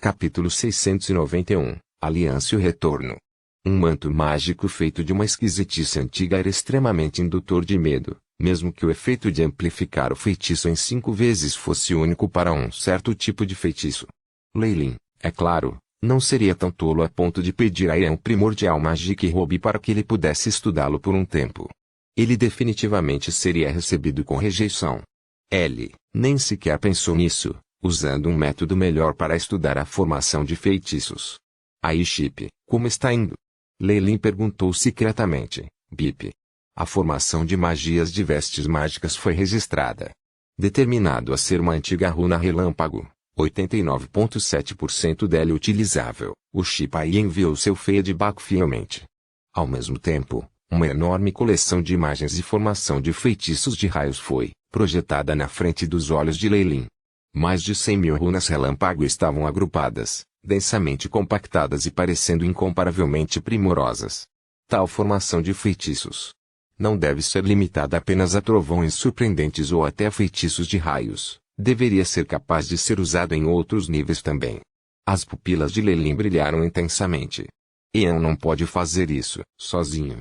Capítulo 691, Aliança e o Retorno. Um manto mágico feito de uma esquisitice antiga era extremamente indutor de medo, mesmo que o efeito de amplificar o feitiço em 5 vezes fosse único para um certo tipo de feitiço. Lei Lin, é claro, não seria tão tolo a ponto de pedir a Ian primordial Magic Robe para que ele pudesse estudá-lo por um tempo. Ele definitivamente seria recebido com rejeição. Ele nem sequer pensou nisso, usando um método melhor para estudar a formação de feitiços. Aí Chip, como está indo? Lei Lin perguntou secretamente. Bip. A formação de magias de vestes mágicas foi registrada. Determinado a ser uma antiga runa relâmpago, 89,7% dela utilizável, o Chip aí enviou seu feedback fielmente. Ao mesmo tempo, uma enorme coleção de imagens e formação de feitiços de raios foi projetada na frente dos olhos de Lei Lin. Mais de 100.000 runas relâmpago estavam agrupadas, densamente compactadas e parecendo incomparavelmente primorosas. Tal formação de feitiços não deve ser limitada apenas a trovões surpreendentes ou até feitiços de raios, deveria ser capaz de ser usado em outros níveis também. As pupilas de Lei Lin brilharam intensamente. Ian não pode fazer isso, sozinho.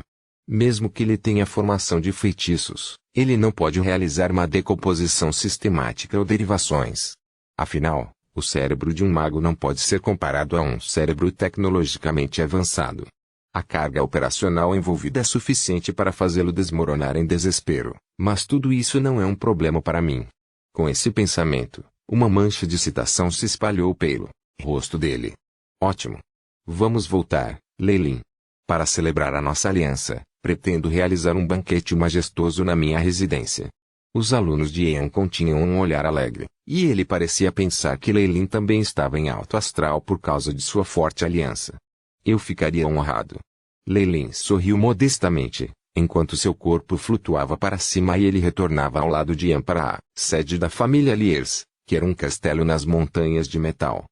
Mesmo que ele tenha formação de feitiços, ele não pode realizar uma decomposição sistemática ou derivações. Afinal, o cérebro de um mago não pode ser comparado a um cérebro tecnologicamente avançado. A carga operacional envolvida é suficiente para fazê-lo desmoronar em desespero, mas tudo isso não é um problema para mim. Com esse pensamento, uma mancha de excitação se espalhou pelo rosto dele. Ótimo. Vamos voltar, Lei Lin. Para celebrar a nossa aliança, pretendo realizar um banquete majestoso na minha residência. Os alunos de Ian continham um olhar alegre, e ele parecia pensar que Lei Lin também estava em alto astral por causa de sua forte aliança. Eu ficaria honrado. Lei Lin sorriu modestamente, enquanto seu corpo flutuava para cima e ele retornava ao lado de Ian para a sede da família Liers, que era um castelo nas montanhas de metal.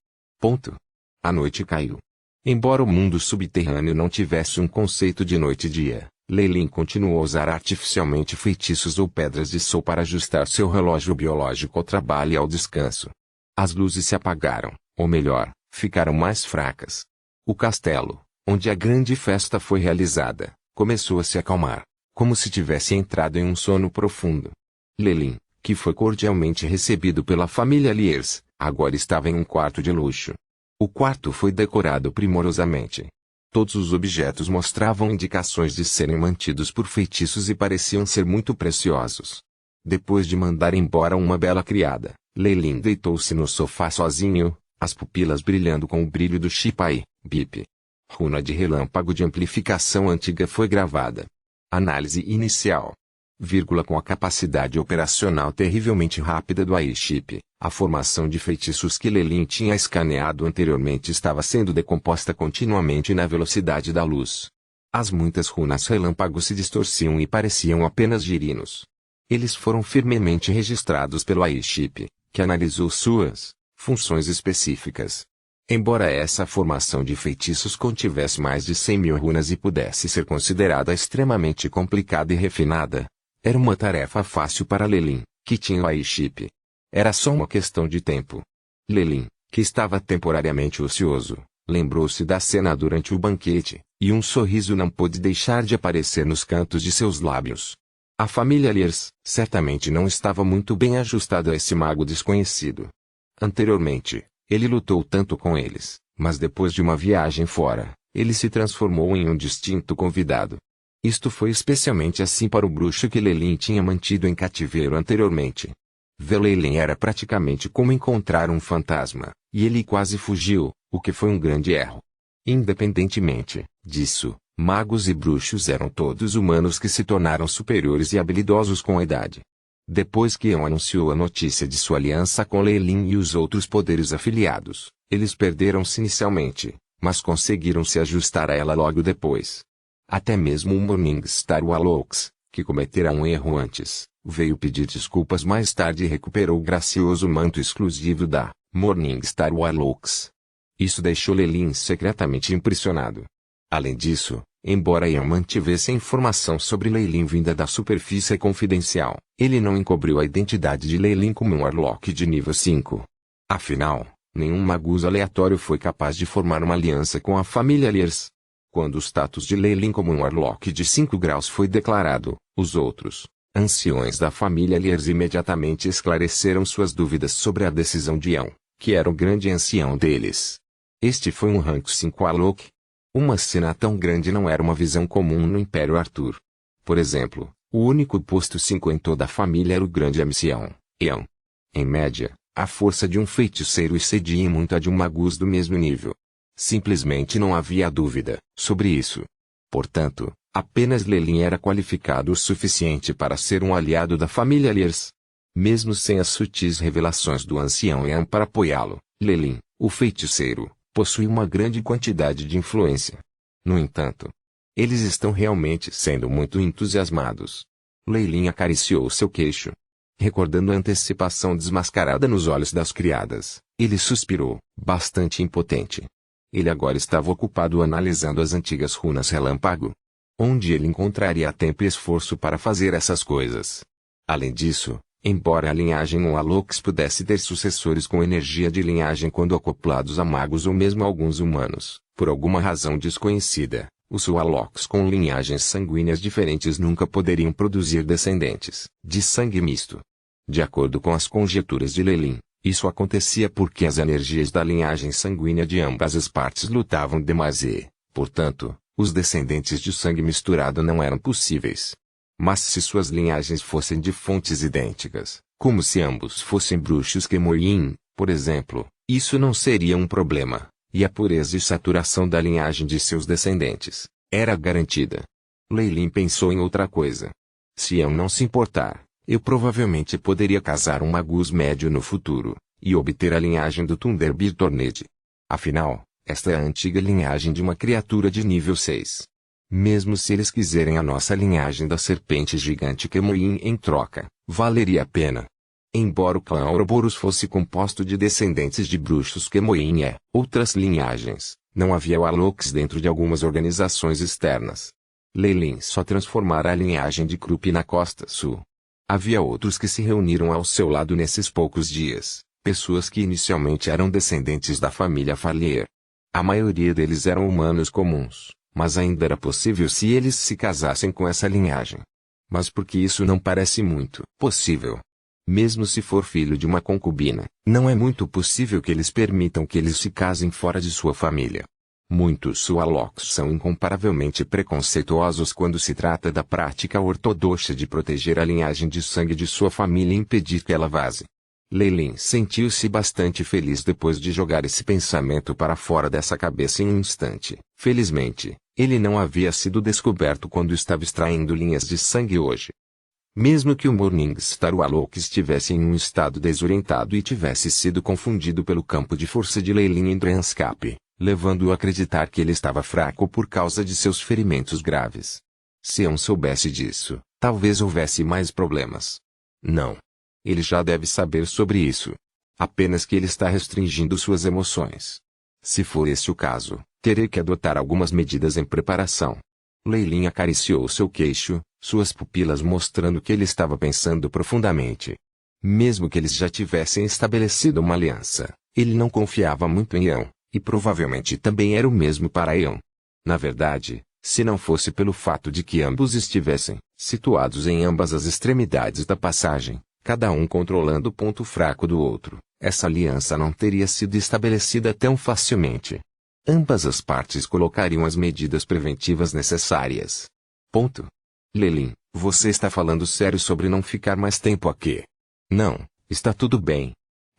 A noite caiu. Embora o mundo subterrâneo não tivesse um conceito de noite e dia, Lei Lin continuou a usar artificialmente feitiços ou pedras de sol para ajustar seu relógio biológico ao trabalho e ao descanso. As luzes se apagaram, ou melhor, ficaram mais fracas. O castelo, onde a grande festa foi realizada, começou a se acalmar, como se tivesse entrado em um sono profundo. Lei Lin, que foi cordialmente recebido pela família Liers, agora estava em um quarto de luxo. O quarto foi decorado primorosamente. Todos os objetos mostravam indicações de serem mantidos por feitiços e pareciam ser muito preciosos. Depois de mandar embora uma bela criada, Lei Lin deitou-se no sofá sozinho, as pupilas brilhando com o brilho do Shipai. Bip. Runa de relâmpago de amplificação antiga foi gravada. Análise inicial. Com a capacidade operacional terrivelmente rápida do AI Chip, a formação de feitiços que Lei Lin tinha escaneado anteriormente estava sendo decomposta continuamente na velocidade da luz. As muitas runas relâmpago se distorciam e pareciam apenas girinos. Eles foram firmemente registrados pelo AI Chip, que analisou suas funções específicas. Embora essa formação de feitiços contivesse mais de 100.000 runas e pudesse ser considerada extremamente complicada e refinada, era uma tarefa fácil para Lei Lin, que tinha o AI Chip. Era só uma questão de tempo. Lei Lin, que estava temporariamente ocioso, lembrou-se da cena durante o banquete, e um sorriso não pôde deixar de aparecer nos cantos de seus lábios. A família Liers certamente não estava muito bem ajustada a esse mago desconhecido. Anteriormente, ele lutou tanto com eles, mas depois de uma viagem fora, ele se transformou em um distinto convidado. Isto foi especialmente assim para o bruxo que Lei Lin tinha mantido em cativeiro anteriormente. Ver Lei Lin era praticamente como encontrar um fantasma, e ele quase fugiu, o que foi um grande erro. Independentemente disso, magos e bruxos eram todos humanos que se tornaram superiores e habilidosos com a idade. Depois que Ian anunciou a notícia de sua aliança com Lei Lin e os outros poderes afiliados, eles perderam-se inicialmente, mas conseguiram se ajustar a ela logo depois. Até mesmo o Morningstar Warlocks, que cometera um erro antes, veio pedir desculpas mais tarde e recuperou o gracioso manto exclusivo da Morningstar Warlocks. Isso deixou Lei Lin secretamente impressionado. Além disso, embora Ian mantivesse a informação sobre Lei Lin vinda da superfície confidencial, ele não encobriu a identidade de Lei Lin como um Warlock de nível 5. Afinal, Nenhum magus aleatório foi capaz de formar uma aliança com a família Lears. Quando o status de Lei Lin como um Warlock de 5 graus foi declarado, os outros anciões da família Lears imediatamente esclareceram suas dúvidas sobre a decisão de Eon, que era o grande ancião deles. Este foi um rank 5 Warlock. Uma cena tão grande não era uma visão comum no Império Arthur. Por exemplo, o único posto 5 em toda a família era o grande ancião, Eon. Em média, a força de um feiticeiro excedia em muito a de um magus do mesmo nível. Simplesmente não havia dúvida sobre isso. Portanto, apenas Lei Lin era qualificado o suficiente para ser um aliado da família Lears. Mesmo sem as sutis revelações do ancião Eon para apoiá-lo, Lei Lin, o feiticeiro, possui uma grande quantidade de influência. No entanto, eles estão realmente sendo muito entusiasmados. Lei Lin acariciou seu queixo. Recordando a antecipação desmascarada nos olhos das criadas, ele suspirou, bastante impotente. Ele agora estava ocupado analisando as antigas runas relâmpago. Onde ele encontraria tempo e esforço para fazer essas coisas? Além disso, embora a linhagem Warlocks pudesse ter sucessores com energia de linhagem quando acoplados a magos ou mesmo alguns humanos, por alguma razão desconhecida, os Warlocks com linhagens sanguíneas diferentes nunca poderiam produzir descendentes de sangue misto. De acordo com as conjecturas de Lei Lin, isso acontecia porque as energias da linhagem sanguínea de ambas as partes lutavam demais e, portanto, os descendentes de sangue misturado não eram possíveis. Mas se suas linhagens fossem de fontes idênticas, como se ambos fossem bruxos Kemoyin, por exemplo, isso não seria um problema, e a pureza e saturação da linhagem de seus descendentes era garantida. Lei Lin pensou em outra coisa. Se eu não se importar, eu provavelmente poderia casar um magus médio no futuro, e obter a linhagem do Thunderbird Tornade. Afinal, esta é a antiga linhagem de uma criatura de nível 6. Mesmo se eles quiserem a nossa linhagem da serpente gigante Kemoyin em troca, valeria a pena. Embora o clã Ouroboros fosse composto de descendentes de bruxos Kemoyin e outras linhagens, não havia Warlocks dentro de algumas organizações externas. Lei Lin só transformara a linhagem de Krupp na costa sul. Havia outros que se reuniram ao seu lado nesses poucos dias, pessoas que inicialmente eram descendentes da família Farlier. A maioria deles eram humanos comuns, mas ainda era possível se eles se casassem com essa linhagem. Mas porque isso não parece muito possível. Mesmo se for filho de uma concubina, não é muito possível que eles permitam que eles se casem fora de sua família. Muitos Warlocks são incomparavelmente preconceituosos quando se trata da prática ortodoxa de proteger a linhagem de sangue de sua família e impedir que ela vaze. Lei Lin sentiu-se bastante feliz depois de jogar esse pensamento para fora dessa cabeça em um instante. Felizmente, ele não havia sido descoberto quando estava extraindo linhas de sangue hoje. Mesmo que o Morningstar Warlock estivesse em um estado desorientado e tivesse sido confundido pelo campo de força de Lei Lin em Drenscape, levando-o a acreditar que ele estava fraco por causa de seus ferimentos graves. Se eu soubesse disso, talvez houvesse mais problemas. Não. Ele já deve saber sobre isso. Apenas que ele está restringindo suas emoções. Se for esse o caso, terei que adotar algumas medidas em preparação. Lei Lin acariciou seu queixo, suas pupilas mostrando que ele estava pensando profundamente. Mesmo que eles já tivessem estabelecido uma aliança, ele não confiava muito em Eon. E provavelmente também era o mesmo para Eon. Na verdade, se não fosse pelo fato de que ambos estivessem situados em ambas as extremidades da passagem, cada um controlando o ponto fraco do outro, essa aliança não teria sido estabelecida tão facilmente. Ambas as partes colocariam as medidas preventivas necessárias. Ponto. Lei Lin, você está falando sério sobre não ficar mais tempo aqui? Não, está tudo bem.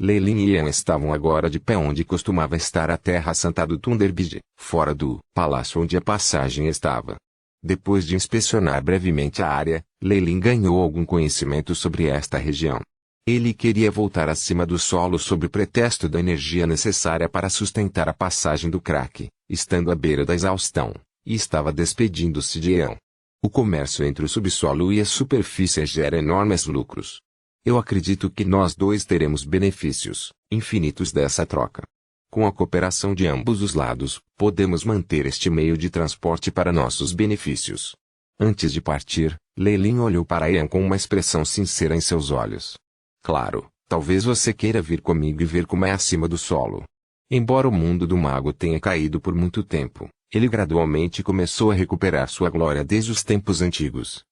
Lei Lin e Eon estavam agora de pé onde costumava estar a Terra Santa do Thunderbird, fora do palácio onde a passagem estava. Depois de inspecionar brevemente a área, Lei Lin ganhou algum conhecimento sobre esta região. Ele queria voltar acima do solo sob pretexto da energia necessária para sustentar a passagem do crack, estando à beira da exaustão, e estava despedindo-se de Eon. O comércio entre o subsolo e a superfície gera enormes lucros. Eu acredito que nós dois teremos benefícios infinitos dessa troca. Com a cooperação de ambos os lados, podemos manter este meio de transporte para nossos benefícios. Antes de partir, Lei Lin olhou para Eon com uma expressão sincera em seus olhos. Claro, Talvez você queira vir comigo e ver como é acima do solo. Embora o mundo do mago tenha caído por muito tempo, ele gradualmente começou a recuperar sua glória desde os tempos antigos.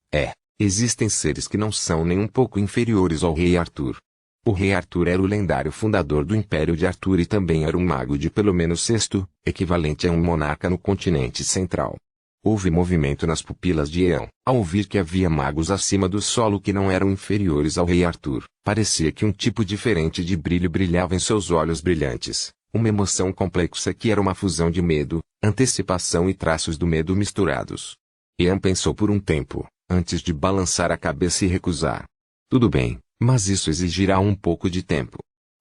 Existem seres que não são nem um pouco inferiores ao rei Arthur. O rei Arthur era o lendário fundador do Império de Arthur e também era um mago de pelo menos sexto, equivalente a um monarca no continente central. Houve movimento nas pupilas de Eão, ao ouvir que havia magos acima do solo que não eram inferiores ao rei Arthur. Parecia que um tipo diferente de brilho brilhava em seus olhos brilhantes, uma emoção complexa que era uma fusão de medo, antecipação e traços do medo misturados. Eão pensou por um tempo, antes de balançar a cabeça e recusar. Tudo bem, mas isso exigirá um pouco de tempo.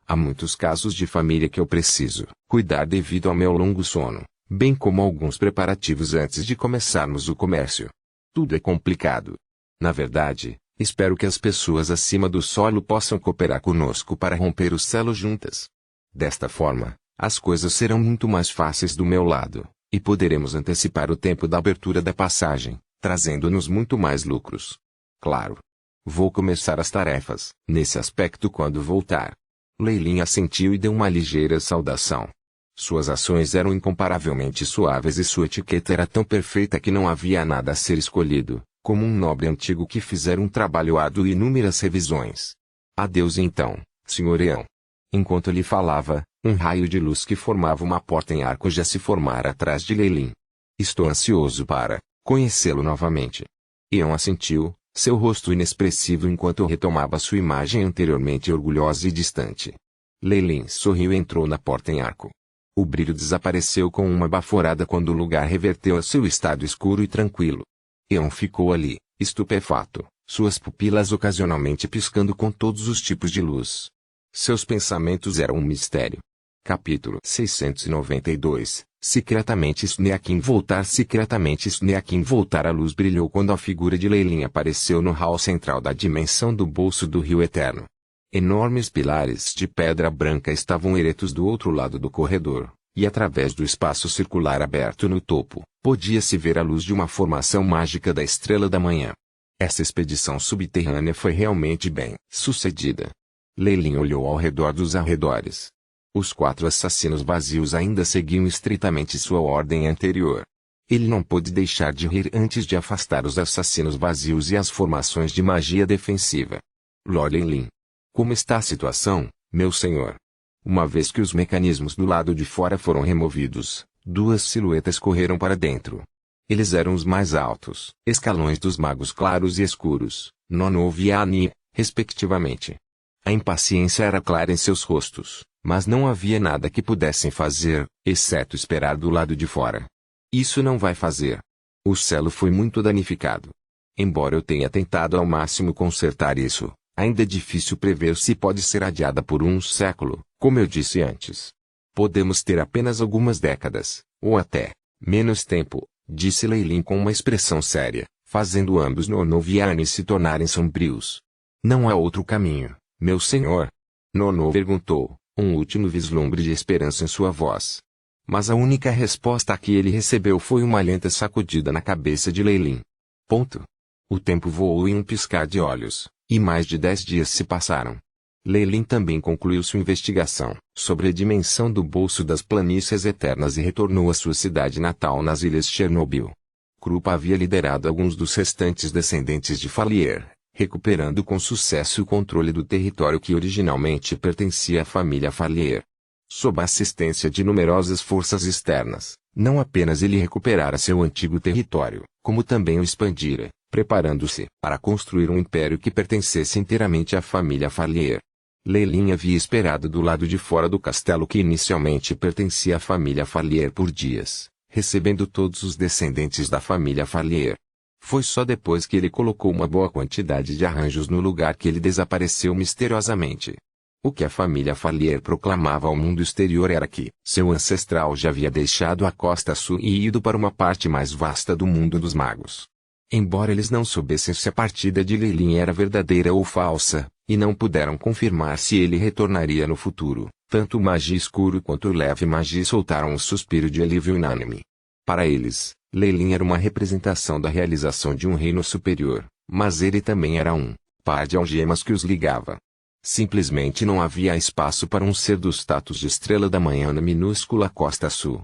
Há muitos casos de família que eu preciso cuidar devido ao meu longo sono, bem como alguns preparativos antes de começarmos o comércio. Tudo é complicado. Na verdade, espero que as pessoas acima do solo possam cooperar conosco para romper o selo juntas. Desta forma, as coisas serão muito mais fáceis do meu lado, e poderemos antecipar o tempo da abertura da passagem, trazendo-nos muito mais lucros. Claro. Vou começar as tarefas, nesse aspecto quando voltar. Leilin assentiu e deu uma ligeira saudação. Suas ações eram incomparavelmente suaves e sua etiqueta era tão perfeita que não havia nada a ser escolhido, como um nobre antigo que fizera um trabalho árduo e inúmeras revisões. Adeus então, Sr. Eão. Enquanto ele falava, um raio de luz que formava uma porta em arco já se formara atrás de Leilin. Estou ansioso para conhecê-lo novamente. Eão assentiu, seu rosto inexpressivo enquanto retomava sua imagem anteriormente orgulhosa e distante. Leilin sorriu e entrou na porta em arco. O brilho desapareceu com uma baforada quando o lugar reverteu a seu estado escuro e tranquilo. Eão ficou ali, estupefato, suas pupilas ocasionalmente piscando com todos os tipos de luz. Seus pensamentos eram um mistério. Capítulo 692. Secretamente Sneakin voltar a luz brilhou quando a figura de Leilin apareceu no hall central da dimensão do bolso do Rio Eterno. Enormes pilares de pedra branca estavam eretos do outro lado do corredor, e através do espaço circular aberto no topo, podia-se ver a luz de uma formação mágica da Estrela da Manhã. Essa expedição subterrânea foi realmente bem sucedida. Leilin olhou ao redor dos arredores. Os 4 assassinos vazios ainda seguiam estritamente sua ordem anterior. Ele não pôde deixar de rir antes de afastar os assassinos vazios e as formações de magia defensiva. Lord Leilin. Como está a situação, meu senhor? Uma vez que os mecanismos do lado de fora foram removidos, 2 silhuetas correram para dentro. Eles eram os mais altos escalões dos magos claros e escuros, Nonov e Ani, respectivamente. A impaciência era clara em seus rostos, mas não havia nada que pudessem fazer, exceto esperar do lado de fora. Isso não vai fazer. O selo foi muito danificado. Embora eu tenha tentado ao máximo consertar isso, ainda é difícil prever se pode ser adiada por um século, como eu disse antes. Podemos ter apenas algumas décadas, ou até menos tempo, disse Leilin com uma expressão séria, fazendo ambos Nonov e Ani se tornarem sombrios. Não há outro caminho, meu senhor? Nonov perguntou, um último vislumbre de esperança em sua voz. Mas a única resposta que ele recebeu foi uma lenta sacudida na cabeça de Leilin. Ponto. O tempo voou em um piscar de olhos, e mais de 10 dias se passaram. Leilin também concluiu sua investigação sobre a dimensão do bolso das planícies eternas e retornou à sua cidade natal nas ilhas Chernobyl. Krupa havia liderado alguns dos restantes descendentes de Falier, recuperando com sucesso o controle do território que originalmente pertencia à família Falier. Sob a assistência de numerosas forças externas, não apenas ele recuperara seu antigo território, como também o expandira, preparando-se para construir um império que pertencesse inteiramente à família Falier. Leilin havia esperado do lado de fora do castelo que inicialmente pertencia à família Falier por dias, recebendo todos os descendentes da família Falier. Foi só depois que ele colocou uma boa quantidade de arranjos no lugar que ele desapareceu misteriosamente. O que a família Falier proclamava ao mundo exterior era que seu ancestral já havia deixado a costa sul e ido para uma parte mais vasta do mundo dos magos. Embora eles não soubessem se a partida de Leilin era verdadeira ou falsa, e não puderam confirmar se ele retornaria no futuro, tanto o Magi Escuro quanto o Leve Magi soltaram um suspiro de alívio unânime. Para eles, Leilin era uma representação da realização de um reino superior, mas ele também era um par de algemas que os ligava. Simplesmente não havia espaço para um ser do status de Estrela da Manhã na minúscula Costa Sul.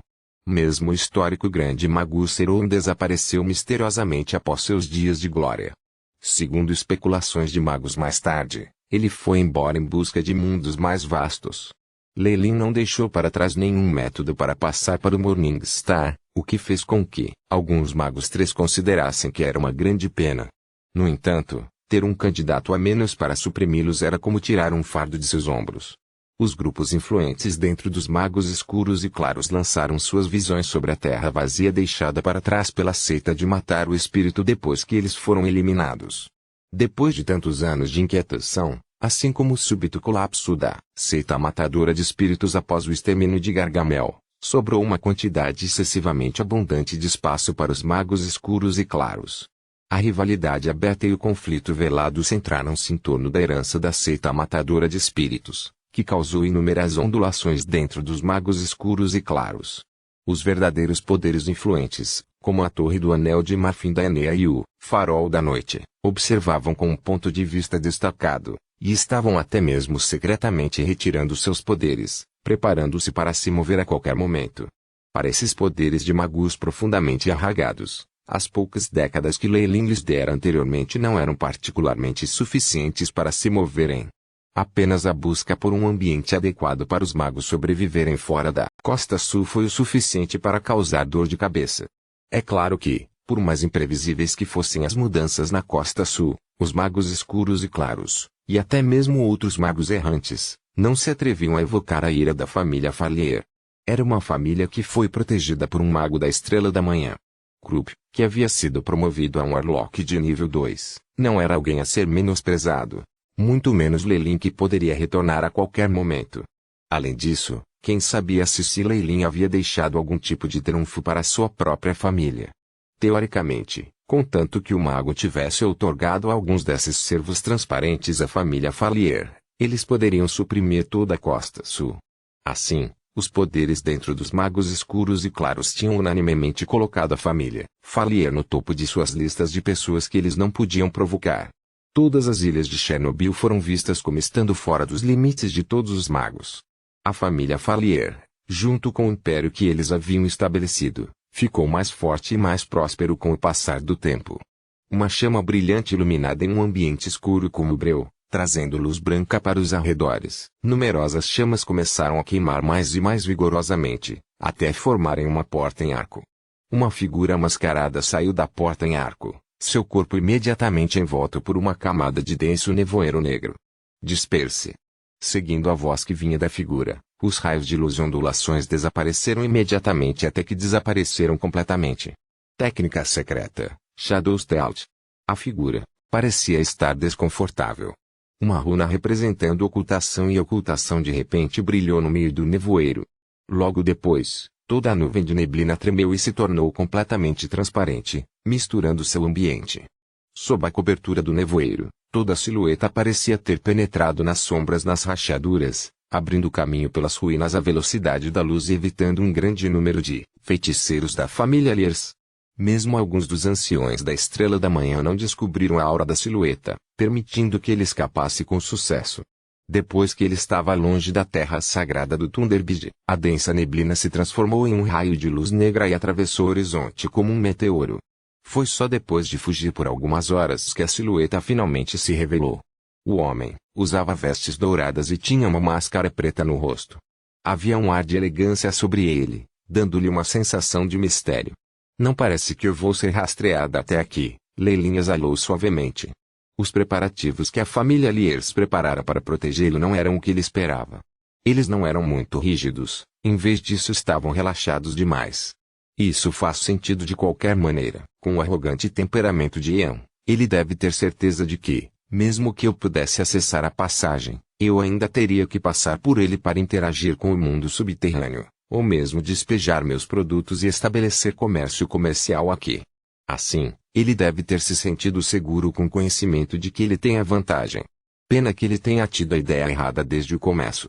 Mesmo o histórico grande mago Seron desapareceu misteriosamente após seus dias de glória. Segundo especulações de magos mais tarde, ele foi embora em busca de mundos mais vastos. Lei não deixou para trás nenhum método para passar para o Morningstar, o que fez com que alguns magos 3 considerassem que era uma grande pena. No entanto, ter um candidato a menos para suprimi-los era como tirar um fardo de seus ombros. Os grupos influentes dentro dos magos escuros e claros lançaram suas visões sobre a terra vazia deixada para trás pela seita de matar o espírito depois que eles foram eliminados. Depois de tantos anos de inquietação, assim como o súbito colapso da seita matadora de espíritos após o extermínio de Gargamel, sobrou uma quantidade excessivamente abundante de espaço para os magos escuros e claros. A rivalidade aberta e o conflito velado centraram-se em torno da herança da seita matadora de espíritos, que causou inúmeras ondulações dentro dos magos escuros e claros. Os verdadeiros poderes influentes, como a Torre do Anel de Marfim da Enea e o Farol da Noite, observavam com um ponto de vista destacado, e estavam até mesmo secretamente retirando seus poderes, preparando-se para se mover a qualquer momento. Para esses poderes de magos profundamente arraigados, as poucas décadas que Leilin lhes dera anteriormente não eram particularmente suficientes para se moverem. Apenas a busca por um ambiente adequado para os magos sobreviverem fora da Costa Sul foi o suficiente para causar dor de cabeça. É claro que, por mais imprevisíveis que fossem as mudanças na Costa Sul, os magos escuros e claros, e até mesmo outros magos errantes, não se atreviam a evocar a ira da família Farlier. Era uma família que foi protegida por um mago da Estrela da Manhã. Krupp, que havia sido promovido a um Warlock de nível 2, não era alguém a ser menosprezado. Muito menos Leilin que poderia retornar a qualquer momento. Além disso, quem sabia se Leilin havia deixado algum tipo de trunfo para sua própria família. Teoricamente, contanto que o mago tivesse outorgado alguns desses servos transparentes à família Farlier, eles poderiam suprimir toda a Costa Sul. Assim, os poderes dentro dos magos escuros e claros tinham unanimemente colocado a família Farlier no topo de suas listas de pessoas que eles não podiam provocar. Todas as ilhas de Chernobyl foram vistas como estando fora dos limites de todos os magos. A família Farlier, junto com o império que eles haviam estabelecido, ficou mais forte e mais próspero com o passar do tempo. Uma chama brilhante iluminada em um ambiente escuro como breu, trazendo luz branca para os arredores. Numerosas chamas começaram a queimar mais e mais vigorosamente, até formarem uma porta em arco. Uma figura mascarada saiu da porta em arco. Seu corpo imediatamente envolto por uma camada de denso nevoeiro negro. Disperse. Seguindo a voz que vinha da figura, os raios de luz e ondulações desapareceram imediatamente até que desapareceram completamente. Técnica secreta, Shadow Stealth. A figura parecia estar desconfortável. Uma runa representando ocultação e ocultação de repente brilhou no meio do nevoeiro. Logo depois, toda a nuvem de neblina tremeu e se tornou completamente transparente, misturando seu ambiente. Sob a cobertura do nevoeiro, toda a silhueta parecia ter penetrado nas sombras nas rachaduras, abrindo caminho pelas ruínas à velocidade da luz e evitando um grande número de feiticeiros da família Liers. Mesmo alguns dos anciões da Estrela da Manhã não descobriram a aura da silhueta, permitindo que ele escapasse com sucesso. Depois que ele estava longe da terra sagrada do Thunderbird, a densa neblina se transformou em um raio de luz negra e atravessou o horizonte como um meteoro. Foi só depois de fugir por algumas horas que a silhueta finalmente se revelou. O homem usava vestes douradas e tinha uma máscara preta no rosto. Havia um ar de elegância sobre ele, dando-lhe uma sensação de mistério. Não parece que eu vou ser rastreada até aqui, Leilin exalou suavemente. Os preparativos que a família Liers preparara para protegê-lo não eram o que ele esperava. Eles não eram muito rígidos, em vez disso estavam relaxados demais. Isso faz sentido de qualquer maneira. Com o arrogante temperamento de Ian, ele deve ter certeza de que, mesmo que eu pudesse acessar a passagem, eu ainda teria que passar por ele para interagir com o mundo subterrâneo, ou mesmo despejar meus produtos e estabelecer comércio comercial aqui. Assim, ele deve ter se sentido seguro com o conhecimento de que ele tem a vantagem. Pena que ele tenha tido a ideia errada desde o começo.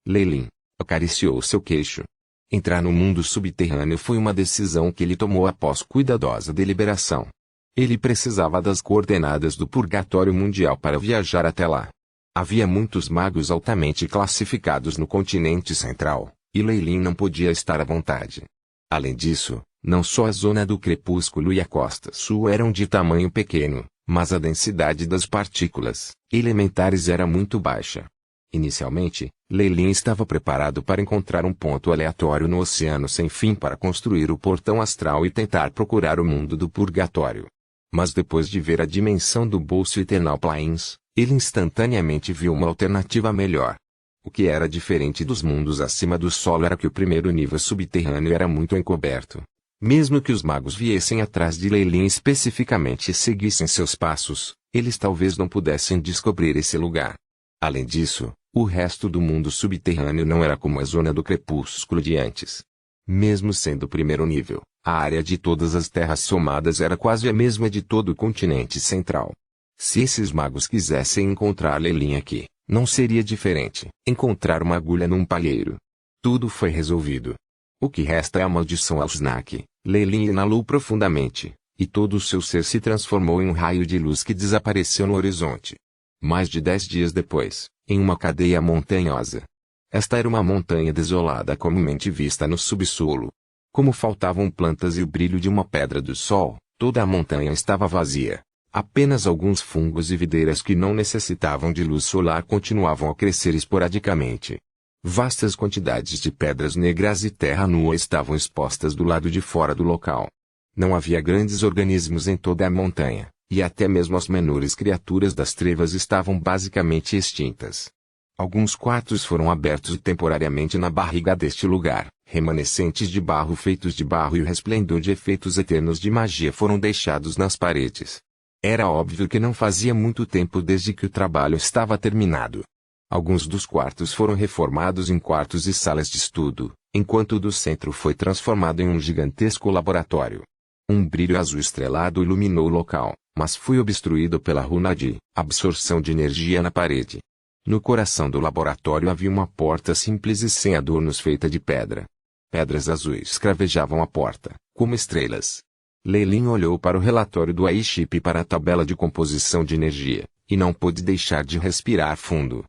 Leilin acariciou seu queixo. Entrar no mundo subterrâneo foi uma decisão que ele tomou após cuidadosa deliberação. Ele precisava das coordenadas do Purgatório Mundial para viajar até lá. Havia muitos magos altamente classificados no continente central, e Leilin não podia estar à vontade. Além disso, não só a zona do crepúsculo e a costa sul eram de tamanho pequeno, mas a densidade das partículas elementares era muito baixa. Inicialmente, Leilin estava preparado para encontrar um ponto aleatório no oceano sem fim para construir o portão astral e tentar procurar o mundo do purgatório. Mas depois de ver a dimensão do bolso Eternal Plains, ele instantaneamente viu uma alternativa melhor. O que era diferente dos mundos acima do solo era que o primeiro nível subterrâneo era muito encoberto. Mesmo que os magos viessem atrás de Leilin especificamente e seguissem seus passos, eles talvez não pudessem descobrir esse lugar. Além disso, o resto do mundo subterrâneo não era como a zona do crepúsculo de antes. Mesmo sendo o primeiro nível, a área de todas as terras somadas era quase a mesma de todo o continente central. Se esses magos quisessem encontrar Leilin aqui, não seria diferente encontrar uma agulha num palheiro. Tudo foi resolvido. O que resta é a maldição Alsnak. Leilin inalou profundamente, e todo o seu ser se transformou em um raio de luz que desapareceu no horizonte. Mais de 10 dias depois, em uma cadeia montanhosa. Esta era uma montanha desolada comumente vista no subsolo. Como faltavam plantas e o brilho de uma pedra do sol, toda a montanha estava vazia. Apenas alguns fungos e videiras que não necessitavam de luz solar continuavam a crescer esporadicamente. Vastas quantidades de pedras negras e terra nua estavam expostas do lado de fora do local. Não havia grandes organismos em toda a montanha, e até mesmo as menores criaturas das trevas estavam basicamente extintas. Alguns quartos foram abertos temporariamente na barriga deste lugar, remanescentes de barro feitos de barro e o resplendor de efeitos eternos de magia foram deixados nas paredes. Era óbvio que não fazia muito tempo desde que o trabalho estava terminado. Alguns dos quartos foram reformados em quartos e salas de estudo, enquanto o do centro foi transformado em um gigantesco laboratório. Um brilho azul estrelado iluminou o local, mas foi obstruído pela runa de absorção de energia na parede. No coração do laboratório havia uma porta simples e sem adornos feita de pedra. Pedras azuis cravejavam a porta, como estrelas. Leilin olhou para o relatório do AI-Chip e para a tabela de composição de energia, e não pôde deixar de respirar fundo.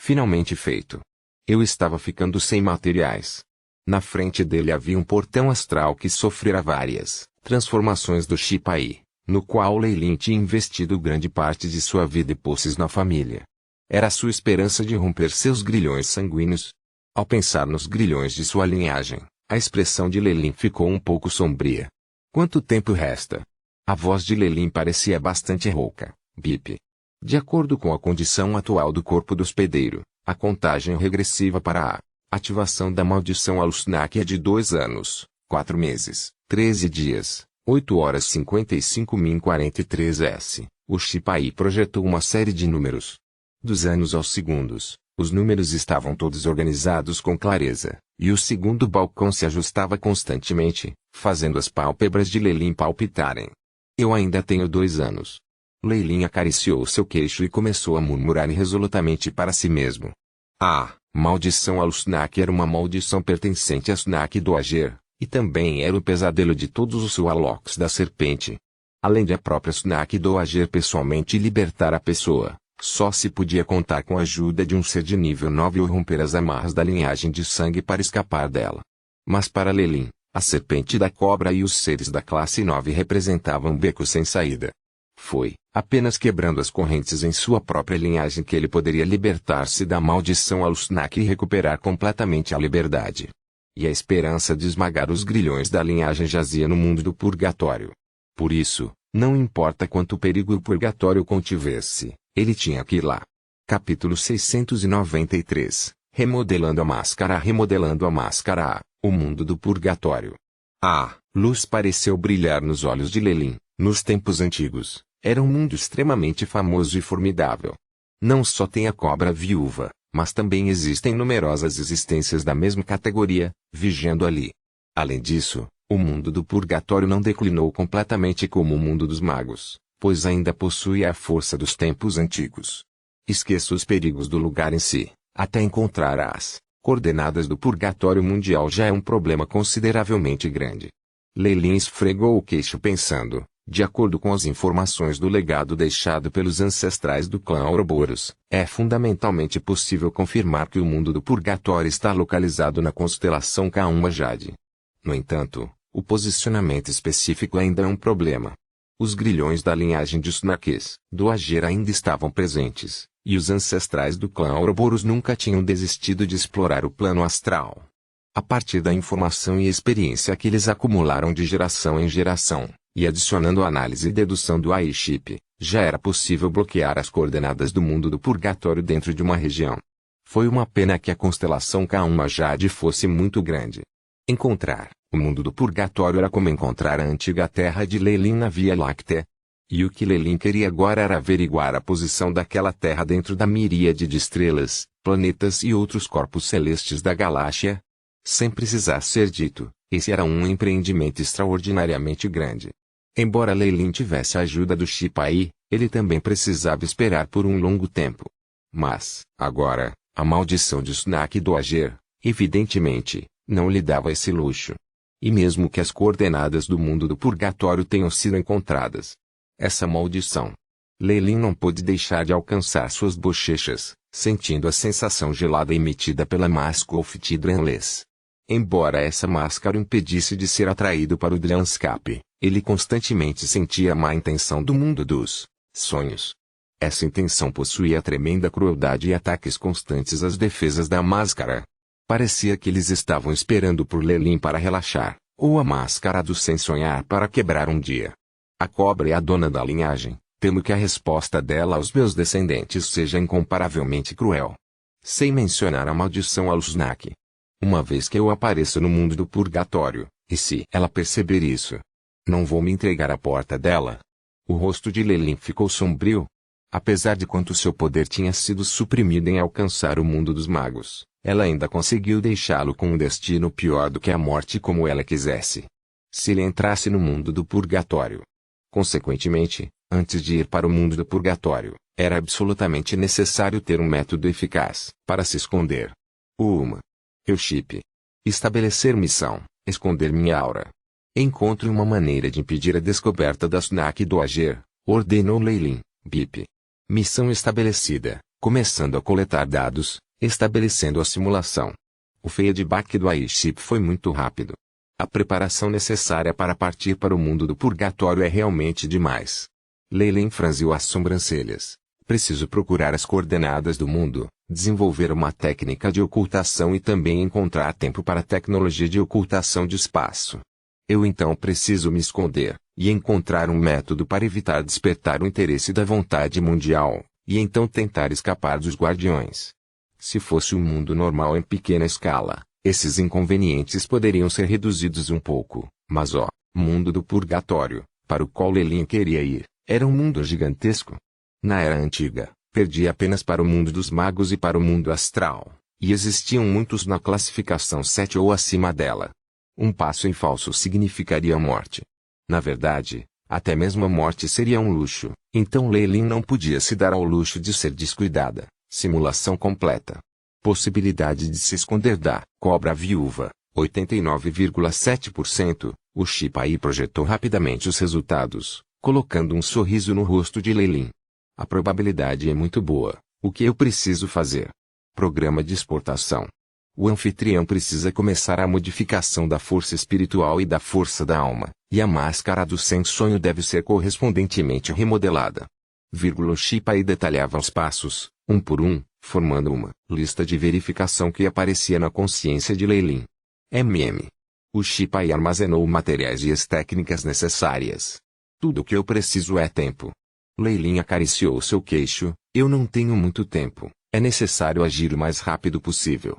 Finalmente feito. Eu estava ficando sem materiais. Na frente dele havia um portão astral que sofrera várias transformações do chip AI, no qual Leilin tinha investido grande parte de sua vida e posses na família. Era sua esperança de romper seus grilhões sanguíneos. Ao pensar nos grilhões de sua linhagem, a expressão de Leilin ficou um pouco sombria. Quanto tempo resta? A voz de Leilin parecia bastante rouca. Bip. De acordo com a condição atual do corpo do hospedeiro, a contagem regressiva para a ativação da maldição Alsnak é de 2 anos, 4 meses, 13 dias, 8 horas 55 min 43 s. O chip AI projetou uma série de números. Dos anos aos segundos, os números estavam todos organizados com clareza, e o segundo balcão se ajustava constantemente, fazendo as pálpebras de Leilin palpitarem. Eu ainda tenho 2 anos. Leilin acariciou seu queixo e começou a murmurar irresolutamente para si mesmo. A maldição Alsnak era uma maldição pertencente a Snak Doager, e também era o pesadelo de todos os Sualoks da serpente. Além de a própria Snak Doager pessoalmente libertar a pessoa, só se podia contar com a ajuda de um ser de nível 9 ou romper as amarras da linhagem de sangue para escapar dela. Mas para Leilin, a serpente da cobra e os seres da classe 9 representavam um beco sem saída. Foi apenas quebrando as correntes em sua própria linhagem que ele poderia libertar-se da maldição Alsnak e recuperar completamente a liberdade. E a esperança de esmagar os grilhões da linhagem jazia no mundo do purgatório. Por isso, não importa quanto perigo o purgatório contivesse, ele tinha que ir lá. Capítulo 693. Remodelando a máscara. Remodelando a máscara. O mundo do purgatório. A luz pareceu brilhar nos olhos de Leilin. Nos tempos antigos, era um mundo extremamente famoso e formidável. Não só tem a cobra viúva, mas também existem numerosas existências da mesma categoria, vigiando ali. Além disso, o mundo do purgatório não declinou completamente como o mundo dos magos, pois ainda possui a força dos tempos antigos. Esqueça os perigos do lugar em si, até encontrar as coordenadas do purgatório mundial já é um problema consideravelmente grande. Leilin esfregou o queixo pensando, De acordo com as informações do legado deixado pelos ancestrais do clã Ouroboros, é fundamentalmente possível confirmar que o mundo do purgatório está localizado na constelação K1 No entanto, o posicionamento específico ainda é um problema. Os grilhões da linhagem de Snakes, do Ager ainda estavam presentes, e os ancestrais do clã Ouroboros nunca tinham desistido de explorar o plano astral. A partir da informação e experiência que eles acumularam de geração em geração, e adicionando a análise e dedução do AI-chip, já era possível bloquear as coordenadas do mundo do purgatório dentro de uma região. Foi uma pena que a constelação K1 fosse muito grande. Encontrar o mundo do purgatório era como encontrar a antiga terra de Lelin na Via Láctea. E o que Lelin queria agora era averiguar a posição daquela terra dentro da miríade de estrelas, planetas e outros corpos celestes da galáxia. Sem precisar ser dito, esse era um empreendimento extraordinariamente grande. Embora Lelin tivesse a ajuda do Shipai, ele também precisava esperar por um longo tempo. Mas, agora, a maldição de Snack do Ager, evidentemente, não lhe dava esse luxo. E mesmo que as coordenadas do mundo do purgatório tenham sido encontradas, essa maldição. Lelin não pôde deixar de alcançar suas bochechas, sentindo a sensação gelada emitida pela máscara of Tidranless. Embora essa máscara o impedisse de ser atraído para o Dreamscape, ele constantemente sentia a má intenção do mundo dos sonhos. Essa intenção possuía tremenda crueldade e ataques constantes às defesas da máscara. Parecia que eles estavam esperando por Lelin para relaxar, ou a máscara do sem sonhar para quebrar um dia. A cobra é a dona da linhagem, temo que a resposta dela aos meus descendentes seja incomparavelmente cruel. Sem mencionar a maldição ao Snack. Uma vez que eu apareço no mundo do purgatório, e se ela perceber isso, não vou me entregar à porta dela. O rosto de Lelin ficou sombrio. Apesar de quanto seu poder tinha sido suprimido em alcançar o mundo dos magos, ela ainda conseguiu deixá-lo com um destino pior do que a morte como ela quisesse. Se ele entrasse no mundo do purgatório. Consequentemente, antes de ir para o mundo do purgatório, era absolutamente necessário ter um método eficaz para se esconder. Eu-chip. Estabelecer missão, esconder minha aura. Encontre uma maneira de impedir a descoberta da Snack do Ager, ordenou Lelin, BIP. Missão estabelecida, começando a coletar dados, estabelecendo a simulação. O feedback do AI-chip foi muito rápido. A preparação necessária para partir para o mundo do purgatório é realmente demais. Lelin franziu as sobrancelhas. Preciso procurar as coordenadas do mundo, desenvolver uma técnica de ocultação e também encontrar tempo para a tecnologia de ocultação de espaço. Eu então preciso me esconder, e encontrar um método para evitar despertar o interesse da vontade mundial, e então tentar escapar dos guardiões. Se fosse um mundo normal em pequena escala, esses inconvenientes poderiam ser reduzidos um pouco, mas mundo do purgatório, para o qual Lelin queria ir, era um mundo gigantesco. Na Era Antiga, perdia apenas para o mundo dos magos e para o mundo astral, e existiam muitos na classificação 7 ou acima dela. Um passo em falso significaria morte. Na verdade, até mesmo a morte seria um luxo, então Lelin não podia se dar ao luxo de ser descuidada. Simulação completa. Possibilidade de se esconder da cobra viúva, 89,7%. O Shipai projetou rapidamente os resultados, colocando um sorriso no rosto de Lelin. A probabilidade é muito boa. O que eu preciso fazer? Programa de exportação. O anfitrião precisa começar a modificação da força espiritual e da força da alma, e a máscara do sem sonho deve ser correspondentemente remodelada. O Shipai detalhava os passos, um por um, formando uma lista de verificação que aparecia na consciência de Lelin. O Shipai armazenou materiais e as técnicas necessárias. Tudo o que eu preciso é tempo. Lelin acariciou seu queixo. Eu não tenho muito tempo. É necessário agir o mais rápido possível.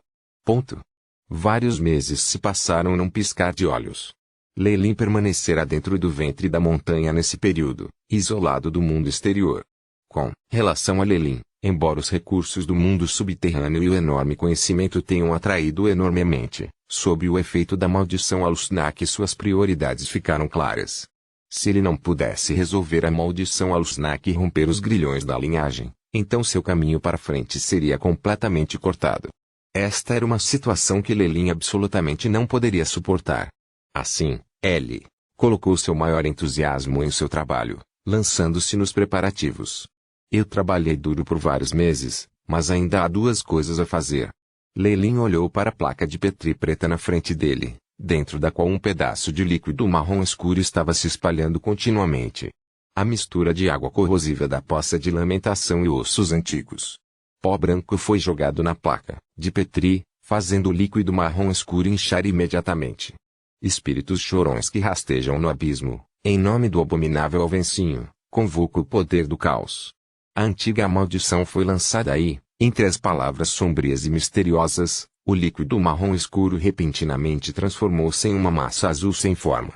Vários meses se passaram num piscar de olhos. Lelin permanecera dentro do ventre da montanha nesse período, isolado do mundo exterior. Com relação a Lelin, embora os recursos do mundo subterrâneo e o enorme conhecimento tenham atraído enormemente, sob o efeito da maldição Alusnak suas prioridades ficaram claras. Se ele não pudesse resolver a maldição Alusnak e romper os grilhões da linhagem, então seu caminho para frente seria completamente cortado. Esta era uma situação que Lelin absolutamente não poderia suportar. Assim, ele Colocou seu maior entusiasmo em seu trabalho, lançando-se nos preparativos. Eu trabalhei duro por vários meses, mas ainda há duas coisas a fazer. Lei-Lin olhou para a placa de Petri preta na frente dele, dentro da qual um pedaço de líquido marrom escuro estava se espalhando continuamente. A mistura de água corrosiva da poça de lamentação e ossos antigos. Pó branco foi jogado na placa de Petri, fazendo o líquido marrom escuro inchar imediatamente. Espíritos chorões que rastejam no abismo, em nome do abominável Alvencinho, convoco o poder do caos. A antiga maldição foi lançada aí, entre as palavras sombrias e misteriosas, o líquido marrom escuro repentinamente transformou-se em uma massa azul sem forma.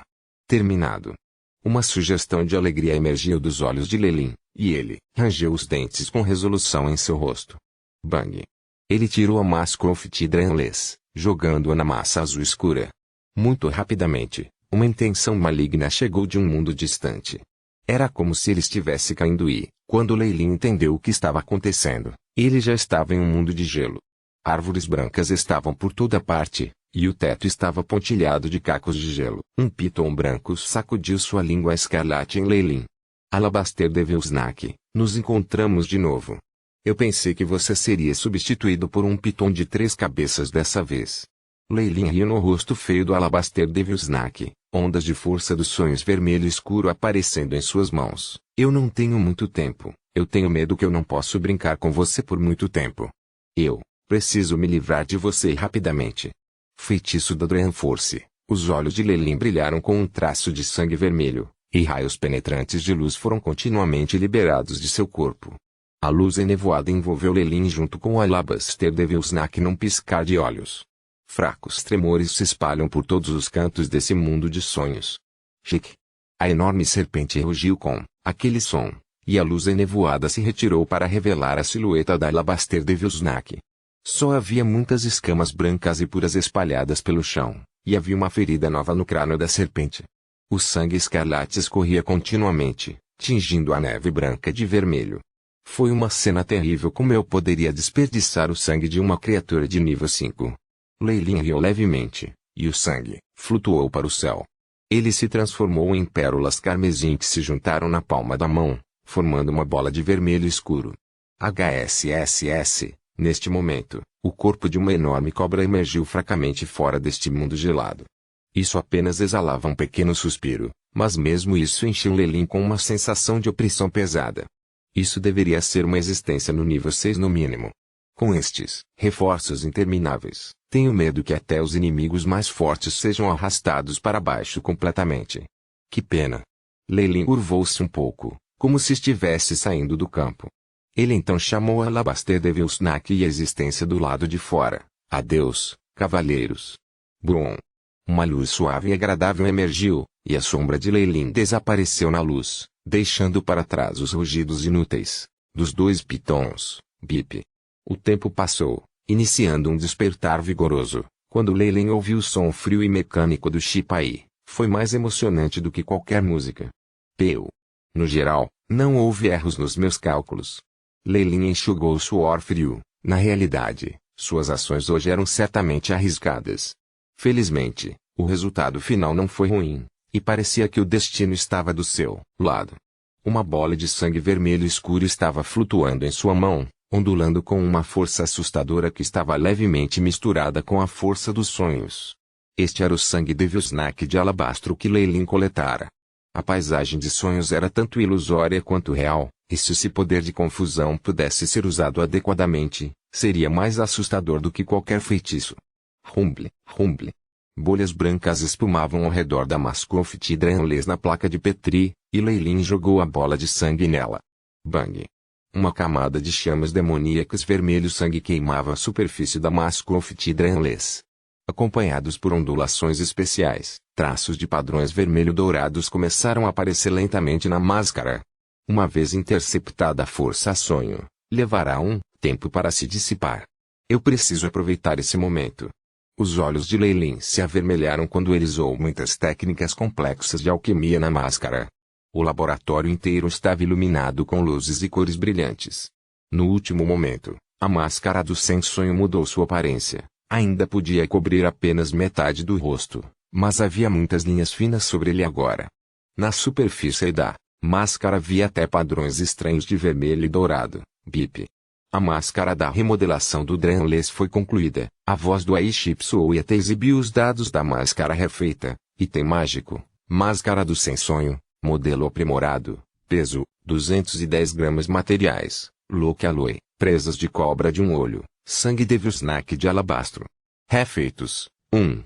Terminado. Uma sugestão de alegria emergiu dos olhos de Lei-Lin, e ele rangeu os dentes com resolução em seu rosto. Bang! Ele tirou a Mascroft Dranless, jogando-a na massa azul escura. Muito rapidamente, uma intenção maligna chegou de um mundo distante. Era como se ele estivesse caindo e, quando Lei-Lin entendeu o que estava acontecendo, ele já estava em um mundo de gelo. Árvores brancas estavam por toda parte, e o teto estava pontilhado de cacos de gelo. Um piton branco sacudiu sua língua escarlate em Lei-Lin. Alabaster de Vilsnack, nos encontramos de novo. Eu pensei que você seria substituído por um piton de 3 cabeças dessa vez. Lei-Lin riu no rosto feio do Alabaster de Vilsnack, ondas de força dos sonhos vermelho escuro aparecendo em suas mãos. Eu não tenho muito tempo, eu tenho medo que eu não posso brincar com você por muito tempo. Eu preciso me livrar de você rapidamente. Feitiço da Dragon Force. Os olhos de Lei-Lin brilharam com um traço de sangue vermelho, e raios penetrantes de luz foram continuamente liberados de seu corpo. A luz enevoada envolveu Lei-Lin junto com o Alabaster de Vilsnack num piscar de olhos. Fracos tremores se espalham por todos os cantos desse mundo de sonhos. Chic! A enorme serpente rugiu com aquele som, e a luz enevoada se retirou para revelar a silhueta da Alabaster de Vilsnack. Só havia muitas escamas brancas e puras espalhadas pelo chão, e havia uma ferida nova no crânio da serpente. O sangue escarlate escorria continuamente, tingindo a neve branca de vermelho. Foi uma cena terrível. Como eu poderia desperdiçar o sangue de uma criatura de nível 5? Lei-Lin riu levemente, e o sangue flutuou para o céu. Ele se transformou em pérolas carmesim que se juntaram na palma da mão, formando uma bola de vermelho escuro. HSSS. Neste momento, o corpo de uma enorme cobra emergiu fracamente fora deste mundo gelado. Isso apenas exalava um pequeno suspiro, mas mesmo isso encheu Lei-Lin com uma sensação de opressão pesada. Isso deveria ser uma existência no nível 6 no mínimo. Com estes reforços intermináveis, tenho medo que até os inimigos mais fortes sejam arrastados para baixo completamente. Que pena. Lei-Lin curvou-se um pouco, como se estivesse saindo do campo. Ele então chamou a Alabaster de Vilsnack e a existência do lado de fora. Adeus, cavaleiros. Brum. Uma luz suave e agradável emergiu, e a sombra de Lei-Lin desapareceu na luz, deixando para trás os rugidos inúteis dos 2 pitons. Bip. O tempo passou, iniciando um despertar vigoroso. Quando Lei-Lin ouviu o som frio e mecânico do Shipai, foi mais emocionante do que qualquer música. Peu. No geral, não houve erros nos meus cálculos. Lei-Lin enxugou o suor frio. Na realidade, suas ações hoje eram certamente arriscadas. Felizmente, o resultado final não foi ruim, e parecia que o destino estava do seu lado. Uma bola de sangue vermelho escuro estava flutuando em sua mão, ondulando com uma força assustadora que estava levemente misturada com a força dos sonhos. Este era o sangue de Vilsnack de alabastro que Lei-Lin coletara. A paisagem de sonhos era tanto ilusória quanto real, e se esse poder de confusão pudesse ser usado adequadamente, seria mais assustador do que qualquer feitiço. Rumble, rumble. Bolhas brancas espumavam ao redor da Mascroft Dranless na placa de Petri, e Lei-Lin jogou a bola de sangue nela. Bang! Uma camada de chamas demoníacas vermelho sangue queimava a superfície da Mascroft Dranless. Acompanhados por ondulações especiais, traços de padrões vermelho-dourados começaram a aparecer lentamente na máscara. Uma vez interceptada a força a sonho, levará um tempo para se dissipar. Eu preciso aproveitar esse momento. Os olhos de Lei-Lin se avermelharam quando ele usou muitas técnicas complexas de alquimia na máscara. O laboratório inteiro estava iluminado com luzes e cores brilhantes. No último momento, a máscara do sem-sonho mudou sua aparência. Ainda podia cobrir apenas metade do rosto, Mas havia muitas linhas finas sobre ele agora. Na superfície da máscara havia até padrões estranhos de vermelho e dourado. Bip. A máscara da remodelação do Drainless foi concluída. A voz do AI-Chip soou e até exibiu os dados da máscara refeita. Item mágico. Máscara do sem sonho. Modelo aprimorado. Peso, 210 gramas materiais. Look Aloe. Presas de cobra de um olho. Sangue Devil Snack de alabastro. Refeitos. 1.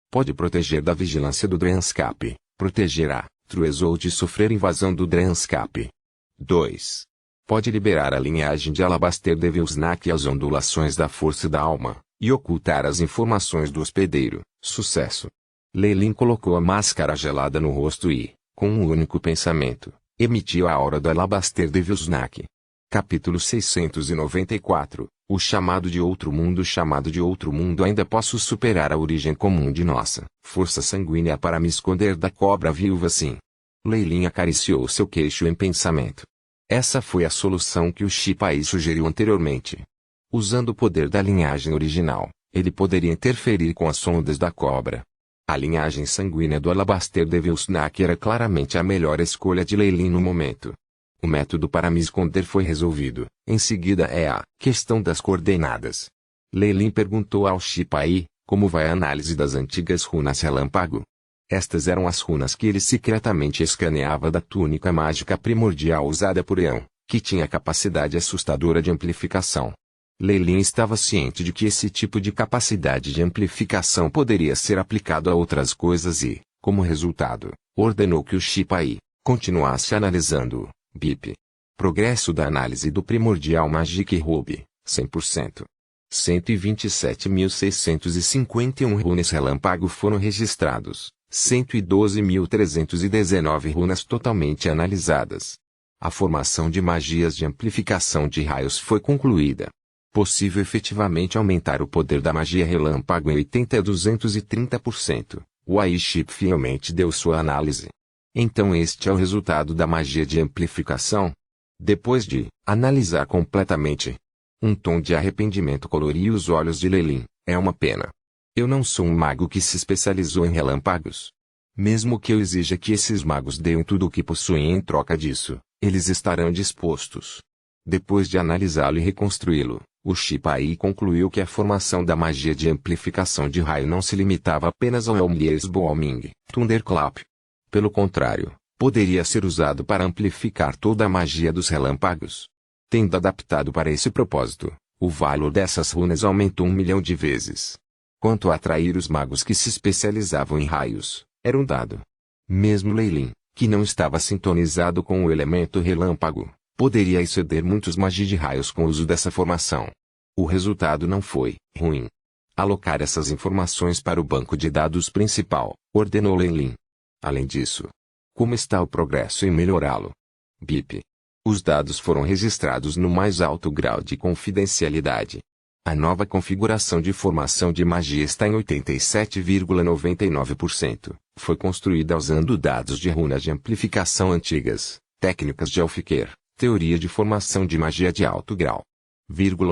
Pode proteger da vigilância do Drainscape. Protegerá. Truezou de sofrer invasão do Drainscape. 2. Pode liberar a linhagem de Alabaster Devil Snack e as ondulações da força da alma, e ocultar as informações do hospedeiro. Sucesso. Leilin colocou a máscara gelada no rosto e, com um único pensamento, emitiu a aura do Alabaster Devil Snack. Capítulo 694. O chamado de outro mundo. Chamado de outro mundo. Ainda posso superar a origem comum de nossa força sanguínea para me esconder da cobra viúva, sim. Leilin acariciou seu queixo em pensamento. Essa foi a solução que o Shipai sugeriu anteriormente. Usando o poder da linhagem original, ele poderia interferir com as sondas da cobra. A linhagem sanguínea do Alabaster Devil Snack era claramente a melhor escolha de Leilin no momento. O método para me esconder foi resolvido. Em seguida é a questão das coordenadas. Leilin perguntou ao Shipai, como vai a análise das antigas runas relâmpago? Estas eram as runas que ele secretamente escaneava da túnica mágica primordial usada por Eon, que tinha capacidade assustadora de amplificação. Leilin estava ciente de que esse tipo de capacidade de amplificação poderia ser aplicado a outras coisas e, como resultado, ordenou que o Shipai continuasse analisando-o. Bip. Progresso da análise do Primordial Magic Ruby, 100%. 127.651 runas relâmpago foram registrados. 112.319 runas totalmente analisadas. A formação de magias de amplificação de raios foi concluída. Possível efetivamente aumentar o poder da magia relâmpago em 80 a 230%. O AI-Chip fielmente deu sua análise. Então este é o resultado da magia de amplificação. Depois de analisar completamente, um tom de arrependimento coloria os olhos de Leilin. É uma pena. Eu não sou um mago que se especializou em relâmpagos. Mesmo que eu exija que esses magos deem tudo o que possuem em troca disso, eles estarão dispostos. Depois de analisá-lo e reconstruí-lo, o Shipai concluiu que a formação da magia de amplificação de raio não se limitava apenas ao Elmlies Booming, Thunderclap. Pelo contrário, poderia ser usado para amplificar toda a magia dos relâmpagos. Tendo adaptado para esse propósito, o valor dessas runas aumentou 1 milhão de vezes. Quanto a atrair os magos que se especializavam em raios, era um dado. Mesmo Leilin, que não estava sintonizado com o elemento relâmpago, poderia exceder muitos magias de raios com o uso dessa formação. O resultado não foi ruim. Alocar essas informações para o banco de dados principal, ordenou Leilin. Além disso, como está o progresso em melhorá-lo? Bip. Os dados foram registrados no mais alto grau de confidencialidade. A nova configuração de formação de magia está em 87,99%. Foi construída usando dados de runas de amplificação antigas, técnicas de Elfiquer, teoria de formação de magia de alto grau.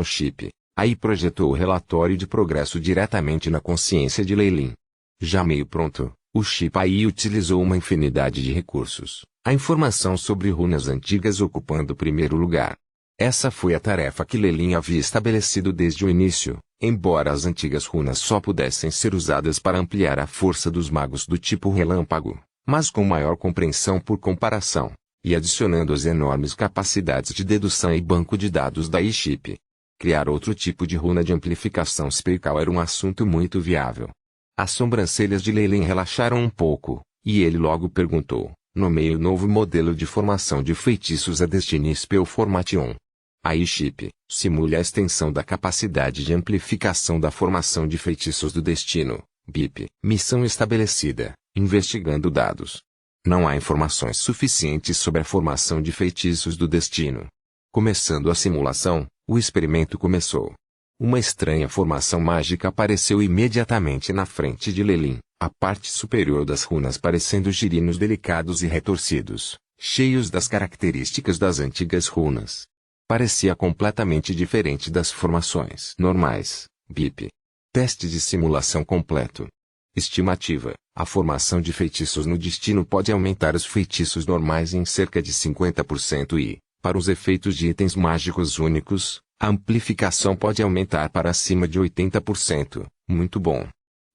Chip. Aí projetou o relatório de progresso diretamente na consciência de Leilin. Já meio pronto, o Shipai utilizou uma infinidade de recursos. A informação sobre runas antigas ocupando o primeiro lugar. Essa foi a tarefa que Leilin havia estabelecido desde o início, embora as antigas runas só pudessem ser usadas para ampliar a força dos magos do tipo relâmpago, mas com maior compreensão por comparação, e adicionando as enormes capacidades de dedução e banco de dados da AI-Chip. Criar outro tipo de runa de amplificação especial era um assunto muito viável. As sobrancelhas de Leilin relaxaram um pouco, e ele logo perguntou, nomeie o novo modelo de formação de feitiços a Destiny Spell Format 1. AI-Chip simule a extensão da capacidade de amplificação da formação de feitiços do destino. BIP. Missão estabelecida, investigando dados. Não há informações suficientes sobre a formação de feitiços do destino. Começando a simulação, o experimento começou. Uma estranha formação mágica apareceu imediatamente na frente de Leilin, a parte superior das runas parecendo girinos delicados e retorcidos, cheios das características das antigas runas. Parecia completamente diferente das formações normais. BIP. Teste de simulação completo. Estimativa: a formação de feitiços no destino pode aumentar os feitiços normais em cerca de 50% e, para os efeitos de itens mágicos únicos, a amplificação pode aumentar para acima de 80%. Muito bom.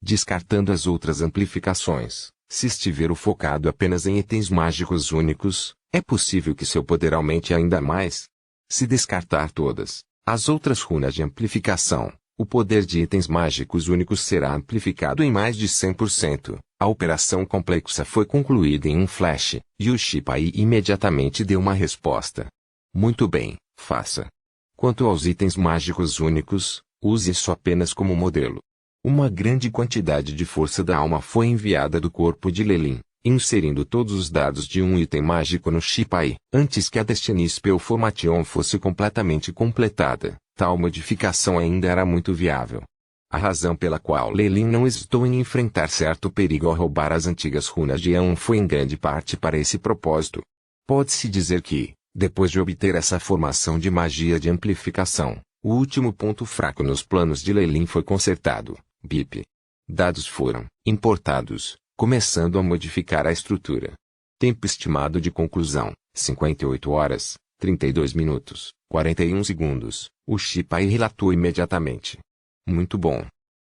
Descartando as outras amplificações, se estiver focado apenas em itens mágicos únicos, é possível que seu poder aumente ainda mais. Se descartar todas as outras runas de amplificação, o poder de itens mágicos únicos será amplificado em mais de 100%. A operação complexa foi concluída em um flash, e o Shipai imediatamente deu uma resposta. Muito bem, faça. Quanto aos itens mágicos únicos, use isso apenas como modelo. Uma grande quantidade de força da alma foi enviada do corpo de Lelin, inserindo todos os dados de um item mágico no Shipai. Antes que a Destiny Spell Formation fosse completamente completada, tal modificação ainda era muito viável. A razão pela qual Lelin não hesitou em enfrentar certo perigo ao roubar as antigas runas de Aeon foi em grande parte para esse propósito. Pode-se dizer que, depois de obter essa formação de magia de amplificação, o último ponto fraco nos planos de Lelin foi consertado. BIP. Dados foram importados, começando a modificar a estrutura. Tempo estimado de conclusão: 58 horas, 32 minutos, 41 segundos. O Shipai relatou imediatamente. Muito bom.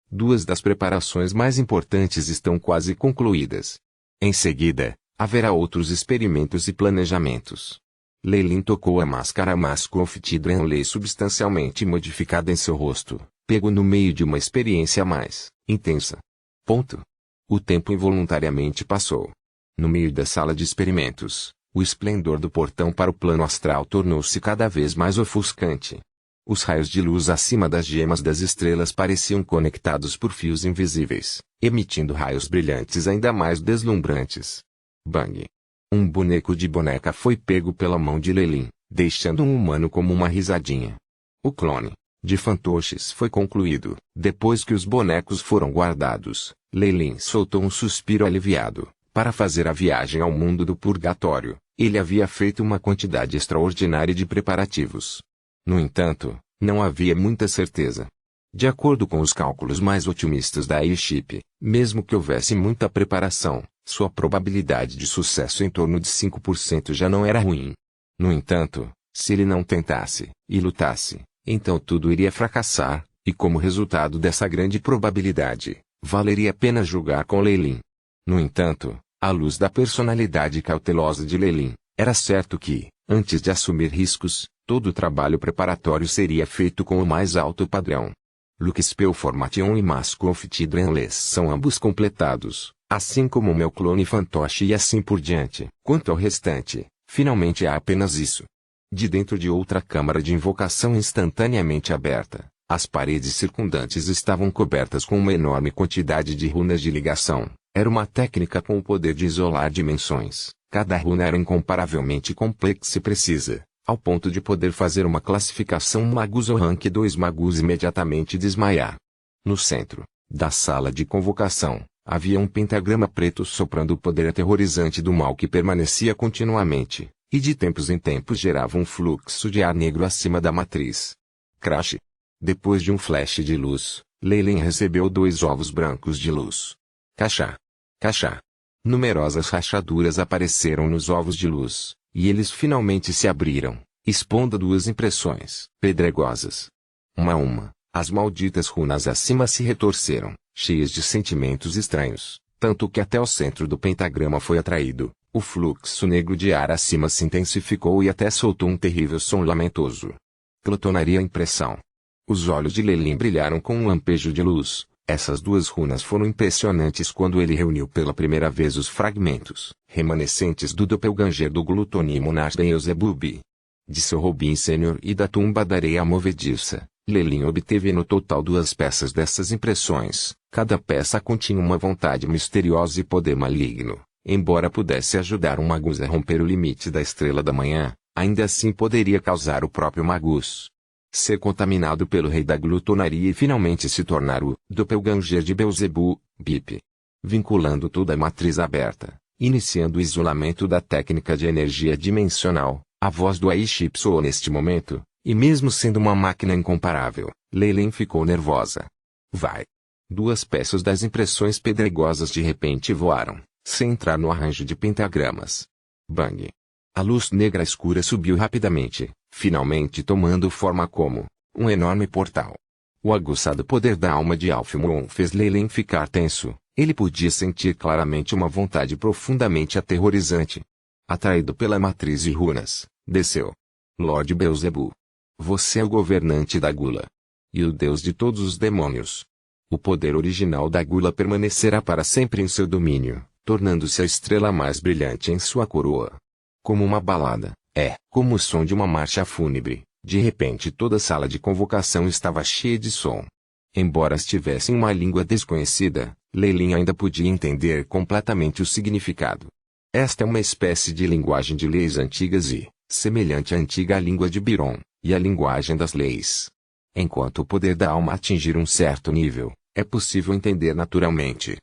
Duas das preparações mais importantes estão quase concluídas. Em seguida, haverá outros experimentos e planejamentos. Lelin tocou a máscara Mask of Tidrenley substancialmente modificada em seu rosto, pego no meio de uma experiência mais intensa. Ponto. O tempo involuntariamente passou. No meio da sala de experimentos, o esplendor do portão para o plano astral tornou-se cada vez mais ofuscante. Os raios de luz acima das gemas das estrelas pareciam conectados por fios invisíveis, emitindo raios brilhantes ainda mais deslumbrantes. Bang! Um boneco de boneca foi pego pela mão de Lelin, deixando um humano como uma risadinha. O clone de fantoches foi concluído. Depois que os bonecos foram guardados, Lelin soltou um suspiro aliviado. Para fazer a viagem ao mundo do purgatório, ele havia feito uma quantidade extraordinária de preparativos. No entanto, não havia muita certeza. De acordo com os cálculos mais otimistas da Airship, mesmo que houvesse muita preparação, sua probabilidade de sucesso em torno de 5% já não era ruim. No entanto, se ele não tentasse e lutasse, então tudo iria fracassar, e como resultado dessa grande probabilidade, valeria a pena jogar com Lelin. No entanto, à luz da personalidade cautelosa de Lelin, era certo que, antes de assumir riscos, todo o trabalho preparatório seria feito com o mais alto padrão. Luke Spell Formation e Mask of Tidrenless são ambos completados, assim como o meu clone fantoche e assim por diante. Quanto ao restante, finalmente há apenas isso. De dentro de outra câmara de invocação instantaneamente aberta, as paredes circundantes estavam cobertas com uma enorme quantidade de runas de ligação. Era uma técnica com o poder de isolar dimensões. Cada runa era incomparavelmente complexa e precisa, ao ponto de poder fazer uma classificação Magus ou Rank 2 Magus imediatamente desmaiar. No centro da sala de convocação, havia um pentagrama preto soprando o poder aterrorizante do mal que permanecia continuamente, e de tempos em tempos gerava um fluxo de ar negro acima da matriz. Crash! Depois de um flash de luz, Lelin recebeu 2 ovos brancos de luz. Cachá! Cachá! Numerosas rachaduras apareceram nos ovos de luz, e eles finalmente se abriram, expondo 2 impressões pedregosas. Uma a uma, as malditas runas acima se retorceram, cheias de sentimentos estranhos, tanto que até o centro do pentagrama foi atraído. O fluxo negro de ar acima se intensificou e até soltou um terrível som lamentoso. Glotonaria impressão. Os olhos de Lelin brilharam com um lampejo de luz. Essas 2 runas foram impressionantes quando ele reuniu pela primeira vez os fragmentos remanescentes do Doppelganger do Gluttony Monarch Beelzebub. De seu Robin Sênior e da tumba da areia movediça, Lelin obteve no total 2 peças dessas impressões. Cada peça continha uma vontade misteriosa e poder maligno. Embora pudesse ajudar um Magus a romper o limite da Estrela da Manhã, ainda assim poderia causar o próprio Magus ser contaminado pelo rei da glutonaria e finalmente se tornar o Doppelganger de Beelzebub, BIP. Vinculando toda a matriz aberta, iniciando o isolamento da técnica de energia dimensional, a voz do Airship soou neste momento, e mesmo sendo uma máquina incomparável, Lelin ficou nervosa. Vai! Duas peças das impressões pedregosas de repente voaram, sem entrar no arranjo de pentagramas. Bang! A luz negra escura subiu rapidamente, finalmente tomando forma como um enorme portal. O aguçado poder da alma de Alfimon fez Leyline ficar tenso. Ele podia sentir claramente uma vontade profundamente aterrorizante. Atraído pela matriz de runas, desceu. Lord Beelzebub. Você é o governante da Gula. E o deus de todos os demônios. O poder original da Gula permanecerá para sempre em seu domínio, tornando-se a estrela mais brilhante em sua coroa. Como uma balada, como o som de uma marcha fúnebre, de repente toda a sala de convocação estava cheia de som. Embora estivessem uma língua desconhecida, Leyline ainda podia entender completamente o significado. Esta é uma espécie de linguagem de leis antigas e, semelhante à antiga língua de Biron, e a linguagem das leis. Enquanto o poder da alma atingir um certo nível, é possível entender naturalmente.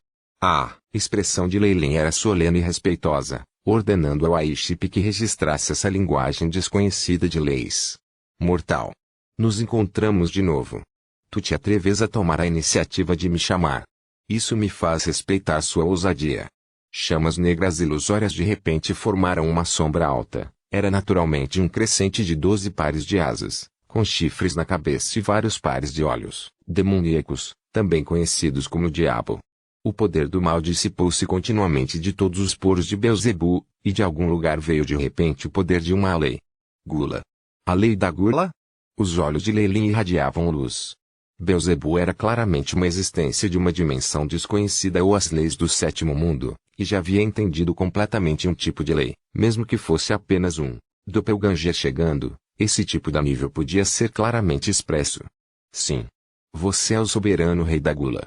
A expressão de Leyline era solene e respeitosa, ordenando ao Aiship que registrasse essa linguagem desconhecida de leis. Mortal. Nos encontramos de novo. Tu te atreves a tomar a iniciativa de me chamar. Isso me faz respeitar sua ousadia. Chamas negras ilusórias de repente formaram uma sombra alta. Era naturalmente um crescente de 12 pares de asas, com chifres na cabeça e vários pares de olhos, demoníacos, também conhecidos como diabo. O poder do mal dissipou-se continuamente de todos os poros de Beelzebub, e de algum lugar veio de repente o poder de uma lei. Gula. A lei da Gula? Os olhos de Leyline irradiavam luz. Beelzebub era claramente uma existência de uma dimensão desconhecida ou as leis do sétimo mundo, e já havia entendido completamente um tipo de lei, mesmo que fosse apenas um doppelganger chegando, esse tipo de nível podia ser claramente expresso. Sim. Você é o soberano rei da Gula.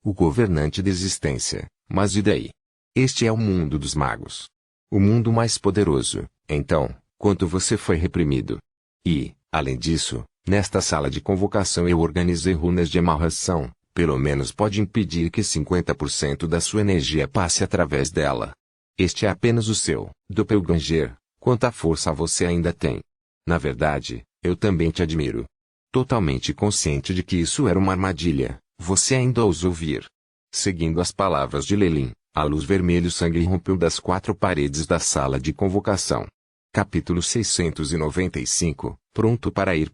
O governante da existência, mas e daí? Este é o mundo dos magos. O mundo mais poderoso, então, quanto você foi reprimido. E, além disso, nesta sala de convocação eu organizei runas de amarração, pelo menos pode impedir que 50% da sua energia passe através dela. Este é apenas o seu doppelganger, quanta força você ainda tem. Na verdade, eu também te admiro. Totalmente consciente de que isso era uma armadilha, você ainda ousa ouvir. Seguindo as palavras de Leyline, a luz vermelho-sangue irrompeu das quatro paredes da sala de convocação. Capítulo 695, pronto para ir.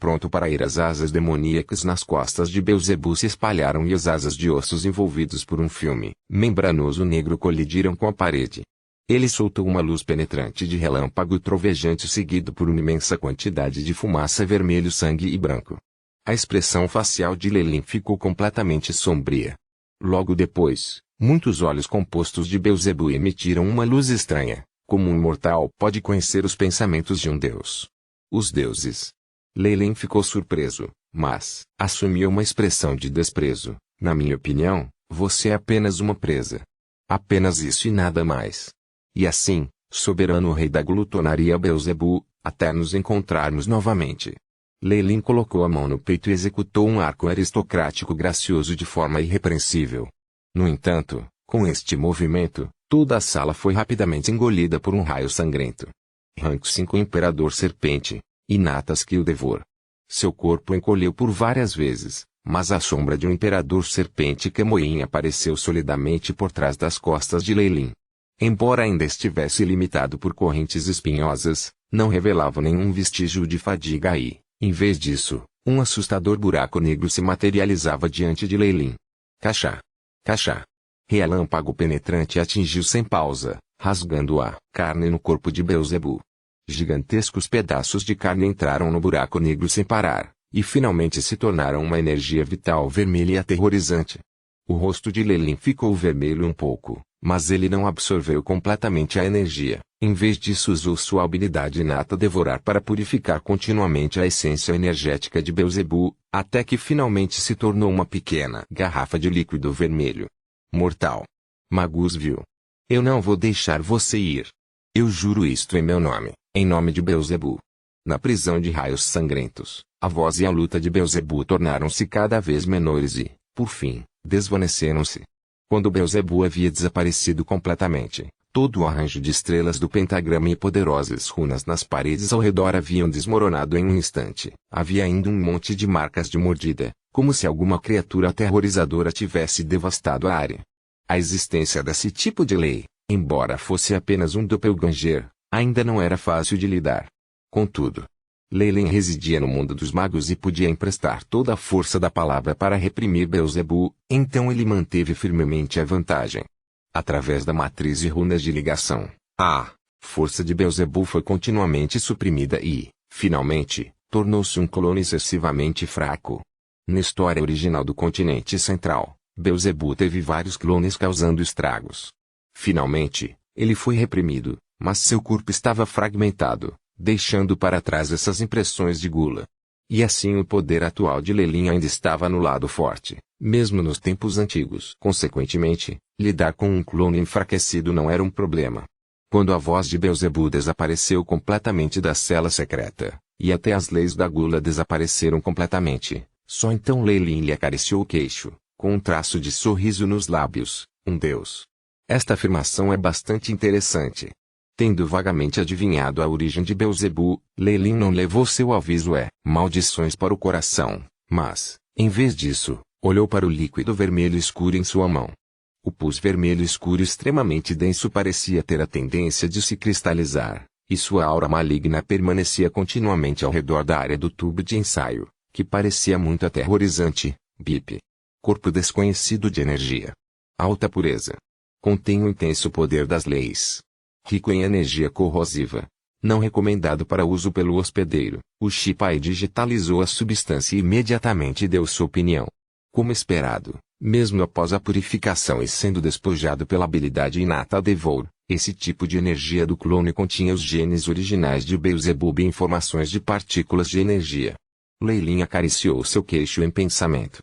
As asas demoníacas nas costas de Beelzebub se espalharam e as asas de ossos envolvidos por um filme membranoso negro colidiram com a parede. Ele soltou uma luz penetrante de relâmpago trovejante seguido por uma imensa quantidade de fumaça vermelho, sangue e branco. A expressão facial de Leyline ficou completamente sombria. Logo depois, muitos olhos compostos de Beelzebub emitiram uma luz estranha. Como um mortal pode conhecer os pensamentos de um deus? Os deuses. Leyline ficou surpreso, mas assumiu uma expressão de desprezo. Na minha opinião, você é apenas uma presa. Apenas isso e nada mais. E assim, soberano rei da glutonaria Beelzebub, até nos encontrarmos novamente. Leyline colocou a mão no peito e executou um arco aristocrático gracioso de forma irrepreensível. No entanto, com este movimento, toda a sala foi rapidamente engolida por um raio sangrento. Rank 5 Imperador Serpente, Inatas Kildevor. Seu corpo encolheu por várias vezes, mas a sombra de um Imperador Serpente Camoin apareceu solidamente por trás das costas de Leyline. Embora ainda estivesse limitado por correntes espinhosas, não revelava nenhum vestígio de fadiga e, em vez disso, um assustador buraco negro se materializava diante de Leyline. Cachá. Cachá. Relâmpago penetrante atingiu sem pausa, rasgando a carne no corpo de Beelzebub. Gigantescos pedaços de carne entraram no buraco negro sem parar, e finalmente se tornaram uma energia vital vermelha e aterrorizante. O rosto de Leyline ficou vermelho um pouco, mas ele não absorveu completamente a energia. Em vez disso usou sua habilidade inata devorar para purificar continuamente a essência energética de Beelzebub, até que finalmente se tornou uma pequena garrafa de líquido vermelho. Mortal. Magus viu. Eu não vou deixar você ir. Eu juro isto em meu nome, em nome de Beelzebub. Na prisão de raios sangrentos, a voz e a luta de Beelzebub tornaram-se cada vez menores e, por fim, desvaneceram-se. Quando Beelzebub havia desaparecido completamente, todo o arranjo de estrelas do pentagrama e poderosas runas nas paredes ao redor haviam desmoronado em um instante. Havia ainda um monte de marcas de mordida, como se alguma criatura aterrorizadora tivesse devastado a área. A existência desse tipo de lei, embora fosse apenas um doppelganger, ainda não era fácil de lidar. Contudo, Lei Lin residia no mundo dos magos e podia emprestar toda a força da palavra para reprimir Beelzebub, então ele manteve firmemente a vantagem. Através da matriz de runas de ligação, a força de Beelzebub foi continuamente suprimida e, finalmente, tornou-se um clone excessivamente fraco. Na história original do continente central, Beelzebub teve vários clones causando estragos. Finalmente, ele foi reprimido, mas seu corpo estava fragmentado, deixando para trás essas impressões de gula. E assim o poder atual de Lei Lin ainda estava no lado forte, mesmo nos tempos antigos. Consequentemente, lidar com um clone enfraquecido não era um problema. Quando a voz de Beelzebub desapareceu completamente da cela secreta, e até as leis da gula desapareceram completamente, só então Lei Lin lhe acariciou o queixo, com um traço de sorriso nos lábios, um deus. Esta afirmação é bastante interessante. Tendo vagamente adivinhado a origem de Beelzebub, Lei Lin não levou seu aviso maldições para o coração, mas, em vez disso, olhou para o líquido vermelho escuro em sua mão. O pus vermelho escuro extremamente denso parecia ter a tendência de se cristalizar, e sua aura maligna permanecia continuamente ao redor da área do tubo de ensaio, que parecia muito aterrorizante. BIP. Corpo desconhecido de energia. Alta pureza. Contém o intenso poder das leis. Rico em energia corrosiva. Não recomendado para uso pelo hospedeiro, o Shipai digitalizou a substância e imediatamente deu sua opinião. Como esperado, mesmo após a purificação e sendo despojado pela habilidade inata Devour, esse tipo de energia do clone continha os genes originais de Beelzebub e informações de partículas de energia. Lei Lin acariciou seu queixo em pensamento.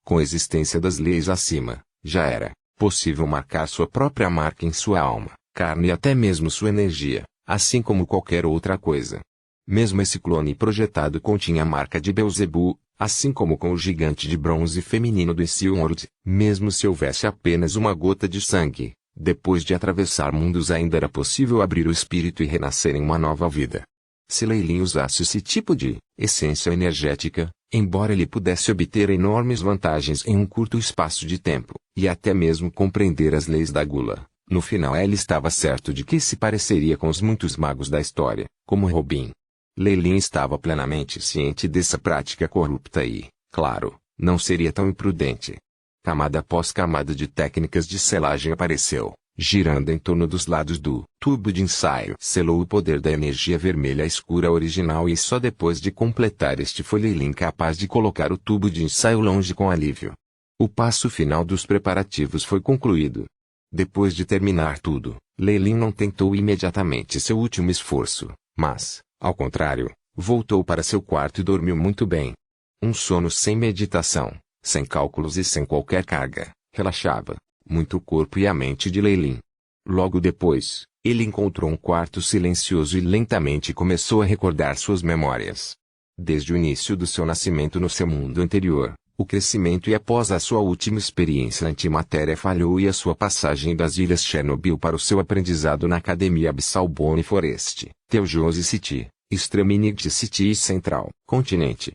Com a existência das leis acima, já era possível marcar sua própria marca em sua alma, carne e até mesmo sua energia, assim como qualquer outra coisa. Mesmo esse clone projetado continha a marca de Beelzebub, assim como com o gigante de bronze feminino do Silmarils, mesmo se houvesse apenas uma gota de sangue, depois de atravessar mundos ainda era possível abrir o espírito e renascer em uma nova vida. Se Lei Lin usasse esse tipo de essência energética, embora ele pudesse obter enormes vantagens em um curto espaço de tempo, e até mesmo compreender as leis da gula, no final ele estava certo de que se pareceria com os muitos magos da história, como Robin. Lei Lin estava plenamente ciente dessa prática corrupta e, claro, não seria tão imprudente. Camada após camada de técnicas de selagem apareceu, girando em torno dos lados do tubo de ensaio. Selou o poder da energia vermelha escura original e só depois de completar este foi Lei Lin capaz de colocar o tubo de ensaio longe com alívio. O passo final dos preparativos foi concluído. Depois de terminar tudo, Lei Lin não tentou imediatamente seu último esforço, mas, ao contrário, voltou para seu quarto e dormiu muito bem. Um sono sem meditação, sem cálculos e sem qualquer carga, relaxava muito o corpo e a mente de Lei Lin. Logo depois, ele encontrou um quarto silencioso e lentamente começou a recordar suas memórias. Desde o início do seu nascimento no seu mundo anterior, o crescimento e após a sua última experiência antimatéria falhou e a sua passagem das ilhas Chernobyl para o seu aprendizado na Academia Abyssal Bone Forest, Teljose City, Extremity City e Central Continente.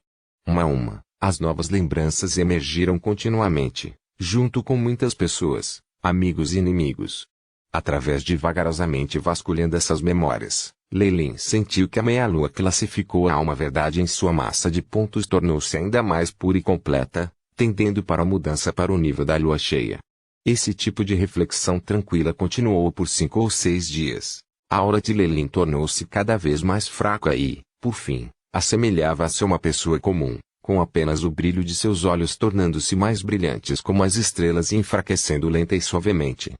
Uma a uma, as novas lembranças emergiram continuamente, junto com muitas pessoas, amigos e inimigos. Através de vagarosamente vasculhando essas memórias, Lei Lin sentiu que a meia-lua classificou a alma verdade em sua massa de pontos tornou-se ainda mais pura e completa, tendendo para a mudança para o nível da lua cheia. Esse tipo de reflexão tranquila continuou por 5 ou 6 dias. A aura de Lei Lin tornou-se cada vez mais fraca e, por fim, assemelhava a ser uma pessoa comum, com apenas o brilho de seus olhos tornando-se mais brilhantes como as estrelas e enfraquecendo lenta e suavemente.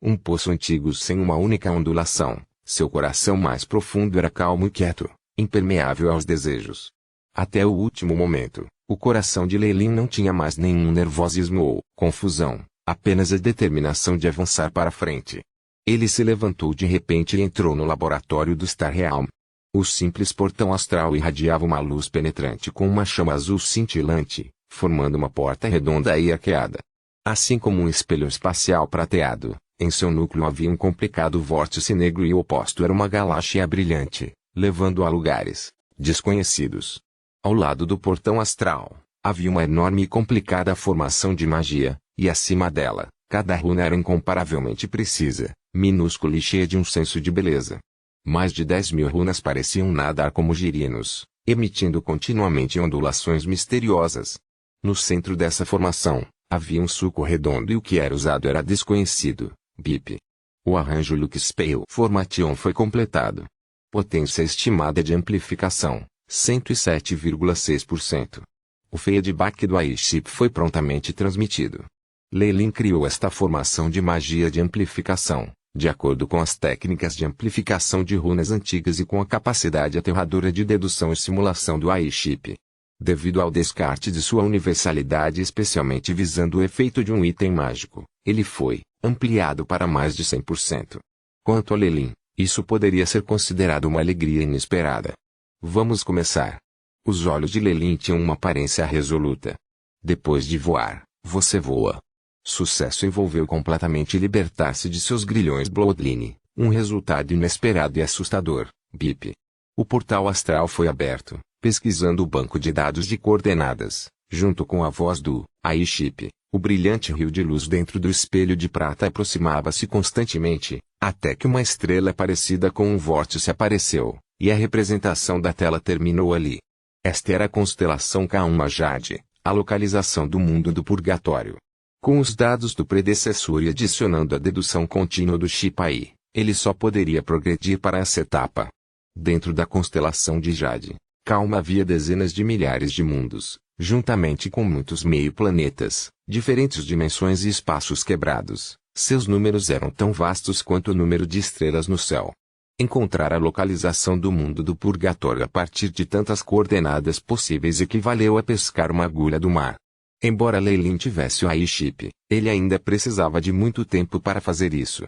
Um poço antigo sem uma única ondulação, seu coração mais profundo era calmo e quieto, impermeável aos desejos. Até o último momento, o coração de Lei Lin não tinha mais nenhum nervosismo ou confusão, apenas a determinação de avançar para frente. Ele se levantou de repente e entrou no laboratório do Star Realm. O simples portão astral irradiava uma luz penetrante com uma chama azul cintilante, formando uma porta redonda e arqueada. Assim como um espelho espacial prateado, em seu núcleo havia um complicado vórtice negro e o oposto era uma galáxia brilhante, levando a lugares desconhecidos. Ao lado do portão astral, Havia uma enorme e complicada formação de magia, e acima dela, cada runa era incomparavelmente precisa, minúscula e cheia de um senso de beleza. Mais de 10.000 runas pareciam nadar como girinos, emitindo continuamente ondulações misteriosas. No centro dessa formação, havia um sulco redondo e o que era usado era desconhecido, BIP. O arranjo Luxpale Formation foi completado. Potência estimada de amplificação, 107,6%. O feedback do AI-chip foi prontamente transmitido. Leilin criou esta formação de magia de amplificação, de acordo com as técnicas de amplificação de runas antigas e com a capacidade aterradora de dedução e simulação do AI-chip. Devido ao descarte de sua universalidade, especialmente visando o efeito de um item mágico, ele foi ampliado para mais de 100%. Quanto a Leilin, isso poderia ser considerado uma alegria inesperada. Vamos começar. Os olhos de Leilin tinham uma aparência resoluta. Depois de voar, você voa. Sucesso envolveu completamente libertar-se de seus grilhões Bloodline, um resultado inesperado e assustador, BIP. O portal astral foi aberto, pesquisando o banco de dados de coordenadas, junto com a voz do AI-chip. O brilhante rio de luz dentro do espelho de prata aproximava-se constantemente, até que uma estrela parecida com um vórtice apareceu, e a representação da tela terminou ali. Esta era a constelação K1 Majad, a localização do mundo do purgatório. Com os dados do predecessor e adicionando a dedução contínua do Shipai, ele só poderia progredir para essa etapa. Dentro da constelação de Jade, Calma havia dezenas de milhares de mundos, juntamente com muitos meio-planetas, diferentes dimensões e espaços quebrados. Seus números eram tão vastos quanto o número de estrelas no céu. Encontrar a localização do mundo do purgatório a partir de tantas coordenadas possíveis equivaleu a pescar uma agulha do mar. Embora Leilin tivesse o AI-chip, ele ainda precisava de muito tempo para fazer isso.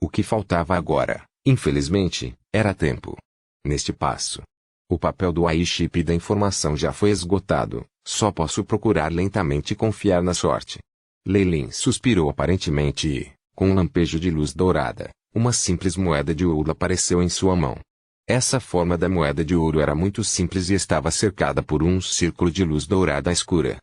O que faltava agora, infelizmente, era tempo. Neste passo, o papel do AI-chip e da informação já foi esgotado, só posso procurar lentamente e confiar na sorte. Leilin suspirou aparentemente e, com um lampejo de luz dourada, uma simples moeda de ouro apareceu em sua mão. Essa forma da moeda de ouro era muito simples e estava cercada por um círculo de luz dourada escura.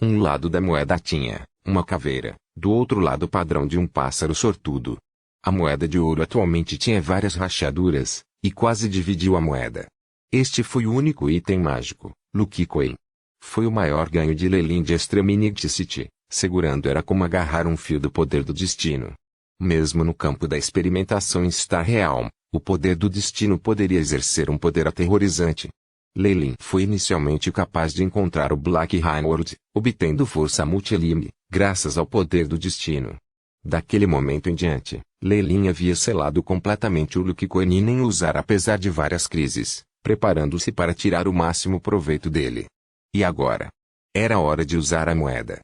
Um lado da moeda tinha uma caveira, do outro lado o padrão de um pássaro sortudo. A moeda de ouro atualmente tinha várias rachaduras, e quase dividiu a moeda. Este foi o único item mágico, Lucky Coin. Foi o maior ganho de Leilin de Extreme-Nicticity, segurando era como agarrar um fio do poder do destino. Mesmo no campo da experimentação em Star Realm, o poder do destino poderia exercer um poder aterrorizante. Leilin foi inicialmente capaz de encontrar o Black World, obtendo força multilime, graças ao poder do destino. Daquele momento em diante, Leilin havia selado completamente o Lucky Coin e nem o usar apesar de várias crises, preparando-se para tirar o máximo proveito dele. E agora? Era hora de usar a moeda.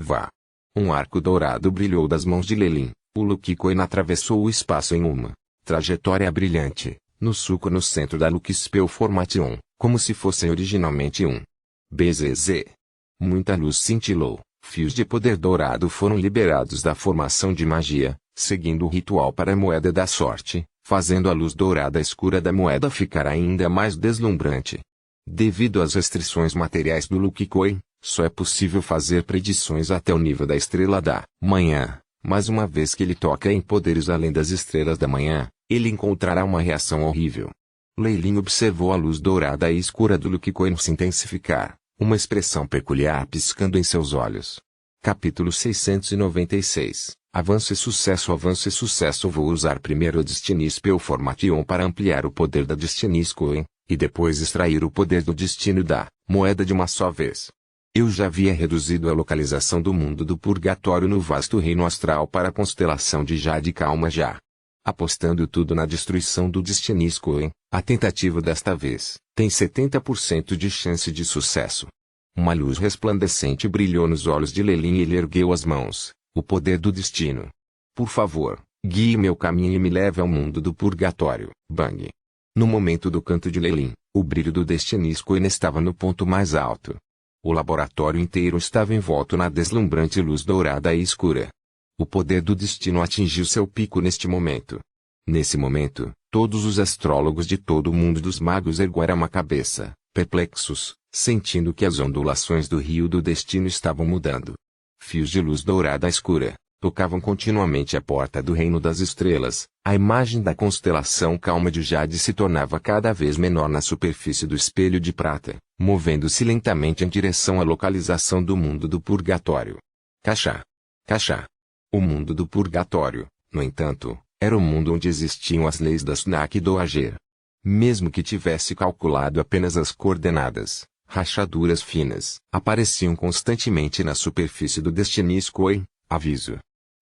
Vá! Um arco dourado brilhou das mãos de Leilin, o Lucky Coin atravessou o espaço em uma trajetória brilhante, no sulco no centro da Luxpale Formation, como se fosse originalmente um BZZ. Muita luz cintilou, fios de poder dourado foram liberados da formação de magia, seguindo o ritual para a moeda da sorte, fazendo a luz dourada escura da moeda ficar ainda mais deslumbrante. Devido às restrições materiais do Lucky Coin, só é possível fazer predições até o nível da estrela da manhã, mas uma vez que ele toca em poderes além das estrelas da manhã, ele encontrará uma reação horrível. Leilin observou a luz dourada e escura do Lucky Coin se intensificar, uma expressão peculiar piscando em seus olhos. Capítulo 696 Avanço e sucesso. Vou usar primeiro a Destiny Spell Formation para ampliar o poder da Destiny Coin, e depois extrair o poder do destino da moeda de uma só vez. Eu já havia reduzido a localização do mundo do purgatório no vasto reino astral para a constelação de Jade Calma já. Apostando tudo na destruição do Destiny Coin, a tentativa desta vez tem 70% de chance de sucesso. Uma luz resplandecente brilhou nos olhos de Leilin e ele ergueu as mãos. O poder do destino. Por favor, guie meu caminho e me leve ao mundo do purgatório. Bang. No momento do canto de Leilin, o brilho do Destiny Coin estava no ponto mais alto. O laboratório inteiro estava envolto na deslumbrante luz dourada e escura. O poder do destino atingiu seu pico neste momento. Nesse momento, todos os astrólogos de todo o mundo dos magos ergueram a cabeça, perplexos, sentindo que as ondulações do rio do destino estavam mudando. Fios de luz dourada escura tocavam continuamente a porta do reino das estrelas. A imagem da constelação calma de Jade se tornava cada vez menor na superfície do espelho de prata, movendo-se lentamente em direção à localização do mundo do purgatório. Cachá. Cachá. O mundo do purgatório, no entanto, era o mundo onde existiam as leis da Sunak Doager. Mesmo que tivesse calculado apenas as coordenadas, rachaduras finas apareciam constantemente na superfície do Destinisco. Aviso.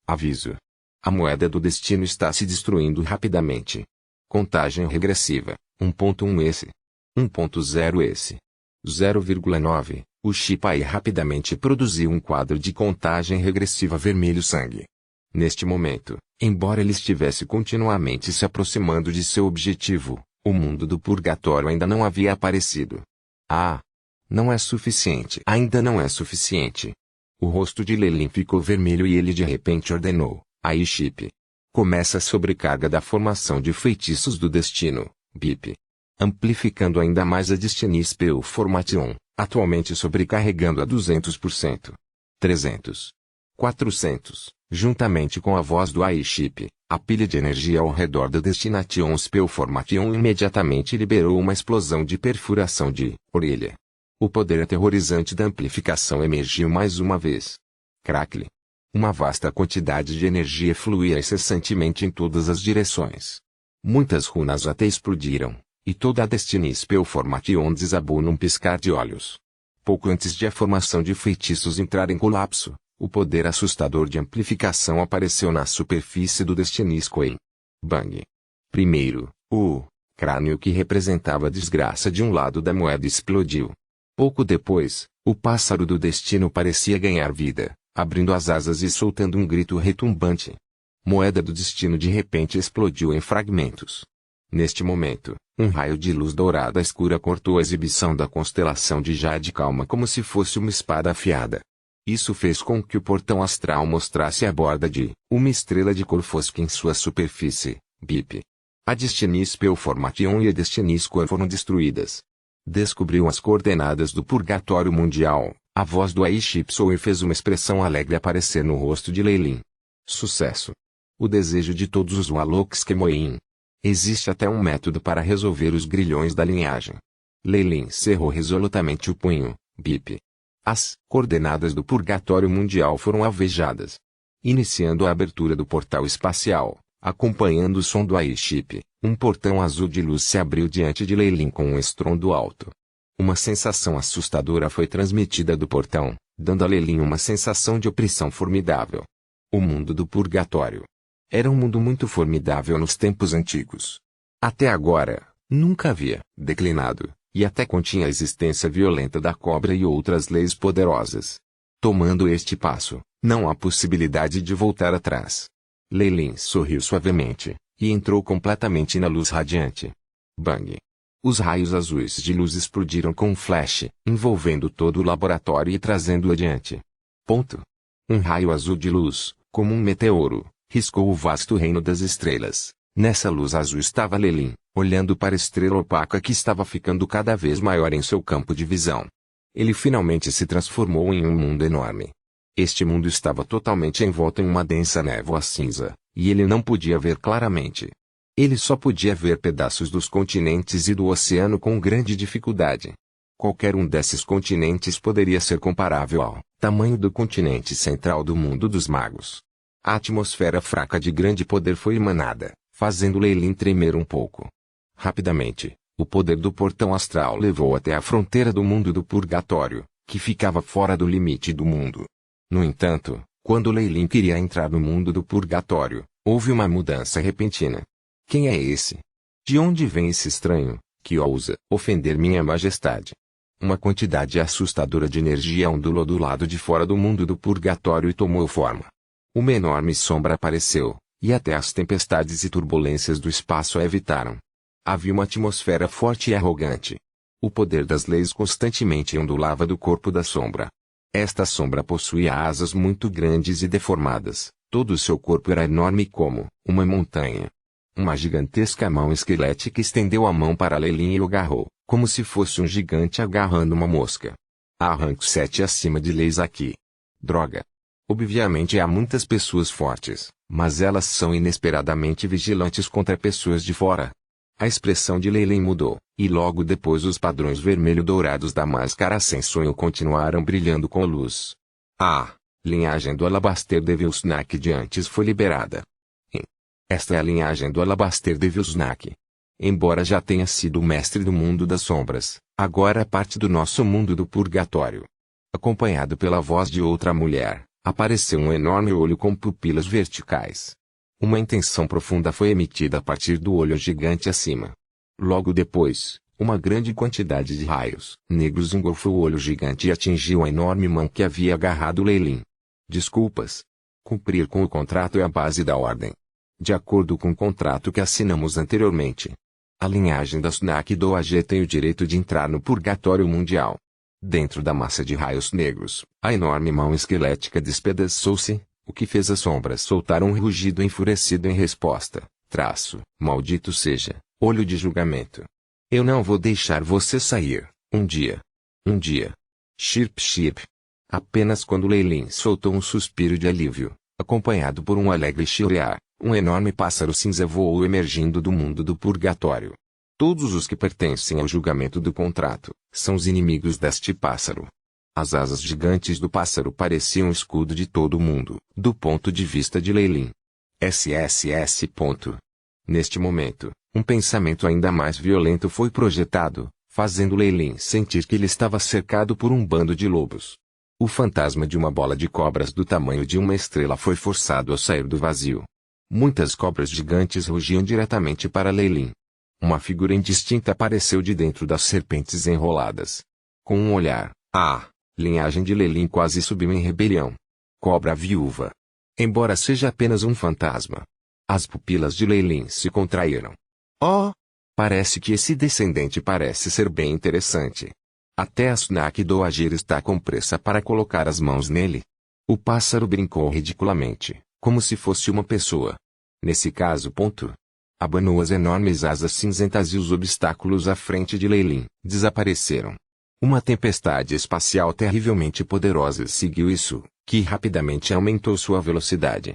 Aviso. A moeda do destino está se destruindo rapidamente. Contagem regressiva. 1.1 esse. 1.0 esse. 0,9. O Shipai rapidamente produziu um quadro de contagem regressiva vermelho sangue. Neste momento, embora ele estivesse continuamente se aproximando de seu objetivo, o mundo do purgatório ainda não havia aparecido. Ah! Não é suficiente. Ainda não é suficiente. O rosto de Lelin ficou vermelho e ele de repente ordenou: Aí Chip. Começa a sobrecarga da formação de feitiços do destino, BIP. Amplificando ainda mais a Destiny Spell Formation, atualmente sobrecarregando a 200%. 300. 400. Juntamente com a voz do AI-Chip, a pilha de energia ao redor da Destination Spell Formation imediatamente liberou uma explosão de perfuração de orelha. O poder aterrorizante da amplificação emergiu mais uma vez. Crackle. Uma vasta quantidade de energia fluía incessantemente em todas as direções. Muitas runas até explodiram, e toda a Destiny Spell Formation desabou num piscar de olhos. Pouco antes de a formação de feitiços entrar em colapso, o poder assustador de amplificação apareceu na superfície do Destinisco. Bang. Primeiro, o crânio que representava a desgraça de um lado da moeda explodiu. Pouco depois, o pássaro do destino parecia ganhar vida, abrindo as asas e soltando um grito retumbante. Moeda do destino de repente explodiu em fragmentos. Neste momento, um raio de luz dourada escura cortou a exibição da constelação de Jade calma como se fosse uma espada afiada. Isso fez com que o portão astral mostrasse a borda de uma estrela de cor fosca em sua superfície, BIP. A Destiny Spell Formation e a Destiny Score foram destruídas. Descobriu as coordenadas do purgatório mundial. A voz do Aishipsou fez uma expressão alegre aparecer no rosto de Leilin. Sucesso. O desejo de todos os Waloks Kemoin. Existe até um método para resolver os grilhões da linhagem. Leilin cerrou resolutamente o punho. BIP. As coordenadas do purgatório mundial foram alvejadas. Iniciando a abertura do portal espacial, acompanhando o som do Aiship, um portão azul de luz se abriu diante de Leilin com um estrondo alto. Uma sensação assustadora foi transmitida do portão, dando a Leilin uma sensação de opressão formidável. O mundo do purgatório. Era um mundo muito formidável nos tempos antigos. Até agora, nunca havia declinado, e até continha a existência violenta da cobra e outras leis poderosas. Tomando este passo, não há possibilidade de voltar atrás. Leilin sorriu suavemente, e entrou completamente na luz radiante. Bang! Os raios azuis de luz explodiram com um flash, envolvendo todo o laboratório e trazendo-o adiante. Ponto. Um raio azul de luz, como um meteoro, riscou o vasto reino das estrelas. Nessa luz azul estava Leilin, olhando para a estrela opaca que estava ficando cada vez maior em seu campo de visão. Ele finalmente se transformou em um mundo enorme. Este mundo estava totalmente envolto em uma densa névoa cinza, e ele não podia ver claramente. Ele só podia ver pedaços dos continentes e do oceano com grande dificuldade. Qualquer um desses continentes poderia ser comparável ao tamanho do continente central do mundo dos magos. A atmosfera fraca de grande poder foi emanada, fazendo Leilin tremer um pouco. Rapidamente, o poder do portão astral levou até a fronteira do mundo do purgatório, que ficava fora do limite do mundo. No entanto, quando Leilin queria entrar no mundo do purgatório, houve uma mudança repentina. Quem é esse? De onde vem esse estranho, que ousa ofender minha majestade? Uma quantidade assustadora de energia ondulou do lado de fora do mundo do purgatório e tomou forma. Uma enorme sombra apareceu, e até as tempestades e turbulências do espaço a evitaram. Havia uma atmosfera forte e arrogante. O poder das leis constantemente ondulava do corpo da sombra. Esta sombra possuía asas muito grandes e deformadas, todo o seu corpo era enorme como uma montanha. Uma gigantesca mão esquelética estendeu a mão para Leilin e o agarrou, como se fosse um gigante agarrando uma mosca. Há rank 7 acima de leis aqui. Droga. Obviamente há muitas pessoas fortes, mas elas são inesperadamente vigilantes contra pessoas de fora. A expressão de Lei Lin mudou, e logo depois os padrões vermelho-dourados da máscara sem sonho continuaram brilhando com luz. A linhagem do Alabaster Devil Snack de antes foi liberada. Esta é a linhagem do Alabaster Devil Snack. Embora já tenha sido o mestre do mundo das sombras, agora é parte do nosso mundo do purgatório. Acompanhado pela voz de outra mulher, apareceu um enorme olho com pupilas verticais. Uma intenção profunda foi emitida a partir do olho gigante acima. Logo depois, uma grande quantidade de raios negros engolfou o olho gigante e atingiu a enorme mão que havia agarrado Lei Lin. Desculpas. Cumprir com o contrato é a base da ordem. De acordo com o contrato que assinamos anteriormente, a linhagem da Snack do AG tem o direito de entrar no purgatório mundial. Dentro da massa de raios negros, a enorme mão esquelética despedaçou-se, o que fez as sombras soltar um rugido enfurecido em resposta. Maldito seja, olho de julgamento. Eu não vou deixar você sair, um dia. Um dia. Chirp chirp. Apenas quando Lei Lin soltou um suspiro de alívio, acompanhado por um alegre chiar, um enorme pássaro cinza voou emergindo do mundo do purgatório. Todos os que pertencem ao julgamento do contrato, são os inimigos deste pássaro. As asas gigantes do pássaro pareciam o escudo de todo mundo, do ponto de vista de Lei Lin. SSS. Neste momento, um pensamento ainda mais violento foi projetado, fazendo Lei Lin sentir que ele estava cercado por um bando de lobos. O fantasma de uma bola de cobras do tamanho de uma estrela foi forçado a sair do vazio. Muitas cobras gigantes rugiam diretamente para Lei Lin. Uma figura indistinta apareceu de dentro das serpentes enroladas. Com um olhar, a linhagem de Lei Lin quase subiu em rebelião. Cobra viúva. Embora seja apenas um fantasma, as pupilas de Lei Lin se contraíram. Oh! Parece que esse descendente parece ser bem interessante. Até a Snack do Agir está com pressa para colocar as mãos nele. O pássaro brincou ridiculamente, como se fosse uma pessoa. Nesse caso. Abanou as enormes asas cinzentas e os obstáculos à frente de Lei Lin desapareceram. Uma tempestade espacial terrivelmente poderosa seguiu isso, que rapidamente aumentou sua velocidade.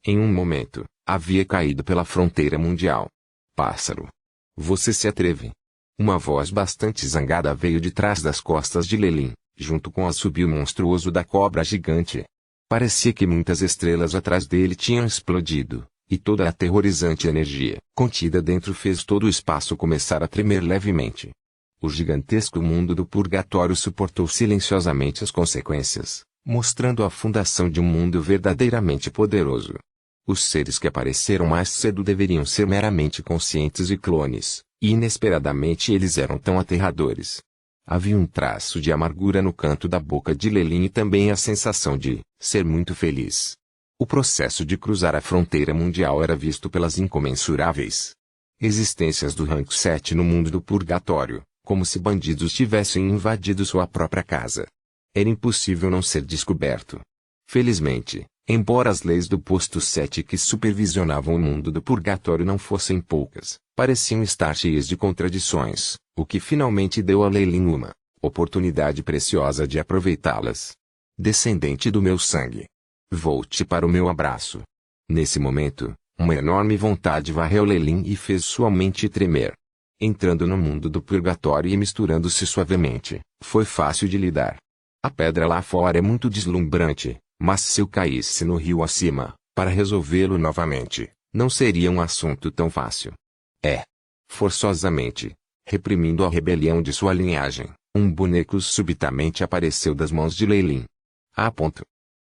Em um momento, havia caído pela fronteira mundial. Pássaro. Você se atreve? Uma voz bastante zangada veio de trás das costas de Lei Lin, junto com o assobio monstruoso da cobra gigante. Parecia que muitas estrelas atrás dele tinham explodido, e toda a aterrorizante energia contida dentro fez todo o espaço começar a tremer levemente. O gigantesco mundo do purgatório suportou silenciosamente as consequências, mostrando a fundação de um mundo verdadeiramente poderoso. Os seres que apareceram mais cedo deveriam ser meramente conscientes e clones, e inesperadamente eles eram tão aterradores. Havia um traço de amargura no canto da boca de Lei Lin e também a sensação de ser muito feliz. O processo de cruzar a fronteira mundial era visto pelas incomensuráveis existências do rank 7 no mundo do purgatório, como se bandidos tivessem invadido sua própria casa. Era impossível não ser descoberto. Felizmente, embora as leis do posto 7 que supervisionavam o mundo do purgatório não fossem poucas, pareciam estar cheias de contradições, o que finalmente deu a Lei Lin uma oportunidade preciosa de aproveitá-las. Descendente do meu sangue. Volte para o meu abraço. Nesse momento, uma enorme vontade varreu Lei Lin e fez sua mente tremer. Entrando no mundo do purgatório e misturando-se suavemente, foi fácil de lidar. A pedra lá fora é muito deslumbrante, mas se eu caísse no rio acima, para resolvê-lo novamente, não seria um assunto tão fácil. Forçosamente, reprimindo a rebelião de sua linhagem, um boneco subitamente apareceu das mãos de Lei Lin.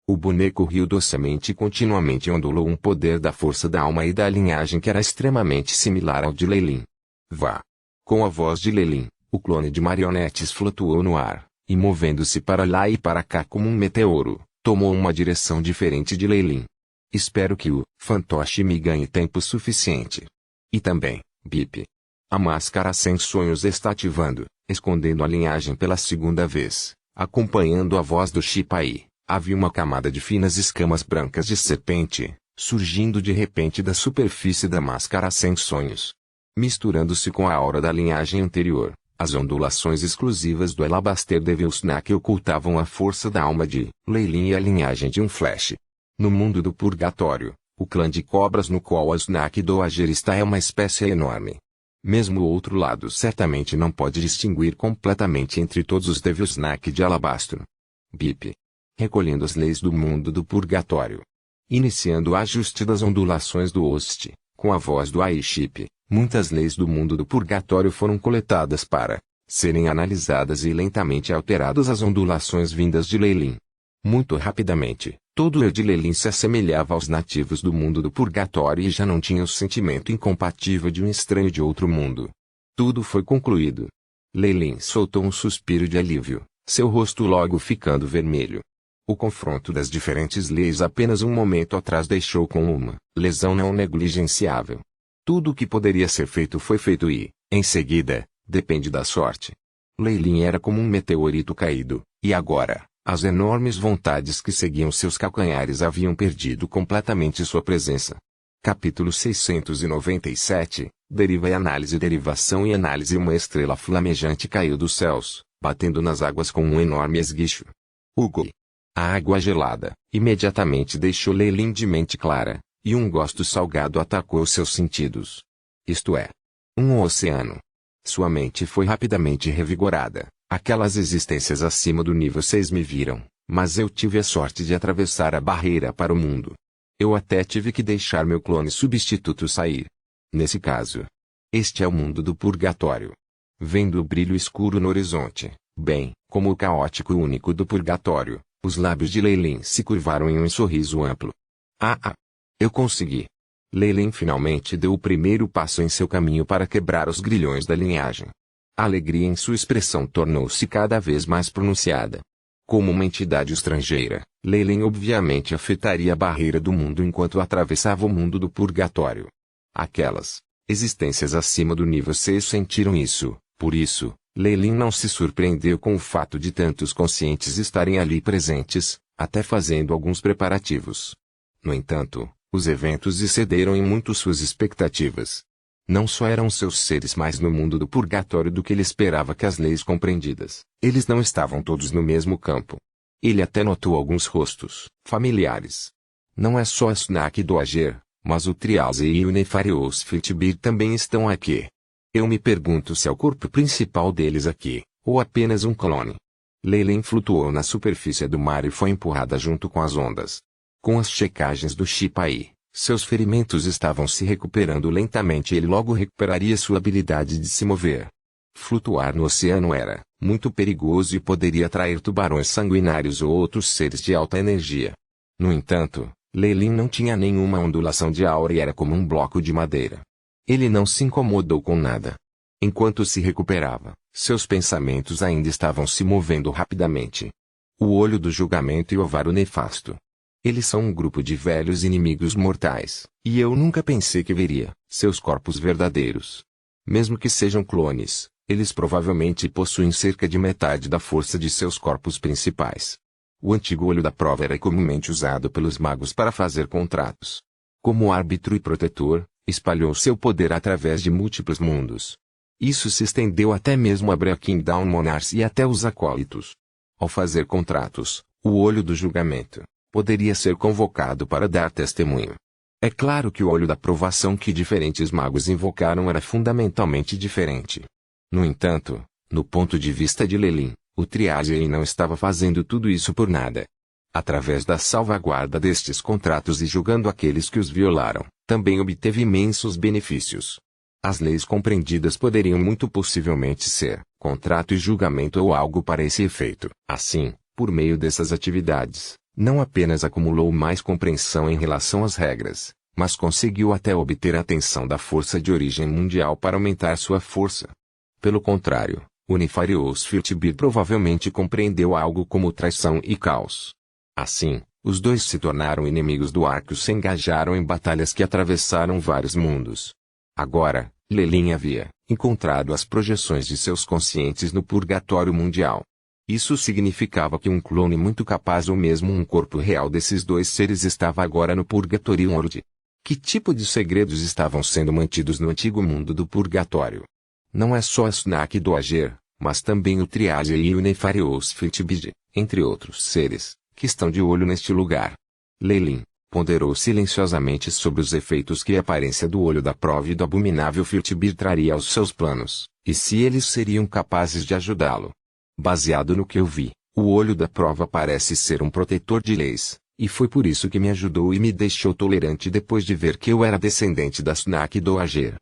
O boneco riu docemente e continuamente ondulou um poder da força da alma e da linhagem que era extremamente similar ao de Lei Lin. Vá! Com a voz de Lei Lin, o clone de marionetes flutuou no ar, e movendo-se para lá e para cá como um meteoro, tomou uma direção diferente de Lei Lin. Espero que o fantoche me ganhe tempo suficiente. E também, bip. A máscara sem sonhos está ativando, escondendo a linhagem pela segunda vez, acompanhando a voz do Shipai. Havia uma camada de finas escamas brancas de serpente, surgindo de repente da superfície da máscara sem sonhos. Misturando-se com a aura da linhagem anterior, As ondulações exclusivas do Alabaster Devil Snake ocultavam a força da alma de Lei Lin e a linhagem de um Flash. No mundo do purgatório, o clã de cobras no qual a Snake Doager está é uma espécie enorme. Mesmo o outro lado certamente não pode distinguir completamente entre todos os Devil Snake de Alabastro. Bip. Recolhendo as leis do mundo do purgatório. Iniciando o ajuste das ondulações do host, com a voz do AI-Chip, muitas leis do mundo do purgatório foram coletadas para serem analisadas e lentamente alteradas as ondulações vindas de Lei-Lin. Muito rapidamente, todo o eu de Lei-Lin se assemelhava aos nativos do mundo do purgatório e já não tinha o sentimento incompatível de um estranho de outro mundo. Tudo foi concluído. Lei-Lin soltou um suspiro de alívio, seu rosto logo ficando vermelho. O confronto das diferentes leis apenas um momento atrás deixou com uma lesão não negligenciável. Tudo o que poderia ser feito foi feito e, em seguida, depende da sorte. Lei-Lin era como um meteorito caído, e agora, as enormes vontades que seguiam seus calcanhares haviam perdido completamente sua presença. Capítulo 697, Deriva e Análise. Derivação e análise. Uma estrela flamejante caiu dos céus, batendo nas águas com um enorme esguicho. Hugo. A água gelada, imediatamente deixou Lei-Lin de mente clara, e um gosto salgado atacou seus sentidos. Isto é, um oceano. Sua mente foi rapidamente revigorada. Aquelas existências acima do nível 6 me viram, mas eu tive a sorte de atravessar a barreira para o mundo. Eu até tive que deixar meu clone substituto sair. Nesse caso, este é o mundo do purgatório. Vendo o brilho escuro no horizonte, bem como o caótico único do purgatório, os lábios de Lei-Lin se curvaram em um sorriso amplo. Eu consegui. Lei-Lin finalmente deu o primeiro passo em seu caminho para quebrar os grilhões da linhagem. A alegria em sua expressão tornou-se cada vez mais pronunciada. Como uma entidade estrangeira, Lei-Lin obviamente afetaria a barreira do mundo enquanto atravessava o mundo do purgatório. Aquelas existências acima do nível 6 sentiram isso, por isso, Lei-Lin não se surpreendeu com o fato de tantos conscientes estarem ali presentes, até fazendo alguns preparativos. No entanto, os eventos excederam em muito suas expectativas. Não só eram seus seres mais no mundo do purgatório do que ele esperava que as leis compreendidas, eles não estavam todos no mesmo campo. Ele até notou alguns rostos familiares. Não é só a Snake Doager, mas o Trialze e o Nefarious Fitbit também estão aqui. Eu me pergunto se é o corpo principal deles aqui, ou apenas um clone. Lei-Lin flutuou na superfície do mar e foi empurrada junto com as ondas. Com as checagens do Shipai, seus ferimentos estavam se recuperando lentamente e ele logo recuperaria sua habilidade de se mover. Flutuar no oceano era muito perigoso e poderia atrair tubarões sanguinários ou outros seres de alta energia. No entanto, Lei-Lin não tinha nenhuma ondulação de aura e era como um bloco de madeira. Ele não se incomodou com nada. Enquanto se recuperava, seus pensamentos ainda estavam se movendo rapidamente. O olho do julgamento e o ovário nefasto. Eles são um grupo de velhos inimigos mortais, e eu nunca pensei que veria seus corpos verdadeiros. Mesmo que sejam clones, eles provavelmente possuem cerca de metade da força de seus corpos principais. O antigo olho da prova era comumente usado pelos magos para fazer contratos. Como árbitro e protetor, espalhou seu poder através de múltiplos mundos. Isso se estendeu até mesmo a Breaking Down Monarchs e até os acólitos. Ao fazer contratos, o olho do julgamento poderia ser convocado para dar testemunho. É claro que o olho da provação que diferentes magos invocaram era fundamentalmente diferente. No entanto, no ponto de vista de Lei-Lin, o Triaze não estava fazendo tudo isso por nada. Através da salvaguarda destes contratos e julgando aqueles que os violaram, também obteve imensos benefícios. As leis compreendidas poderiam muito possivelmente ser contrato e julgamento ou algo para esse efeito. Assim, por meio dessas atividades, não apenas acumulou mais compreensão em relação às regras, mas conseguiu até obter a atenção da força de origem mundial para aumentar sua força. Pelo contrário, o Nefarious Fitbit provavelmente compreendeu algo como traição e caos. Assim, os dois se tornaram inimigos do arco e se engajaram em batalhas que atravessaram vários mundos. Agora, Lei-Lin havia encontrado as projeções de seus conscientes no purgatório mundial. Isso significava que um clone muito capaz ou mesmo um corpo real desses dois seres estava agora no Purgatório World. Que tipo de segredos estavam sendo mantidos no antigo mundo do purgatório? Não é só a Snack do Ager, mas também o Triage e o Nefarious Fitbit, entre outros seres, que estão de olho neste lugar. Leilin ponderou silenciosamente sobre os efeitos que a aparência do olho da prova e do abominável Fitbit traria aos seus planos, e se eles seriam capazes de ajudá-lo. Baseado no que eu vi, o olho da prova parece ser um protetor de leis, e foi por isso que me ajudou e me deixou tolerante depois de ver que eu era descendente da Snack do Ager.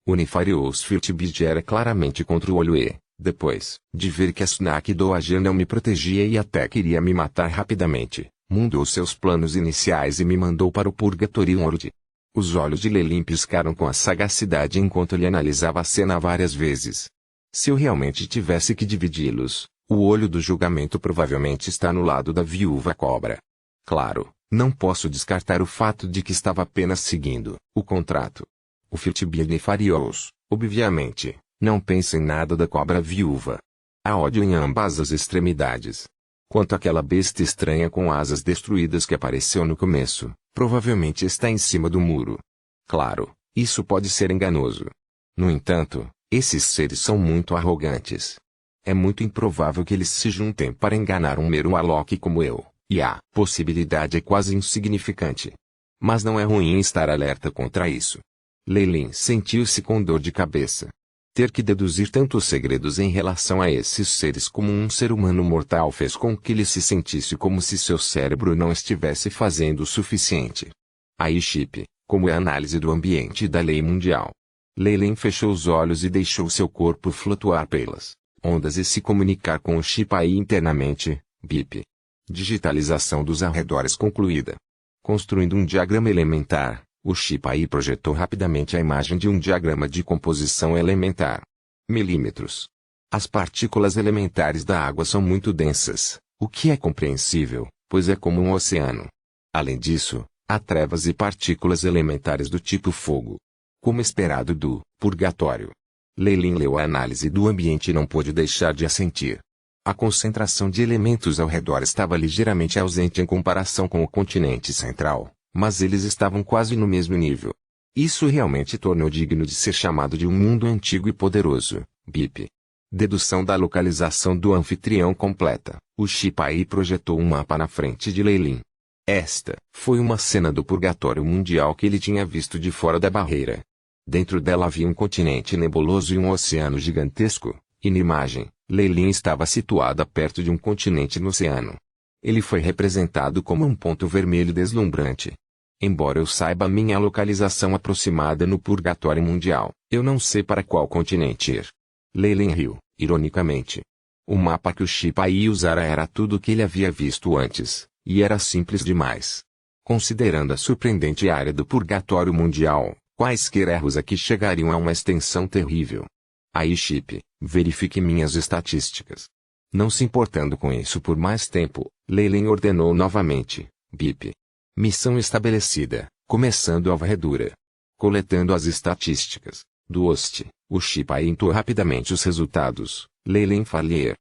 O Nefarious Fitbit era claramente contra o olho e, depois de ver que a Snack do Ager não me protegia e até queria me matar rapidamente, mudou seus planos iniciais e me mandou para o Purgatório World. Os olhos de Leilin piscaram com a sagacidade enquanto ele analisava a cena várias vezes. Se eu realmente tivesse que dividi-los, o olho do julgamento provavelmente está no lado da viúva cobra. Claro, não posso descartar o fato de que estava apenas seguindo o contrato. O Fitbit Nefarious, obviamente, não pensa em nada da cobra viúva. Há ódio em ambas as extremidades. Quanto àquela besta estranha com asas destruídas que apareceu no começo, provavelmente está em cima do muro. Claro, isso pode ser enganoso. No entanto, esses seres são muito arrogantes. É muito improvável que eles se juntem para enganar um mero Alok como eu, e a possibilidade é quase insignificante. Mas não é ruim estar alerta contra isso. Leilin sentiu-se com dor de cabeça. Ter que deduzir tantos segredos em relação a esses seres como um ser humano mortal fez com que ele se sentisse como se seu cérebro não estivesse fazendo o suficiente. Aí Chip, como é a análise do ambiente da lei mundial. Leilin fechou os olhos e deixou seu corpo flutuar pelas ondas e se comunicar com o Chip aí internamente, BIP. Digitalização dos arredores concluída. Construindo um diagrama elementar. O Chip aí projetou rapidamente a imagem de um diagrama de composição elementar. Milímetros. As partículas elementares da água são muito densas, o que é compreensível, pois é como um oceano. Além disso, há trevas e partículas elementares do tipo fogo. Como esperado do purgatório. Leilin leu a análise do ambiente e não pôde deixar de assentir. A concentração de elementos ao redor estava ligeiramente ausente em comparação com o continente central. Mas eles estavam quase no mesmo nível. Isso realmente tornou digno de ser chamado de um mundo antigo e poderoso, BIP. Dedução da localização do anfitrião completa. O Chip aí projetou um mapa na frente de Leilin. Esta foi uma cena do purgatório mundial que ele tinha visto de fora da barreira. Dentro dela havia um continente nebuloso e um oceano gigantesco, e na imagem, Leilin estava situada perto de um continente no oceano. Ele foi representado como um ponto vermelho deslumbrante. Embora eu saiba minha localização aproximada no purgatório mundial, eu não sei para qual continente ir. Leilin riu, ironicamente. O mapa que o Chip aí usara era tudo o que ele havia visto antes, e era simples demais. Considerando a surpreendente área do purgatório mundial, quaisquer erros aqui chegariam a uma extensão terrível. Aí Chip, verifique minhas estatísticas. Não se importando com isso por mais tempo, Leilin ordenou novamente, BIP. Missão estabelecida, começando a varredura. Coletando as estatísticas do host, o Chip aí entrou rapidamente os resultados. Leilin Farlier.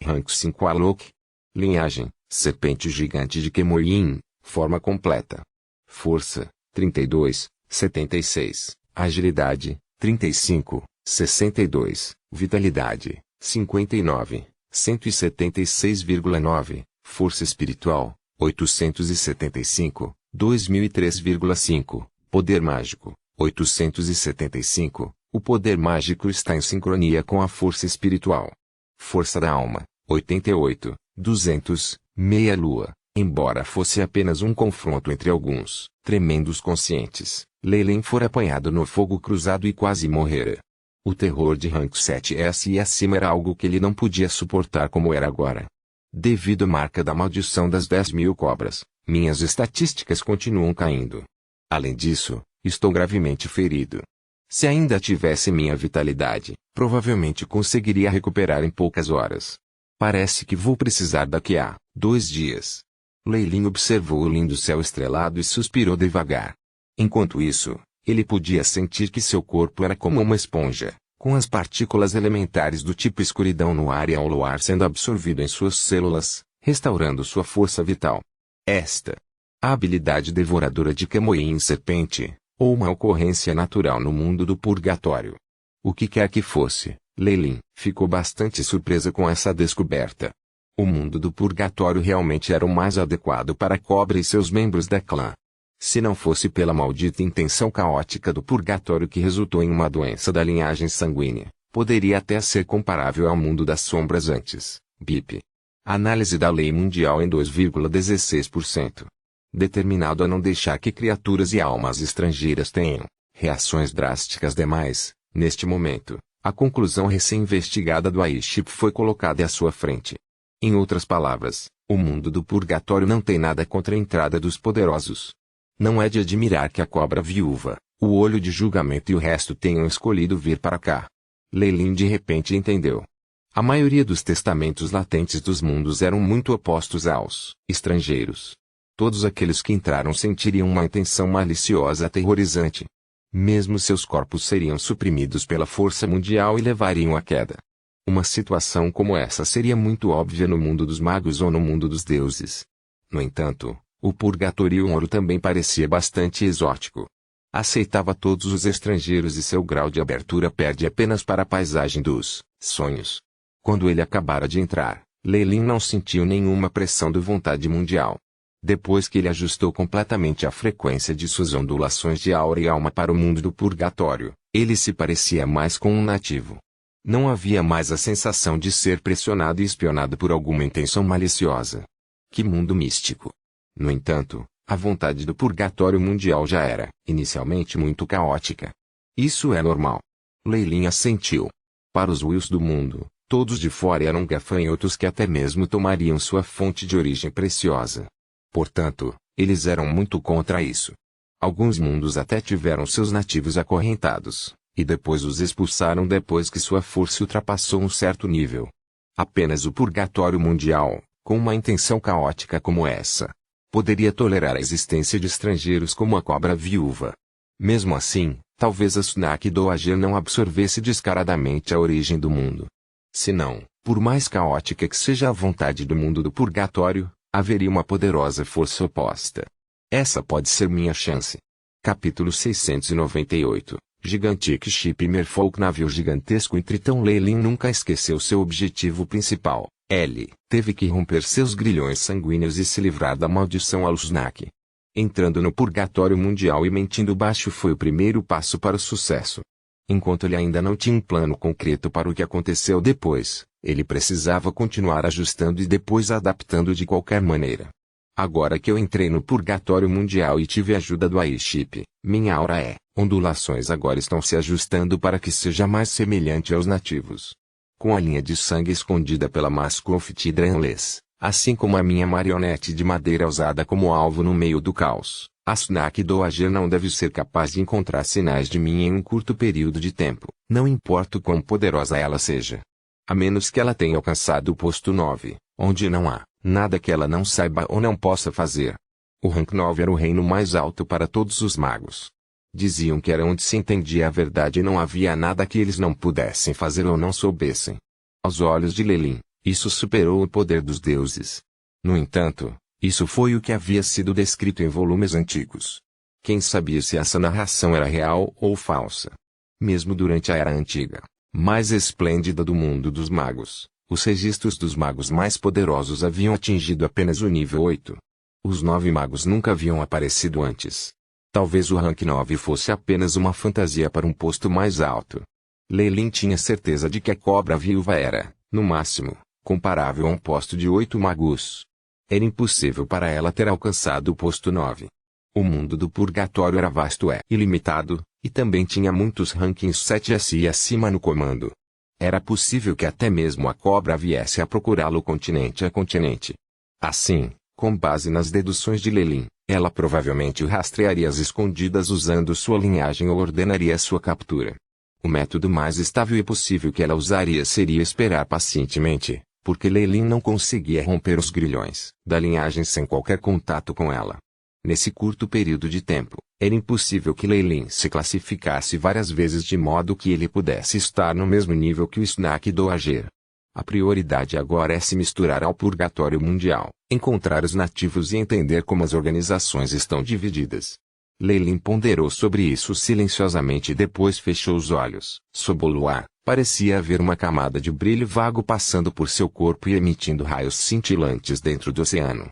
Rank 5 Alok. Linhagem, serpente gigante de Kemoyin, forma completa. Força, 32, 76. Agilidade, 35, 62. Vitalidade, 59, 176,9. Força espiritual, 875, 2003,5. Poder mágico, 875. O poder mágico está em sincronia com a força espiritual. Força da alma, 88, 200, meia lua. Embora fosse apenas um confronto entre alguns tremendos conscientes, Leilin fora apanhado no fogo cruzado e quase morrera. O terror de rank 7S e acima era algo que ele não podia suportar como era agora. Devido à marca da maldição das 10.000 cobras, minhas estatísticas continuam caindo. Além disso, estou gravemente ferido. Se ainda tivesse minha vitalidade, provavelmente conseguiria recuperar em poucas horas. Parece que vou precisar daqui a 2 dias. Leilin observou o lindo céu estrelado e suspirou devagar. Enquanto isso, ele podia sentir que seu corpo era como uma esponja, com as partículas elementares do tipo escuridão no ar e ao luar sendo absorvido em suas células, restaurando sua força vital. A habilidade devoradora de Kemoyin serpente, ou uma ocorrência natural no mundo do purgatório. O que quer que fosse, Leilin ficou bastante surpresa com essa descoberta. O mundo do purgatório realmente era o mais adequado para a cobra e seus membros da clã. Se não fosse pela maldita intenção caótica do purgatório que resultou em uma doença da linhagem sanguínea, poderia até ser comparável ao mundo das sombras antes. BIP. Análise da lei mundial em 2,16%. Determinado a não deixar que criaturas e almas estrangeiras tenham reações drásticas demais, neste momento, a conclusão recém-investigada do Aiship foi colocada à sua frente. Em outras palavras, o mundo do purgatório não tem nada contra a entrada dos poderosos. Não é de admirar que a cobra viúva, o olho de julgamento e o resto tenham escolhido vir para cá. Leilin de repente entendeu. A maioria dos testamentos latentes dos mundos eram muito opostos aos estrangeiros. Todos aqueles que entraram sentiriam uma intenção maliciosa aterrorizante. Mesmo seus corpos seriam suprimidos pela força mundial e levariam à queda. Uma situação como essa seria muito óbvia no mundo dos magos ou no mundo dos deuses. No entanto, o Purgatório Ouro também parecia bastante exótico. Aceitava todos os estrangeiros e seu grau de abertura perde apenas para a paisagem dos sonhos. Quando ele acabara de entrar, Leilin não sentiu nenhuma pressão de vontade mundial. Depois que ele ajustou completamente a frequência de suas ondulações de aura e alma para o mundo do purgatório, ele se parecia mais com um nativo. Não havia mais a sensação de ser pressionado e espionado por alguma intenção maliciosa. Que mundo místico! No entanto, a vontade do purgatório mundial já era, inicialmente, muito caótica. Isso é normal. Leilin assentiu. Para os Wills do mundo, todos de fora eram gafanhotos que até mesmo tomariam sua fonte de origem preciosa. Portanto, eles eram muito contra isso. Alguns mundos até tiveram seus nativos acorrentados, e depois os expulsaram depois que sua força ultrapassou um certo nível. Apenas o purgatório mundial, com uma intenção caótica como essa, poderia tolerar a existência de estrangeiros como a cobra viúva. Mesmo assim, talvez a Sunak Doager não absorvesse descaradamente a origem do mundo. Se não, por mais caótica que seja a vontade do mundo do purgatório, haveria uma poderosa força oposta. Essa pode ser minha chance. Capítulo 698. Gigantic Ship Merfolk. Navio gigantesco em Tritão. Leilin nunca esqueceu seu objetivo principal. Ele teve que romper seus grilhões sanguíneos e se livrar da maldição Alusnak. Entrando no purgatório mundial e mentindo baixo foi o primeiro passo para o sucesso. Enquanto ele ainda não tinha um plano concreto para o que aconteceu depois, ele precisava continuar ajustando e depois adaptando de qualquer maneira. Agora que eu entrei no purgatório mundial e tive a ajuda do Aiship, minha aura ondulações agora estão se ajustando para que seja mais semelhante aos nativos. Com a linha de sangue escondida pela Mascroft Dranless, assim como a minha marionete de madeira usada como alvo no meio do caos, a Sunak Doager não deve ser capaz de encontrar sinais de mim em um curto período de tempo, não importa o quão poderosa ela seja. A menos que ela tenha alcançado o posto 9, onde não há nada que ela não saiba ou não possa fazer. O rank 9 era o reino mais alto para todos os magos. Diziam que era onde se entendia a verdade e não havia nada que eles não pudessem fazer ou não soubessem. Aos olhos de Leilin, isso superou o poder dos deuses. No entanto, isso foi o que havia sido descrito em volumes antigos. Quem sabia se essa narração era real ou falsa? Mesmo durante a Era Antiga, mais esplêndida do mundo dos magos, os registros dos magos mais poderosos haviam atingido apenas o nível 8. Os 9 magos nunca haviam aparecido antes. Talvez o rank 9 fosse apenas uma fantasia para um posto mais alto. Leilin tinha certeza de que a cobra viúva era, no máximo, comparável a um posto de 8 magos. Era impossível para ela ter alcançado o posto 9. O mundo do purgatório era vasto e ilimitado, e também tinha muitos rankings 7S e acima no comando. Era possível que até mesmo a cobra viesse a procurá-lo continente a continente. Assim, com base nas deduções de Leilin, ela provavelmente o rastrearia às escondidas usando sua linhagem ou ordenaria sua captura. O método mais estável e possível que ela usaria seria esperar pacientemente, porque Leilin não conseguia romper os grilhões da linhagem sem qualquer contato com ela. Nesse curto período de tempo, era impossível que Leilin se classificasse várias vezes de modo que ele pudesse estar no mesmo nível que o Sunak Doager. A prioridade agora é se misturar ao purgatório mundial, encontrar os nativos e entender como as organizações estão divididas. Leilin ponderou sobre isso silenciosamente e depois fechou os olhos. Sob o luar, parecia haver uma camada de brilho vago passando por seu corpo e emitindo raios cintilantes dentro do oceano.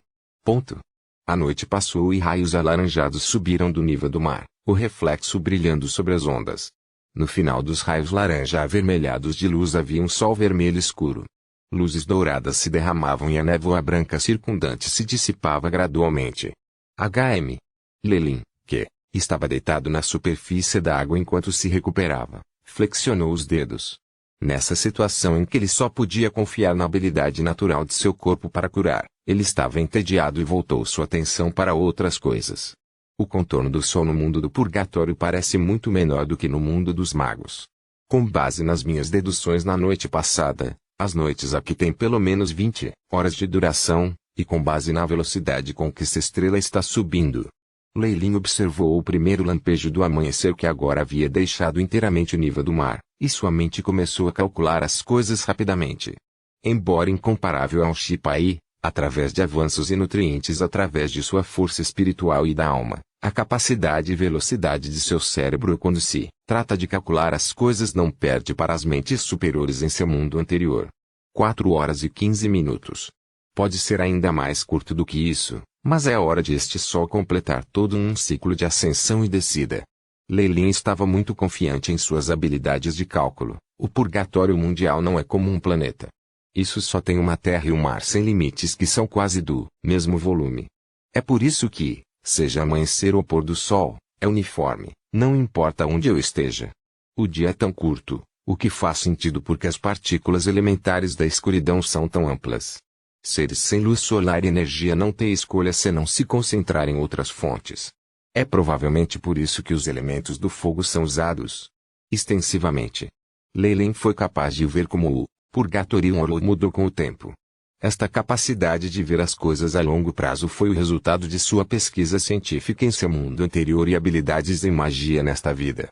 A noite passou e raios alaranjados subiram do nível do mar, o reflexo brilhando sobre as ondas. No final dos raios laranja avermelhados de luz havia um sol vermelho escuro. Luzes douradas se derramavam e a névoa branca circundante se dissipava gradualmente. H.M. Leilin, que estava deitado na superfície da água enquanto se recuperava, flexionou os dedos. Nessa situação em que ele só podia confiar na habilidade natural de seu corpo para curar, ele estava entediado e voltou sua atenção para outras coisas. O contorno do sol no mundo do purgatório parece muito menor do que no mundo dos magos. Com base nas minhas deduções na noite passada, as noites aqui têm pelo menos 20 horas de duração, e com base na velocidade com que essa estrela está subindo. Leilin observou o primeiro lampejo do amanhecer que agora havia deixado inteiramente o nível do mar, e sua mente começou a calcular as coisas rapidamente. Embora incomparável ao Shipai, através de avanços e nutrientes através de sua força espiritual e da alma, a capacidade e velocidade de seu cérebro quando se trata de calcular as coisas não perde para as mentes superiores em seu mundo anterior. 4 horas e 15 minutos. Pode ser ainda mais curto do que isso, mas é a hora de este sol completar todo um ciclo de ascensão e descida. Leilin estava muito confiante em suas habilidades de cálculo. O purgatório mundial não é como um planeta. Isso só tem uma terra e um mar sem limites que são quase do mesmo volume. É por isso que, seja amanhecer ou pôr do sol, é uniforme, não importa onde eu esteja. O dia é tão curto, o que faz sentido porque as partículas elementares da escuridão são tão amplas. Seres sem luz solar e energia não têm escolha senão se concentrar em outras fontes. É provavelmente por isso que os elementos do fogo são usados extensivamente. Leilin foi capaz de ver como o Purgatorium mudou com o tempo. Esta capacidade de ver as coisas a longo prazo foi o resultado de sua pesquisa científica em seu mundo anterior e habilidades em magia nesta vida.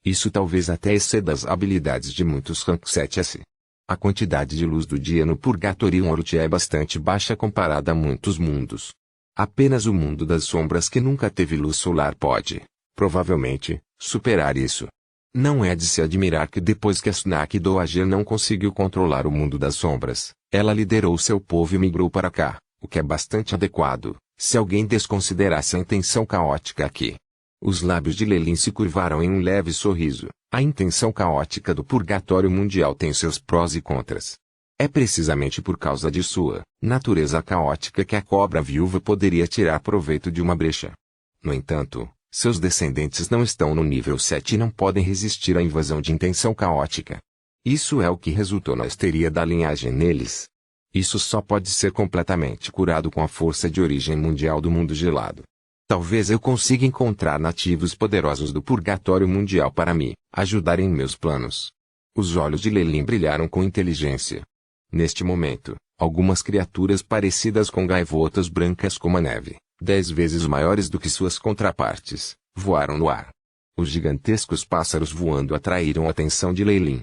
Isso talvez até exceda as habilidades de muitos Rank 7S. A quantidade de luz do dia no Purgatorium é bastante baixa comparada a muitos mundos. Apenas o mundo das sombras que nunca teve luz solar pode, provavelmente, superar isso. Não é de se admirar que depois que a Snack Dowager não conseguiu controlar o mundo das sombras, ela liderou seu povo e migrou para cá, o que é bastante adequado, se alguém desconsiderasse a intenção caótica aqui. Os lábios de Leilin se curvaram em um leve sorriso. A intenção caótica do purgatório mundial tem seus prós e contras. É precisamente por causa de sua natureza caótica que a cobra viúva poderia tirar proveito de uma brecha. No entanto, seus descendentes não estão no nível 7 e não podem resistir à invasão de intenção caótica. Isso é o que resultou na histeria da linhagem neles. Isso só pode ser completamente curado com a força de origem mundial do mundo gelado. Talvez eu consiga encontrar nativos poderosos do purgatório mundial para me ajudar em meus planos. Os olhos de Leilin brilharam com inteligência. Neste momento, algumas criaturas parecidas com gaivotas brancas como a neve, 10 vezes maiores do que suas contrapartes, voaram no ar. Os gigantescos pássaros voando atraíram a atenção de Leilin.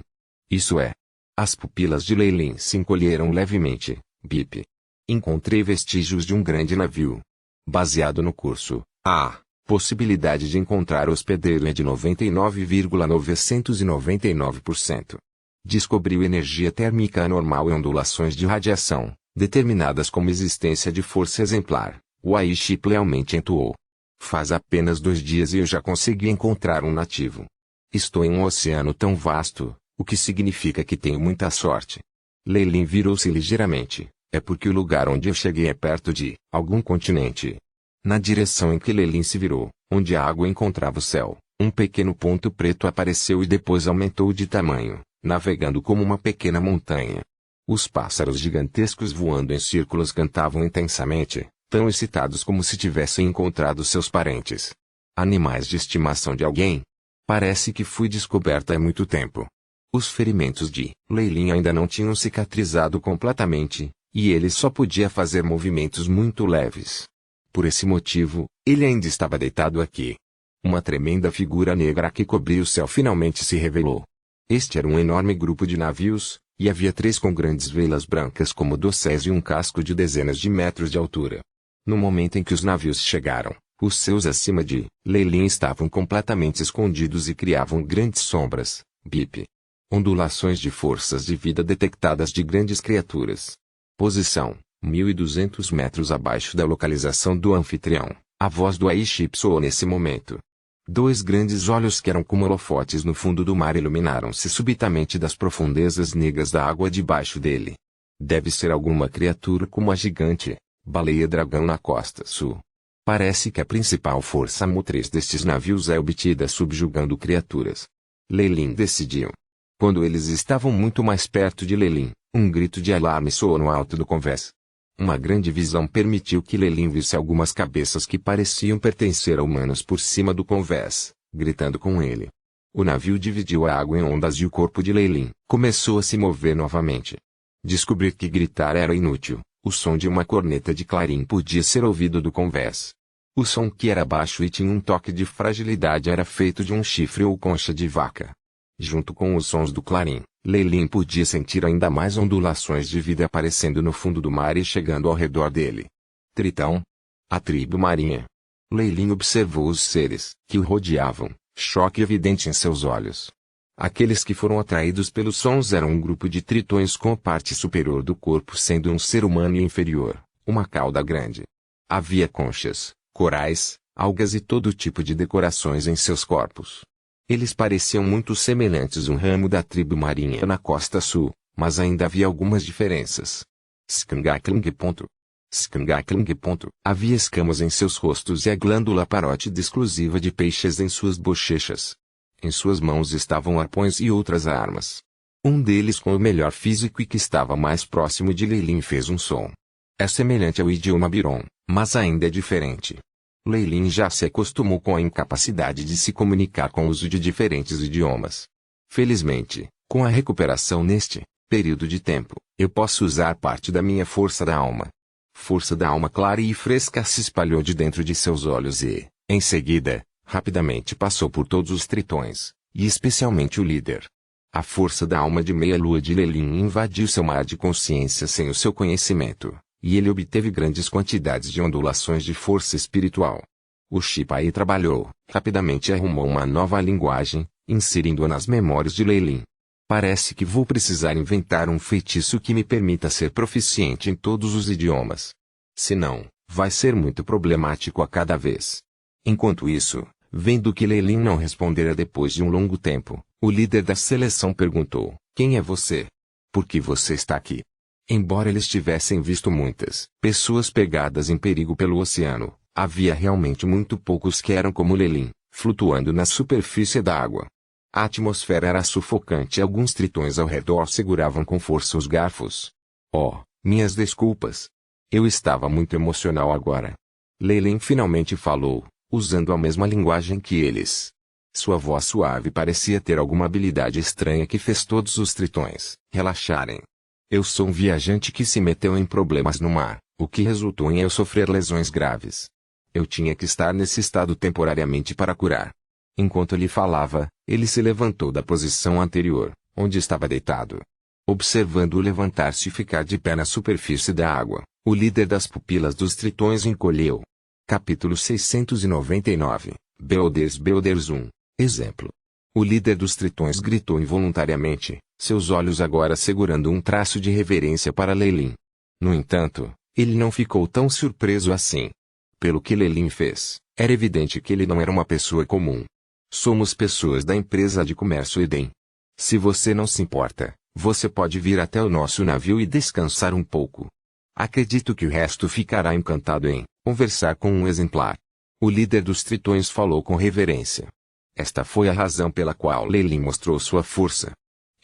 Isso é. As pupilas de Leilin se encolheram levemente. Bip. Encontrei vestígios de um grande navio. Baseado no curso, a possibilidade de encontrar hospedeiro é de 99,999%. Descobriu energia térmica anormal e ondulações de radiação, determinadas como existência de força exemplar. O Aishi lealmente entoou. Faz apenas 2 dias e eu já consegui encontrar um nativo. Estou em um oceano tão vasto, o que significa que tenho muita sorte. Leilin virou-se ligeiramente. É porque o lugar onde eu cheguei é perto de algum continente. Na direção em que Leilin se virou, onde a água encontrava o céu, um pequeno ponto preto apareceu e depois aumentou de tamanho, navegando como uma pequena montanha. Os pássaros gigantescos voando em círculos cantavam intensamente, tão excitados como se tivessem encontrado seus parentes. Animais de estimação de alguém? Parece que fui descoberta há muito tempo. Os ferimentos de Leilin ainda não tinham cicatrizado completamente, e ele só podia fazer movimentos muito leves. Por esse motivo, ele ainda estava deitado aqui. Uma tremenda figura negra que cobria o céu finalmente se revelou. Este era um enorme grupo de navios, e havia 3 com grandes velas brancas como dosséis e um casco de dezenas de metros de altura. No momento em que os navios chegaram, Os seus acima de Lelin estavam completamente escondidos e criavam grandes sombras, bip. Ondulações de forças de vida detectadas de grandes criaturas. Posição: 1.200 metros abaixo da localização do anfitrião. A voz do Aiship soou nesse momento. Dois grandes olhos que eram como holofotes no fundo do mar iluminaram-se subitamente das profundezas negras da água debaixo dele. Deve ser alguma criatura como a gigante baleia-dragão na costa sul. Parece que a principal força motriz destes navios é obtida subjugando criaturas. Lelin decidiu. Quando eles estavam muito mais perto de Lelin, um grito de alarme soou no alto do convés. Uma grande visão permitiu que Lelin visse algumas cabeças que pareciam pertencer a humanos por cima do convés, gritando com ele. O navio dividiu a água em ondas e o corpo de Lelin começou a se mover novamente. Descobrir que gritar era inútil. O som de uma corneta de clarim podia ser ouvido do convés. O som, que era baixo e tinha um toque de fragilidade, era feito de um chifre ou concha de vaca. Junto com os sons do clarim, Lelin podia sentir ainda mais ondulações de vida aparecendo no fundo do mar e chegando ao redor dele. Tritão? A tribo marinha. Lelin observou os seres que o rodeavam, choque evidente em seus olhos. Aqueles que foram atraídos pelos sons eram um grupo de tritões com a parte superior do corpo sendo um ser humano e inferior, uma cauda grande. Havia conchas, corais, algas e todo tipo de decorações em seus corpos. Eles pareciam muito semelhantes a um ramo da tribo marinha na costa sul, mas ainda havia algumas diferenças. Skangakling. Skangakling. Havia escamas em seus rostos e a glândula parótida exclusiva de peixes em suas bochechas. Em suas mãos estavam arpões e outras armas. Um deles, com o melhor físico e que estava mais próximo de Lelin, fez um som. É semelhante ao idioma Biron, mas ainda é diferente. Lelin já se acostumou com a incapacidade de se comunicar com o uso de diferentes idiomas. Felizmente, com a recuperação neste período de tempo, eu posso usar parte da minha força da alma. Força da alma clara e fresca se espalhou de dentro de seus olhos e, em seguida, rapidamente passou por todos os tritões, e especialmente o líder. A força da alma de meia-lua de Lelin invadiu seu mar de consciência sem o seu conhecimento, e ele obteve grandes quantidades de ondulações de força espiritual. O Shipai trabalhou, rapidamente arrumou uma nova linguagem, inserindo-a nas memórias de Lelin. Parece que vou precisar inventar um feitiço que me permita ser proficiente em todos os idiomas. Senão, vai ser muito problemático a cada vez. Enquanto isso, vendo que Lelin não respondera depois de um longo tempo, o líder da seleção perguntou: "Quem é você? Por que você está aqui?" Embora eles tivessem visto muitas pessoas pegadas em perigo pelo oceano, havia realmente muito poucos que eram como Lelin, flutuando na superfície da água. A atmosfera era sufocante e alguns tritões ao redor seguravam com força os garfos. Oh, minhas desculpas. Eu estava muito emocional agora. Lelin finalmente falou, usando a mesma linguagem que eles. Sua voz suave parecia ter alguma habilidade estranha que fez todos os tritões relaxarem. Eu sou um viajante que se meteu em problemas no mar, o que resultou em eu sofrer lesões graves. Eu tinha que estar nesse estado temporariamente para curar. Enquanto ele falava, ele se levantou da posição anterior, onde estava deitado. Observando-o levantar-se e ficar de pé na superfície da água, o líder das pupilas dos tritões encolheu. Capítulo 699. Belders 1. Exemplo. O líder dos tritões gritou involuntariamente, seus olhos agora segurando um traço de reverência para Lelin. No entanto, ele não ficou tão surpreso assim. Pelo que Lelin fez, era evidente que ele não era uma pessoa comum. Somos pessoas da empresa de comércio Eden. Se você não se importa, você pode vir até o nosso navio e descansar um pouco. Acredito que o resto ficará encantado em conversar com um exemplar. O líder dos tritões falou com reverência. Esta foi a razão pela qual Lelin mostrou sua força.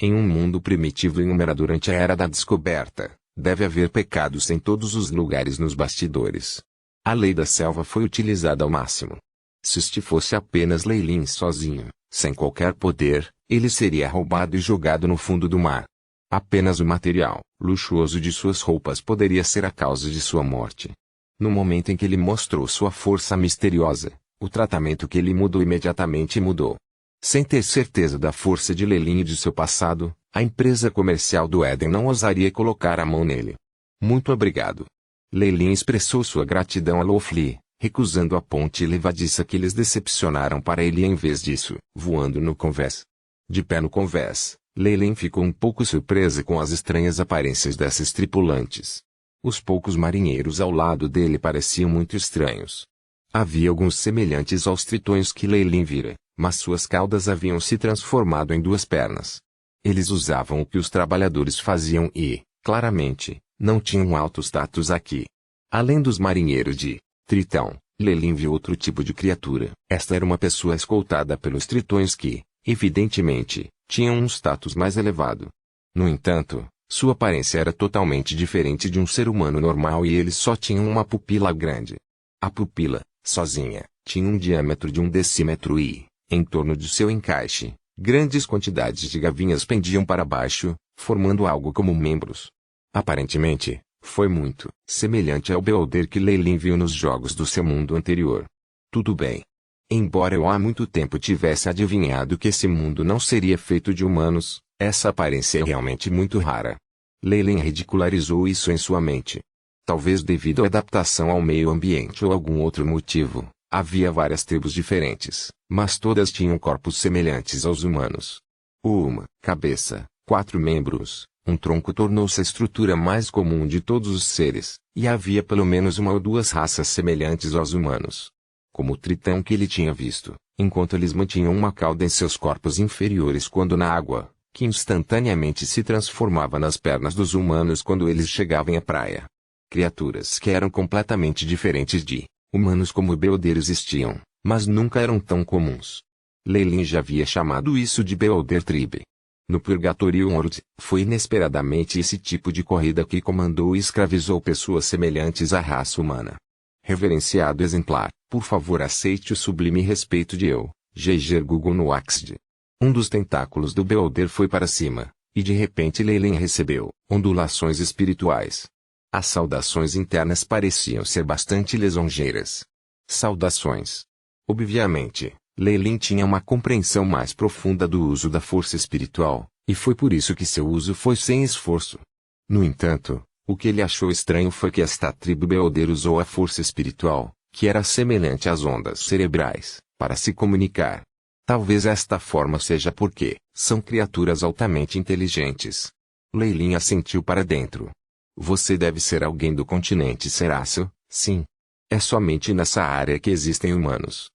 Em um mundo primitivo e numerado durante a Era da Descoberta, deve haver pecados em todos os lugares nos bastidores. A lei da selva foi utilizada ao máximo. Se este fosse apenas Lelin sozinho, sem qualquer poder, ele seria roubado e jogado no fundo do mar. Apenas o material luxuoso de suas roupas poderia ser a causa de sua morte. No momento em que ele mostrou sua força misteriosa, o tratamento que ele mudou imediatamente mudou. Sem ter certeza da força de Lelin e de seu passado, a empresa comercial do Éden não ousaria colocar a mão nele. Muito obrigado. Lelin expressou sua gratidão a Lofli, recusando a ponte levadiça que eles decepcionaram para ele e em vez disso, voando no convés. De pé no convés, Leyline ficou um pouco surpresa com as estranhas aparências desses tripulantes. Os poucos marinheiros ao lado dele pareciam muito estranhos. Havia alguns semelhantes aos tritões que Leyline vira, mas suas caudas haviam se transformado em duas pernas. Eles usavam o que os trabalhadores faziam e, claramente, não tinham alto status aqui. Além dos marinheiros de Tritão, Leyline viu outro tipo de criatura. Esta era uma pessoa escoltada pelos tritões que, evidentemente, tinham um status mais elevado. No entanto, sua aparência era totalmente diferente de um ser humano normal e eles só tinham uma pupila grande. A pupila, sozinha, tinha um diâmetro de 1 decímetro e, em torno de seu encaixe, grandes quantidades de gavinhas pendiam para baixo, formando algo como membros. Aparentemente, foi muito semelhante ao Beholder que Leyline viu nos jogos do seu mundo anterior. Tudo bem. Embora eu há muito tempo tivesse adivinhado que esse mundo não seria feito de humanos, essa aparência é realmente muito rara. Leyline ridicularizou isso em sua mente. Talvez devido à adaptação ao meio ambiente ou algum outro motivo, havia várias tribos diferentes, mas todas tinham corpos semelhantes aos humanos. Uma cabeça, 4 membros, um tronco tornou-se a estrutura mais comum de todos os seres, e havia pelo menos uma ou duas raças semelhantes aos humanos. Como o tritão que ele tinha visto, enquanto eles mantinham uma cauda em seus corpos inferiores quando na água, que instantaneamente se transformava nas pernas dos humanos quando eles chegavam à praia. Criaturas que eram completamente diferentes de humanos como o Beholder existiam, mas nunca eram tão comuns. Leyline já havia chamado isso de Beholder Tribe. No Purgatorium World, foi inesperadamente esse tipo de corrida que comandou e escravizou pessoas semelhantes à raça humana. Reverenciado exemplar, por favor aceite o sublime respeito de eu, Geiger Gugu no Axd. Um dos tentáculos do Beholder foi para cima, e de repente Leyline recebeu ondulações espirituais. As saudações internas pareciam ser bastante lisonjeiras. Saudações. Obviamente, Leyline tinha uma compreensão mais profunda do uso da força espiritual, e foi por isso que seu uso foi sem esforço. No entanto, o que ele achou estranho foi que esta tribo Beholder usou a força espiritual, que era semelhante às ondas cerebrais, para se comunicar. Talvez esta forma seja porque são criaturas altamente inteligentes. Leyline assentiu para dentro. Você deve ser alguém do continente Seráceo, sim. É somente nessa área que existem humanos.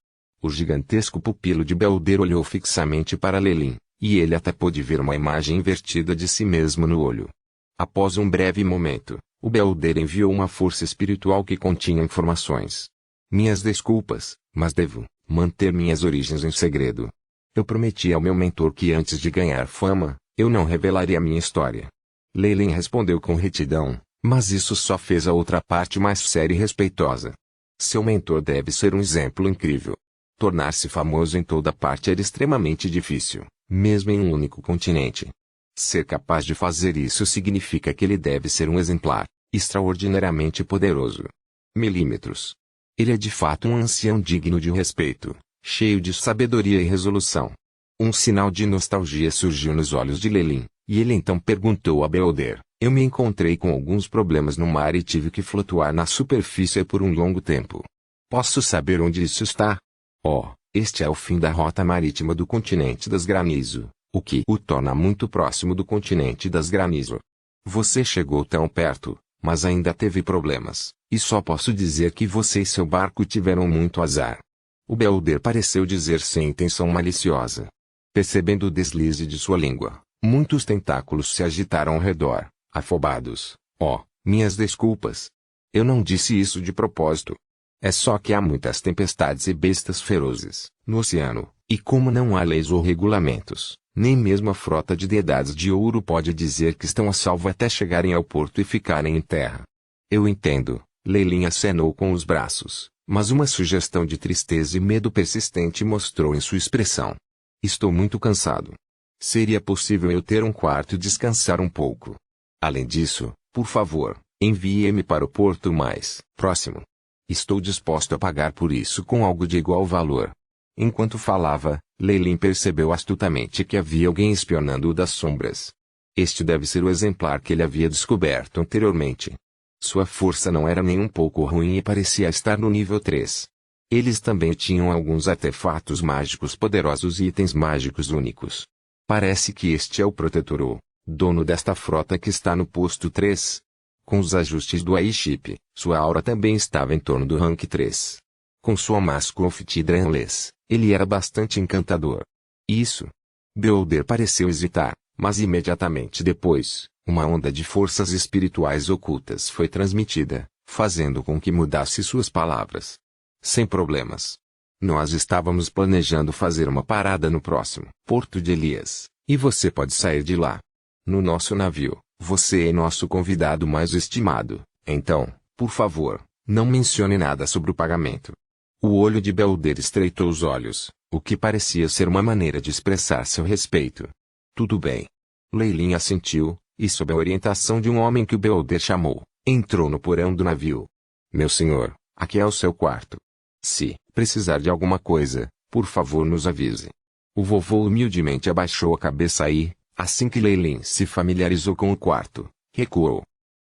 O gigantesco pupilo de Beholder olhou fixamente para Leyline, e ele até pôde ver uma imagem invertida de si mesmo no olho. Após um breve momento, o Beholder enviou uma força espiritual que continha informações. Minhas desculpas, mas devo manter minhas origens em segredo. Eu prometi ao meu mentor que antes de ganhar fama, eu não revelaria minha história. Leyline respondeu com retidão, mas isso só fez a outra parte mais séria e respeitosa. Seu mentor deve ser um exemplo incrível. Tornar-se famoso em toda parte era extremamente difícil, mesmo em um único continente. Ser capaz de fazer isso significa que ele deve ser um exemplar, extraordinariamente poderoso. Milímetros. Ele é de fato um ancião digno de respeito, cheio de sabedoria e resolução. Um sinal de nostalgia surgiu nos olhos de Leyline, e ele então perguntou a Beholder: eu me encontrei com alguns problemas no mar e tive que flutuar na superfície por um longo tempo. Posso saber onde isso está? Oh, este é o fim da rota marítima do continente das Granizo, o que o torna muito próximo do continente das Granizo. Você chegou tão perto, mas ainda teve problemas, e só posso dizer que você e seu barco tiveram muito azar. O Beholder pareceu dizer sem intenção maliciosa. Percebendo o deslize de sua língua, muitos tentáculos se agitaram ao redor, afobados. Oh, minhas desculpas. Eu não disse isso de propósito. É só que há muitas tempestades e bestas ferozes no oceano, e como não há leis ou regulamentos, nem mesmo a frota de deidades de ouro pode dizer que estão a salvo até chegarem ao porto e ficarem em terra. Eu entendo, Leyline acenou com os braços, mas uma sugestão de tristeza e medo persistente mostrou em sua expressão. Estou muito cansado. Seria possível eu ter um quarto e descansar um pouco? Além disso, por favor, envie-me para o porto mais próximo. Estou disposto a pagar por isso com algo de igual valor. Enquanto falava, Leyline percebeu astutamente que havia alguém espionando-o das sombras. Este deve ser o exemplar que ele havia descoberto anteriormente. Sua força não era nem um pouco ruim e parecia estar no nível 3. Eles também tinham alguns artefatos mágicos poderosos e itens mágicos únicos. Parece que este é o Protetor O, dono desta frota que está no posto 3. Com os ajustes do Airship, sua aura também estava em torno do rank 3. Com sua máscara Drainless, ele era bastante encantador. Isso. Beholder pareceu hesitar, mas imediatamente depois, uma onda de forças espirituais ocultas foi transmitida, fazendo com que mudasse suas palavras. Sem problemas. Nós estávamos planejando fazer uma parada no próximo Porto de Elias, e você pode sair de lá. No nosso navio, você é nosso convidado mais estimado, então, por favor, não mencione nada sobre o pagamento. O olho de Beholder estreitou os olhos, o que parecia ser uma maneira de expressar seu respeito. Tudo bem. Leilin assentiu, e sob a orientação de um homem que o Beholder chamou, entrou no porão do navio. Meu senhor, aqui é o seu quarto. Se precisar de alguma coisa, por favor nos avise. O vovô humildemente abaixou a cabeça e, assim que Leilin se familiarizou com o quarto, recuou.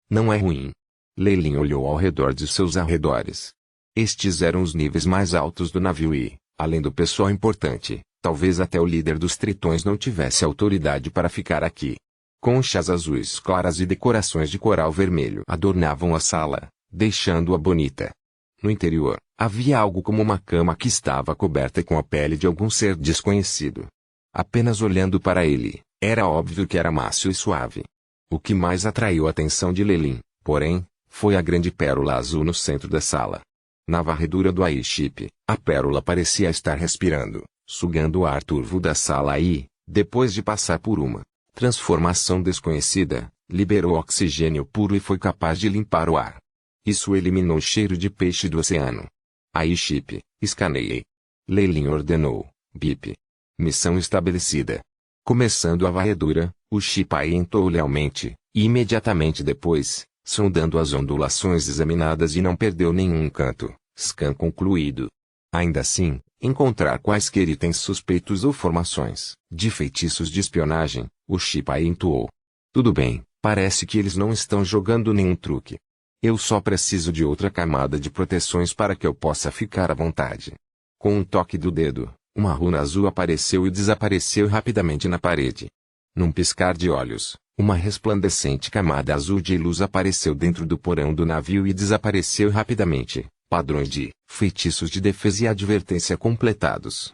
Não é ruim. Leilin olhou ao redor de seus arredores. Estes eram os níveis mais altos do navio e, além do pessoal importante, talvez até o líder dos tritões não tivesse autoridade para ficar aqui. Conchas azuis claras e decorações de coral vermelho adornavam a sala, deixando-a bonita. No interior, havia algo como uma cama que estava coberta com a pele de algum ser desconhecido. Apenas olhando para ele, era óbvio que era macio e suave. O que mais atraiu a atenção de Leilin, porém, foi a grande pérola azul no centro da sala. Na varredura do Airship, a pérola parecia estar respirando, sugando o ar turvo da sala e, depois de passar por uma transformação desconhecida, liberou oxigênio puro e foi capaz de limpar o ar. Isso eliminou o cheiro de peixe do oceano. Airship, escaneie. Leilin ordenou. Bip. Missão estabelecida. Começando a varredura, o Shipai entrou lealmente, e imediatamente depois, sondando as ondulações examinadas e não perdeu nenhum canto. Scan concluído. Ainda assim, encontrar quaisquer itens suspeitos ou formações de feitiços de espionagem, o Shipai entoou. Tudo bem, parece que eles não estão jogando nenhum truque. Eu só preciso de outra camada de proteções para que eu possa ficar à vontade. Com um toque do dedo, uma runa azul apareceu e desapareceu rapidamente na parede. Num piscar de olhos, uma resplandecente camada azul de luz apareceu dentro do porão do navio e desapareceu rapidamente. Padrões de feitiços de defesa e advertência completados.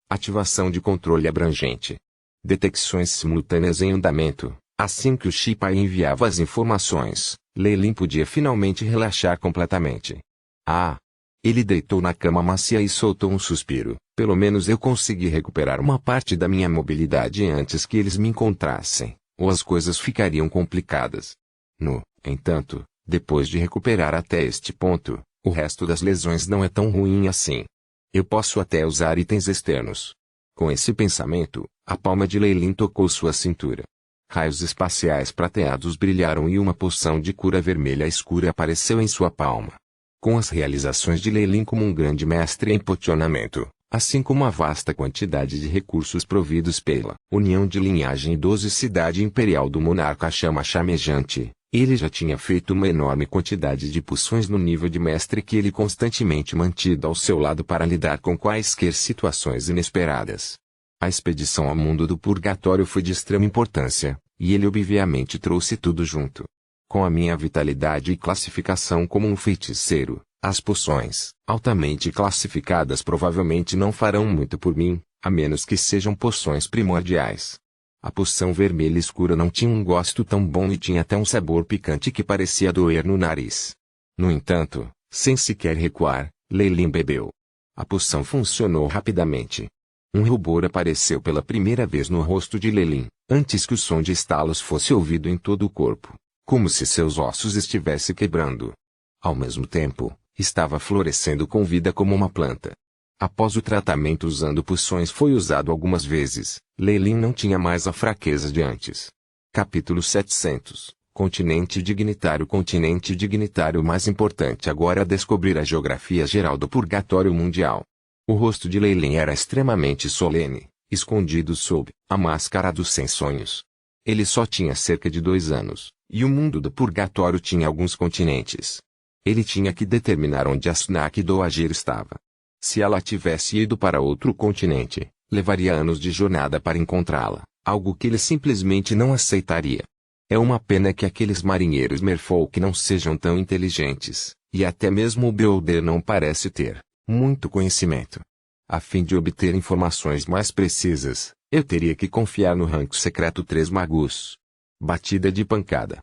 Ativação de controle abrangente. Detecções simultâneas em andamento. Assim que o Shipai enviava as informações, Leilin podia finalmente relaxar completamente. Ah! Ele deitou na cama macia e soltou um suspiro. Pelo menos eu consegui recuperar uma parte da minha mobilidade antes que eles me encontrassem, ou as coisas ficariam complicadas. No entanto, depois de recuperar até este ponto, o resto das lesões não é tão ruim assim. Eu posso até usar itens externos. Com esse pensamento, a palma de Leilin tocou sua cintura. Raios espaciais prateados brilharam e uma poção de cura vermelha escura apareceu em sua palma. Com as realizações de Leilin como um grande mestre em pocionamento, assim como a vasta quantidade de recursos providos pela União de Linhagem e 12 Cidade Imperial do Monarca Chama Chamejante, ele já tinha feito uma enorme quantidade de poções no nível de mestre que ele constantemente mantido ao seu lado para lidar com quaisquer situações inesperadas. A expedição ao mundo do purgatório foi de extrema importância, e ele obviamente trouxe tudo junto. Com a minha vitalidade e classificação como um feiticeiro, as poções, altamente classificadas provavelmente não farão muito por mim, a menos que sejam poções primordiais. A poção vermelha escura não tinha um gosto tão bom e tinha até um sabor picante que parecia doer no nariz. No entanto, sem sequer recuar, Leilin bebeu. A poção funcionou rapidamente. Um rubor apareceu pela primeira vez no rosto de Leilin, antes que o som de estalos fosse ouvido em todo o corpo, como se seus ossos estivessem quebrando. Ao mesmo tempo, estava florescendo com vida como uma planta. Após o tratamento usando poções foi usado algumas vezes, Leilin não tinha mais a fraqueza de antes. Capítulo 700 Continente Dignitário. Continente Dignitário. O mais importante agora é descobrir a geografia geral do purgatório mundial. O rosto de Leilin era extremamente solene, escondido sob a máscara dos 100 sonhos. Ele só tinha cerca de 2 anos, e o mundo do purgatório tinha alguns continentes. Ele tinha que determinar onde a Snack Dowager estava. Se ela tivesse ido para outro continente, levaria anos de jornada para encontrá-la, algo que ele simplesmente não aceitaria. É uma pena que aqueles marinheiros merfolk não sejam tão inteligentes, e até mesmo o Beholder não parece ter muito conhecimento. A fim de obter informações mais precisas, eu teria que confiar no rank secreto 3 Magus. Batida de pancada.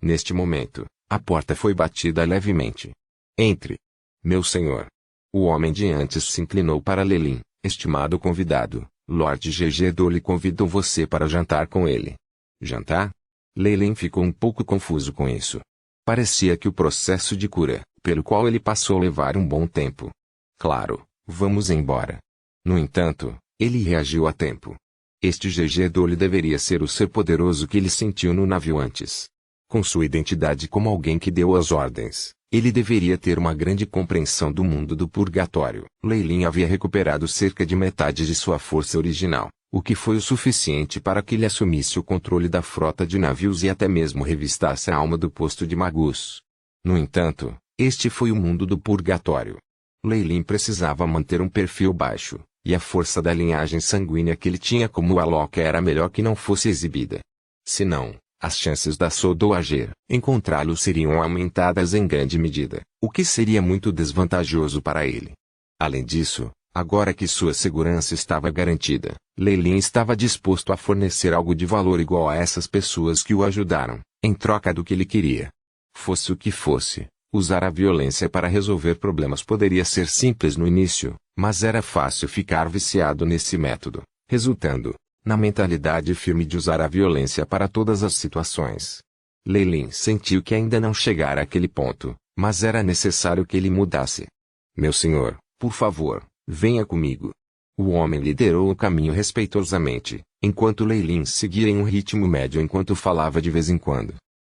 Neste momento, a porta foi batida levemente. Entre. Meu senhor. O homem de antes se inclinou para Lelin. Estimado convidado, Lord GG Dolly convidou você para jantar com ele. Jantar? Lelin ficou um pouco confuso com isso. Parecia que o processo de cura, pelo qual ele passou a levar um bom tempo. Claro, vamos embora. No entanto, ele reagiu a tempo. Este GG Dolly deveria ser o ser poderoso que ele sentiu no navio antes. Com sua identidade como alguém que deu as ordens, ele deveria ter uma grande compreensão do mundo do purgatório. Lelin havia recuperado cerca de metade de sua força original, o que foi o suficiente para que ele assumisse o controle da frota de navios e até mesmo revistasse a alma do posto de Magus. No entanto, este foi o mundo do purgatório. Lelin precisava manter um perfil baixo, e a força da linhagem sanguínea que ele tinha como Alok era melhor que não fosse exibida. Senão, as chances da Dowager encontrá-lo seriam aumentadas em grande medida, o que seria muito desvantajoso para ele. Além disso, agora que sua segurança estava garantida, Lelin estava disposto a fornecer algo de valor igual a essas pessoas que o ajudaram, em troca do que ele queria. Fosse o que fosse, usar a violência para resolver problemas poderia ser simples no início, mas era fácil ficar viciado nesse método, resultando na mentalidade firme de usar a violência para todas as situações. Lelin sentiu que ainda não chegara àquele ponto, mas era necessário que ele mudasse. Meu senhor, por favor, venha comigo. O homem liderou o caminho respeitosamente, enquanto Lelin seguia em um ritmo médio enquanto falava de vez em quando.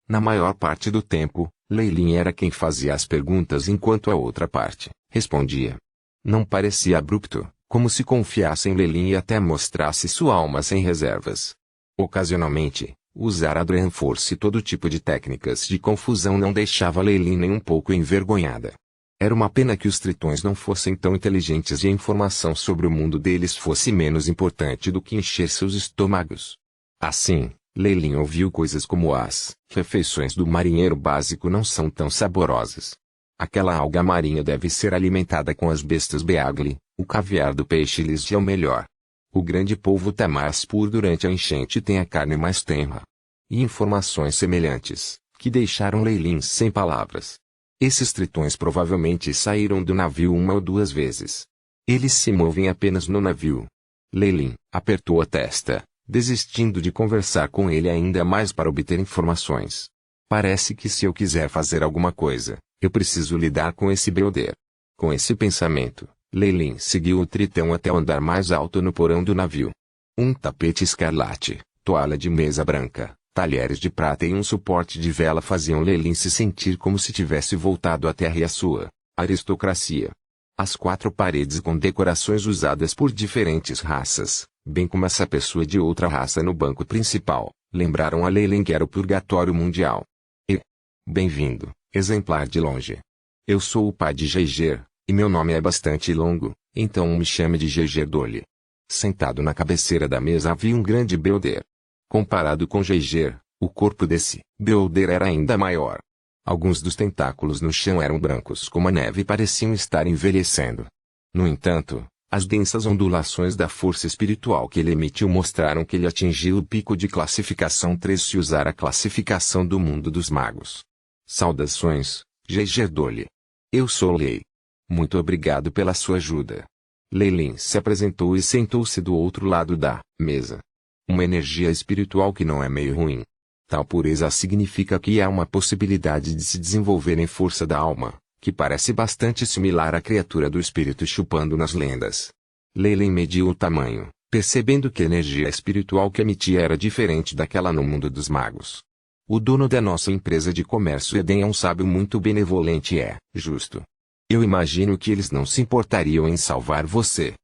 Na maior parte do tempo, Lelin era quem fazia as perguntas enquanto a outra parte respondia. Não parecia abrupto, como se confiasse em Lelin e até mostrasse sua alma sem reservas. Ocasionalmente, usar a Dragon Force e todo tipo de técnicas de confusão não deixava Lelin nem um pouco envergonhada. Era uma pena que os tritões não fossem tão inteligentes e a informação sobre o mundo deles fosse menos importante do que encher seus estômagos. Assim, Lelin ouviu coisas como as refeições do marinheiro básico não são tão saborosas. Aquela alga marinha deve ser alimentada com as bestas Beagle, o caviar do peixe lis é o melhor. O grande polvo Tamaspur durante a enchente tem a carne mais tenra. E informações semelhantes, que deixaram Lelin sem palavras. Esses tritões provavelmente saíram do navio 1 ou 2 vezes. Eles se movem apenas no navio. Lelin apertou a testa, desistindo de conversar com ele ainda mais para obter informações. Parece que se eu quiser fazer alguma coisa, eu preciso lidar com esse Beholder. Com esse pensamento, Lelin seguiu o tritão até o andar mais alto no porão do navio. Um tapete escarlate, toalha de mesa branca, talheres de prata e um suporte de vela faziam Lelin se sentir como se tivesse voltado à terra e à sua aristocracia. As 4 paredes com decorações usadas por diferentes raças, bem como essa pessoa de outra raça no banco principal, lembraram a Lelin que era o purgatório mundial. Bem-vindo, exemplar de longe. Eu sou o pai de Geiger, e meu nome é bastante longo, então me chame de Geiger Dolly. Sentado na cabeceira da mesa havia um grande Beholder. Comparado com Geiger, o corpo desse Beholder era ainda maior. Alguns dos tentáculos no chão eram brancos como a neve e pareciam estar envelhecendo. No entanto, as densas ondulações da força espiritual que ele emitiu mostraram que ele atingiu o pico de classificação 3 se usar a classificação do mundo dos magos. Saudações, Geiger Dolly. Eu sou Lei. Muito obrigado pela sua ajuda. Lelin se apresentou e sentou-se do outro lado da mesa. Uma energia espiritual que não é meio ruim. Tal pureza significa que há uma possibilidade de se desenvolver em força da alma, que parece bastante similar à criatura do espírito chupando nas lendas. Lelin mediu o tamanho, percebendo que a energia espiritual que emitia era diferente daquela no mundo dos magos. O dono da nossa empresa de comércio Eden é um sábio muito benevolente e é justo. Eu imagino que eles não se importariam em salvar você.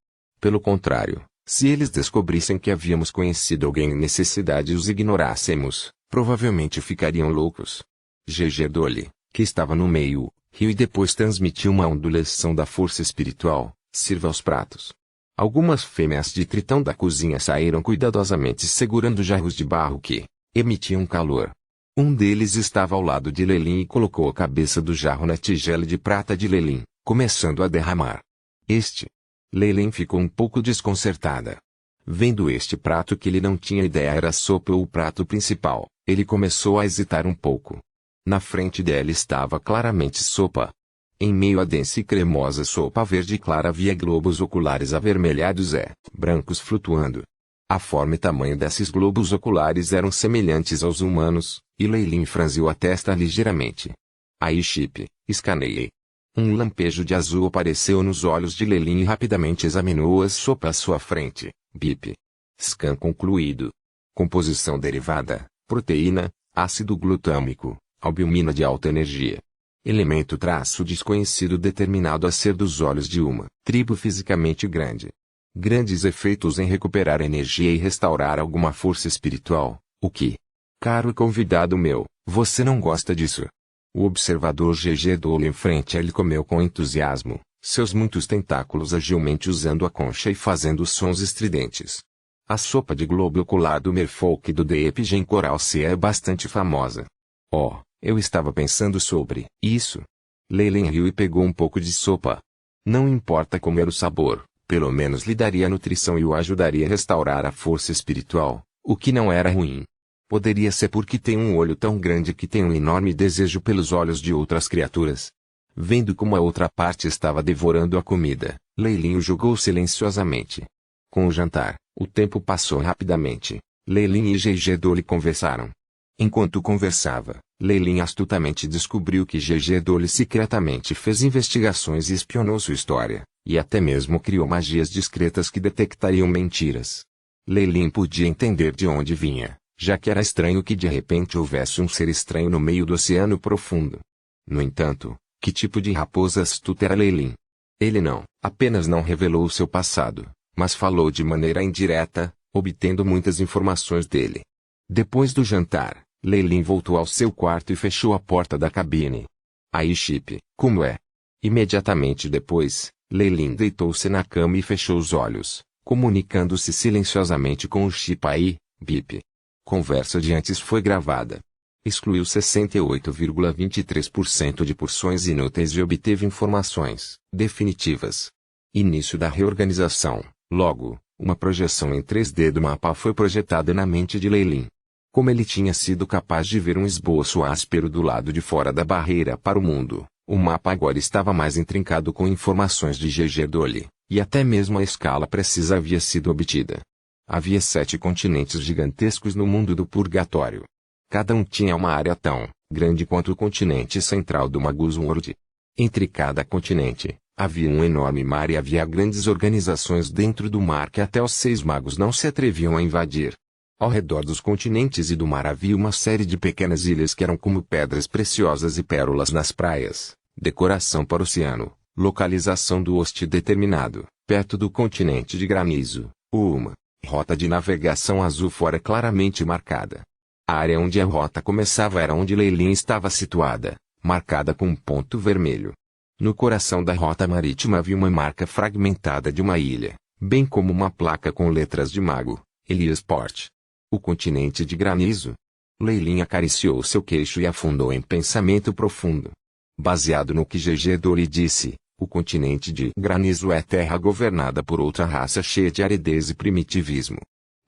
Pelo contrário, Se eles descobrissem que havíamos conhecido alguém em necessidade e os ignorássemos, provavelmente ficariam loucos. Gg Dolly, que estava no meio, riu e depois transmitiu uma ondulação da força espiritual. Sirva os pratos. Algumas fêmeas de tritão da cozinha saíram cuidadosamente segurando jarros de barro que emitiam calor. Um deles estava ao lado de Lelin e colocou a cabeça do jarro na tigela de prata de Lelin, começando a derramar. Lelin ficou um pouco desconcertada. Vendo este prato que ele não tinha ideia era sopa ou o prato principal, ele começou a hesitar um pouco. Na frente dela estava claramente sopa. Em meio à densa e cremosa sopa verde clara havia globos oculares avermelhados brancos flutuando. A forma e tamanho desses globos oculares eram semelhantes aos humanos, e Lelin franziu a testa ligeiramente. Aí Chip, escaneei. Um lampejo de azul apareceu nos olhos de Lelin e rapidamente examinou a sopa à sua frente. Bip. Scan concluído. Composição derivada, proteína, ácido glutâmico, albumina de alta energia. Elemento traço desconhecido determinado a ser dos olhos de uma tribo fisicamente grande. Grandes efeitos em recuperar energia e restaurar alguma força espiritual, o que? Caro convidado meu, você não gosta disso? O observador Gg Dolly em frente a ele comeu com entusiasmo, seus muitos tentáculos agilmente usando a concha e fazendo sons estridentes. A sopa de globo ocular do Merfolk do The Epigen Coral Sea é bastante famosa. Oh, eu estava pensando sobre isso. Lelin riu e pegou um pouco de sopa. Não importa como era o sabor, pelo menos lhe daria nutrição e o ajudaria a restaurar a força espiritual, o que não era ruim. Poderia ser porque tem um olho tão grande que tem um enorme desejo pelos olhos de outras criaturas. Vendo como a outra parte estava devorando a comida, Lelin o julgou silenciosamente. Com o jantar, o tempo passou rapidamente. Lelin e Gg Dolly conversaram. Enquanto conversava, Lelin astutamente descobriu que Gg Dolly secretamente fez investigações e espionou sua história, e até mesmo criou magias discretas que detectariam mentiras. Lelin podia entender de onde vinha, já que era estranho que de repente houvesse um ser estranho no meio do oceano profundo. No entanto, que tipo de raposa astuta era Lelin? Ele não apenas não revelou o seu passado, mas falou de maneira indireta, obtendo muitas informações dele. Depois do jantar, Lelin voltou ao seu quarto e fechou a porta da cabine. Aí Chip, como é? Imediatamente depois, Lelin deitou-se na cama e fechou os olhos, comunicando-se silenciosamente com o Chip aí, Bip. Conversa de antes foi gravada. Excluiu 68,23% de porções inúteis e obteve informações definitivas. Início da reorganização. Logo, uma projeção em 3D do mapa foi projetada na mente de Lelin. Como ele tinha sido capaz de ver um esboço áspero do lado de fora da barreira para o mundo, o mapa agora estava mais intrincado com informações de Gg Dolly, e até mesmo a escala precisa havia sido obtida. Havia 7 continentes gigantescos no mundo do purgatório. Cada um tinha uma área tão grande quanto o continente central do Magus World. Entre cada continente, havia um enorme mar e havia grandes organizações dentro do mar que até os 6 magos não se atreviam a invadir. Ao redor dos continentes e do mar havia uma série de pequenas ilhas que eram como pedras preciosas e pérolas nas praias, decoração para o oceano, localização do hoste determinado, perto do continente de granizo, uma rota de navegação azul fora claramente marcada. A área onde a rota começava era onde Lelin estava situada, marcada com um ponto vermelho. No coração da rota marítima havia uma marca fragmentada de uma ilha, bem como uma placa com letras de mago, Eliasport. O continente de granizo. Lelin acariciou seu queixo e afundou em pensamento profundo. Baseado no que Gg Dolly disse, o continente de granizo é terra governada por outra raça cheia de aridez e primitivismo.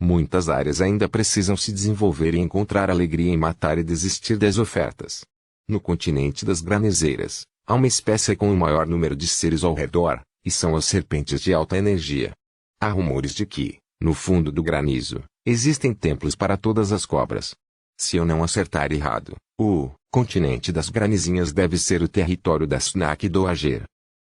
Muitas áreas ainda precisam se desenvolver e encontrar alegria em matar e desistir das ofertas. No continente das granizeiras, há uma espécie com o maior número de seres ao redor, e são as serpentes de alta energia. Há rumores de que, no fundo do granizo, existem templos para todas as cobras. Se eu não acertar errado, o continente das granizinhas deve ser o território da Snack Doager.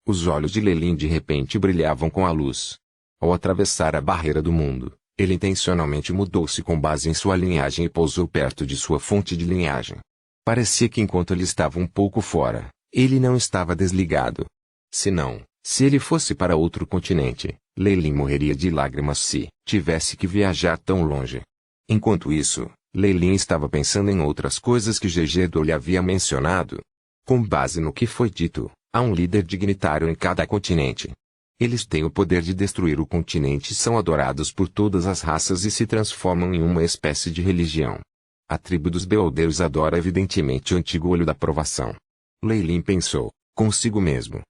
Os olhos de Lelin de repente brilhavam com a luz. Ao atravessar a barreira do mundo, ele intencionalmente mudou-se com base em sua linhagem e pousou perto de sua fonte de linhagem. Parecia que enquanto ele estava um pouco fora, ele não estava desligado. Se não, Se ele fosse para outro continente, Leilin morreria de lágrimas se tivesse que viajar tão longe. Enquanto isso, Leilin estava pensando em outras coisas que Gegedo lhe havia mencionado. Com base no que foi dito, há um líder dignitário em cada continente. Eles têm o poder de destruir o continente e são adorados por todas as raças e se transformam em uma espécie de religião. A tribo dos Beolders adora evidentemente o antigo olho da provação. Leilin pensou, consigo mesmo,